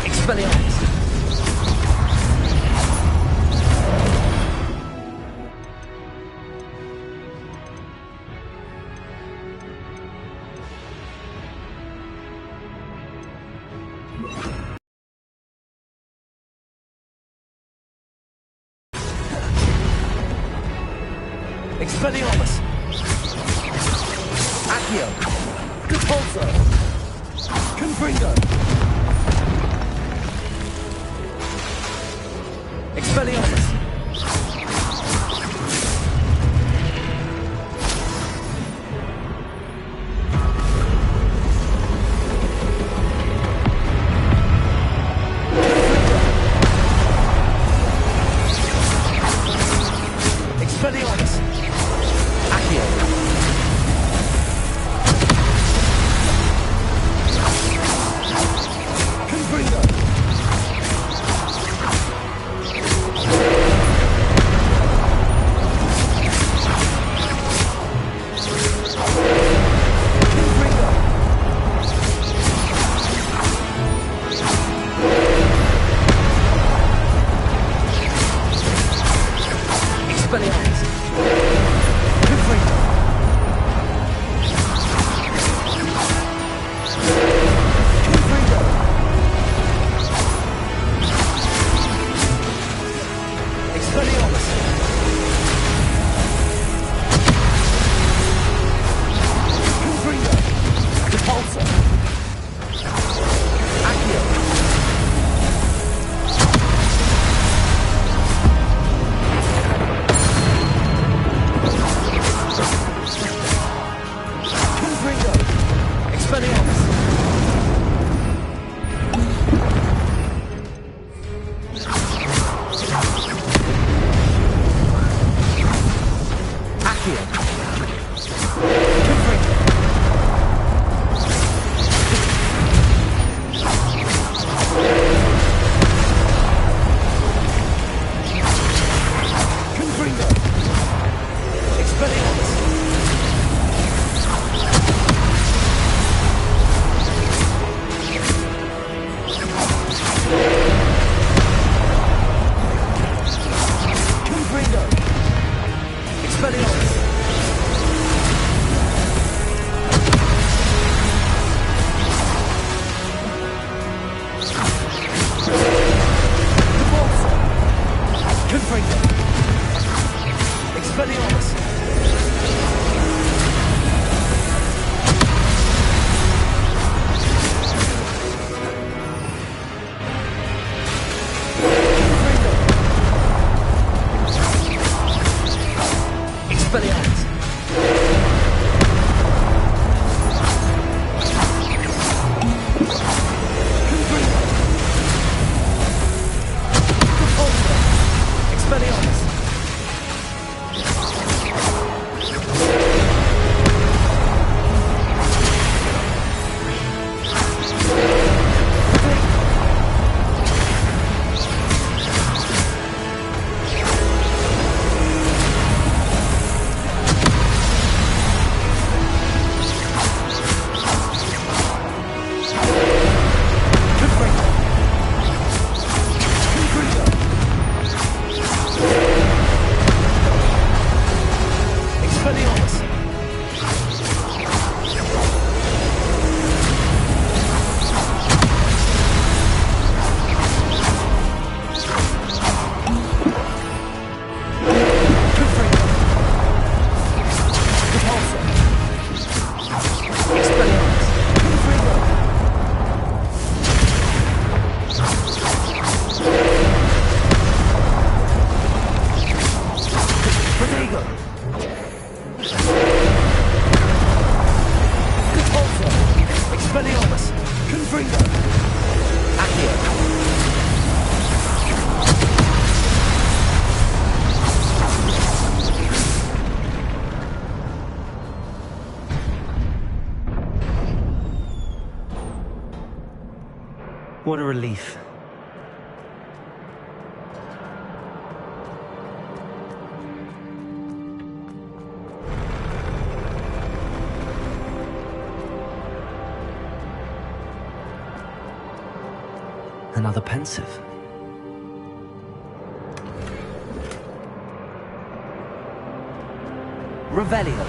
Expelliarmus. Expelliarmus. Accio. Depulso. Confringo. Expelliarmus. Expelliarmus. Accio. Confringo. Confringo! Accio! What a relief. Another pensive. Revelio.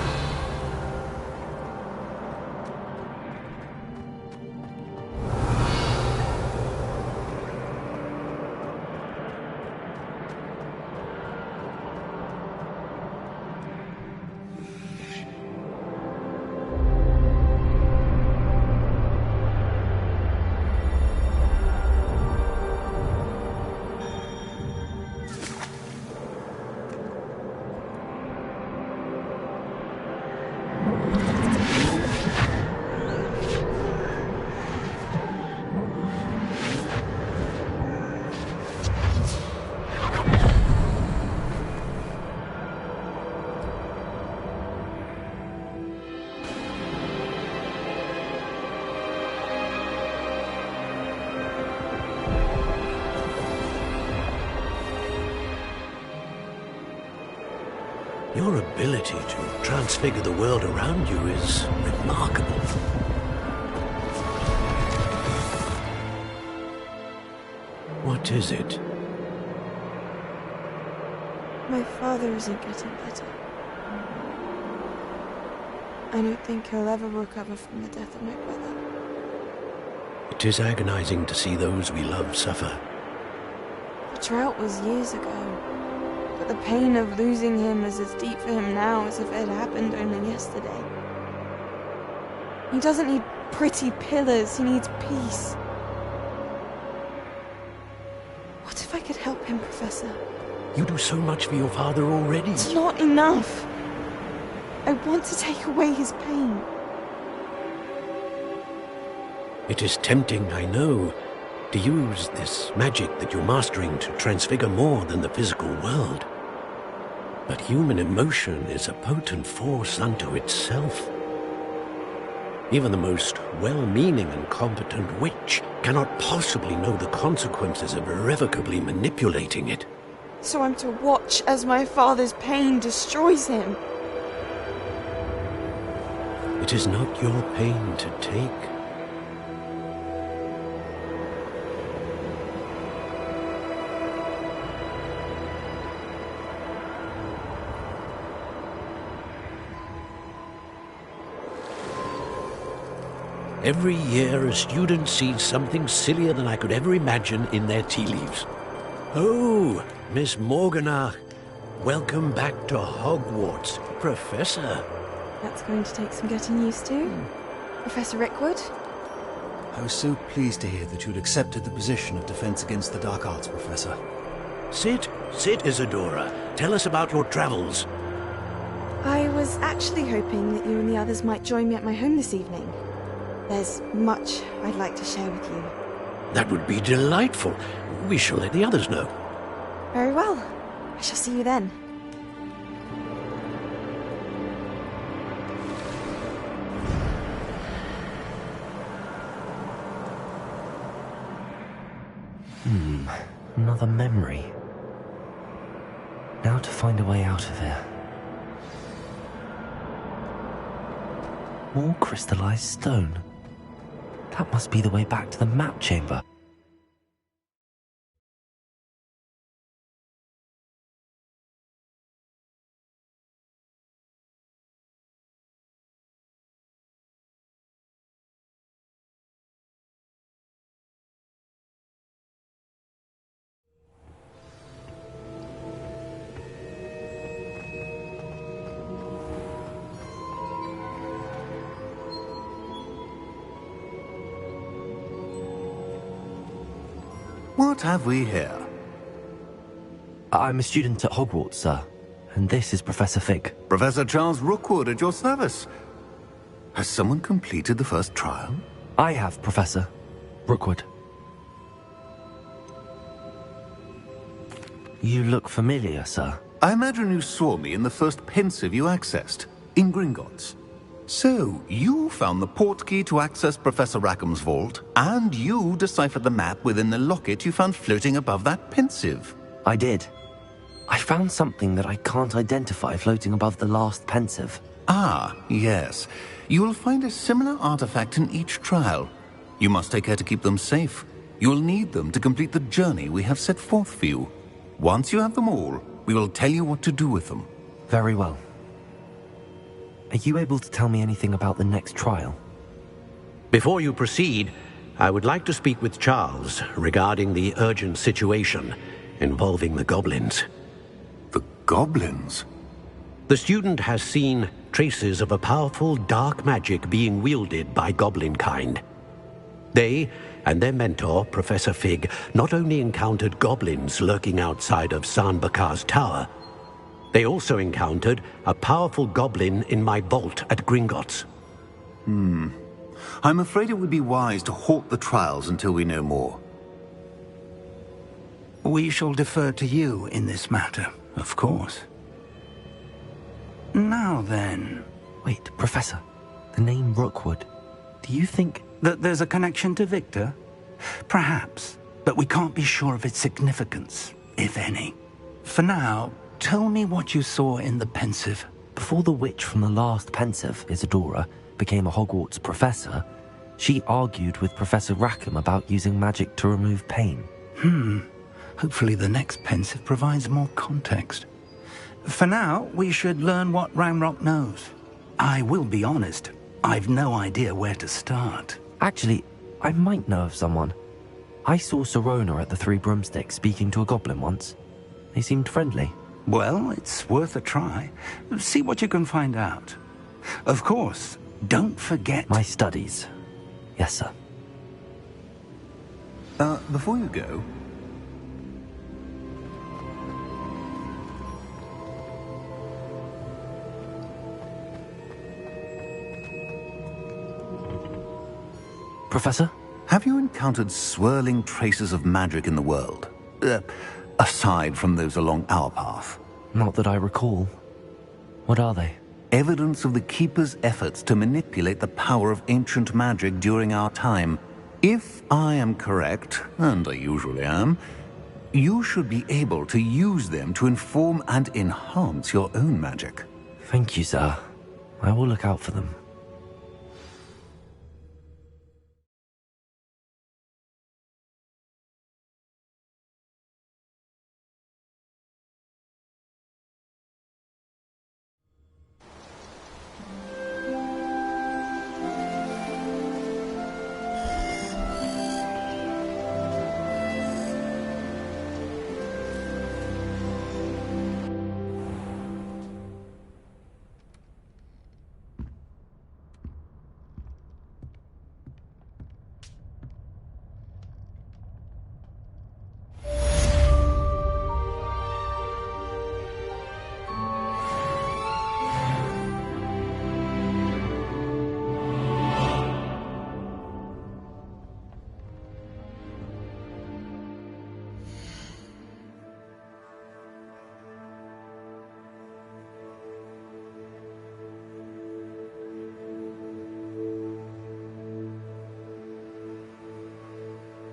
Your ability to transfigure the world around you is remarkable. What is it? My father isn't getting better. I don't think he'll ever recover from the death of my brother. It is agonizing to see those we love suffer. The drought was years ago, but the pain of losing him is as deep for him now as if it had happened only yesterday. He doesn't need pretty pillars, he needs peace. What if I could help him, Professor? You do so much for your father already. It's not enough. I want to take away his pain. It is tempting, I know, to use this magic that you're mastering to transfigure more than the physical world. But human emotion is a potent force unto itself. Even the most well-meaning and competent witch cannot possibly know the consequences of irrevocably manipulating it. So I'm to watch as my father's pain destroys him. It is not your pain to take. Every year, a student sees something sillier than I could ever imagine in their tea leaves. Oh, Miss Morganach, welcome back to Hogwarts, Professor. That's going to take some getting used to. Professor Rickwood? I was so pleased to hear that you'd accepted the position of Defense Against the Dark Arts, Professor. Sit, Isadora. Tell us about your travels. I was actually hoping that you and the others might join me at my home this evening. There's much I'd like to share with you. That would be delightful. We shall let the others know. Very well. I shall see you then. Another memory. Now to find a way out of here. More crystallized stone. That must be the way back to the map chamber. What have we here? I'm a student at Hogwarts, sir. And this is Professor Fig. Professor Charles Rookwood at your service. Has someone completed the first trial? I have, Professor. Rookwood. You look familiar, sir. I imagine you saw me in the first pensive you accessed, in Gringotts. So, you found the portkey to access Professor Rackham's vault, and you deciphered the map within the locket you found floating above that pensive. I did. I found something that I can't identify floating above the last pensive. Ah, yes. You will find a similar artifact in each trial. You must take care to keep them safe. You will need them to complete the journey we have set forth for you. Once you have them all, we will tell you what to do with them. Very well. Are you able to tell me anything about the next trial? Before you proceed, I would like to speak with Charles regarding the urgent situation involving the goblins. The goblins? The student has seen traces of a powerful dark magic being wielded by goblin kind. They and their mentor, Professor Fig, not only encountered goblins lurking outside of San Bakar's tower, they also encountered a powerful goblin in my vault at Gringotts. I'm afraid it would be wise to halt the trials until we know more. We shall defer to you in this matter, of course. Now then... Wait, Professor. The name Rookwood. Do you think... that there's a connection to Victor? Perhaps, but we can't be sure of its significance, if any. For now, tell me what you saw in the pensive. Before the witch from the last pensive, Isadora, became a Hogwarts professor, she argued with Professor Rackham about using magic to remove pain. Hopefully the next pensive provides more context. For now, we should learn what Ranrock knows. I will be honest, I've no idea where to start. Actually, I might know of someone. I saw Sirona at the Three Broomsticks speaking to a goblin once. They seemed friendly. Well, it's worth a try. See what you can find out. Of course, don't forget... my studies. Yes, sir. Before you go... Professor? Have you encountered swirling traces of magic in the world? Aside from those along our path? Not that I recall. What are they? Evidence of the Keeper's efforts to manipulate the power of ancient magic during our time. If I am correct, and I usually am, you should be able to use them to inform and enhance your own magic. Thank you, sir. I will look out for them.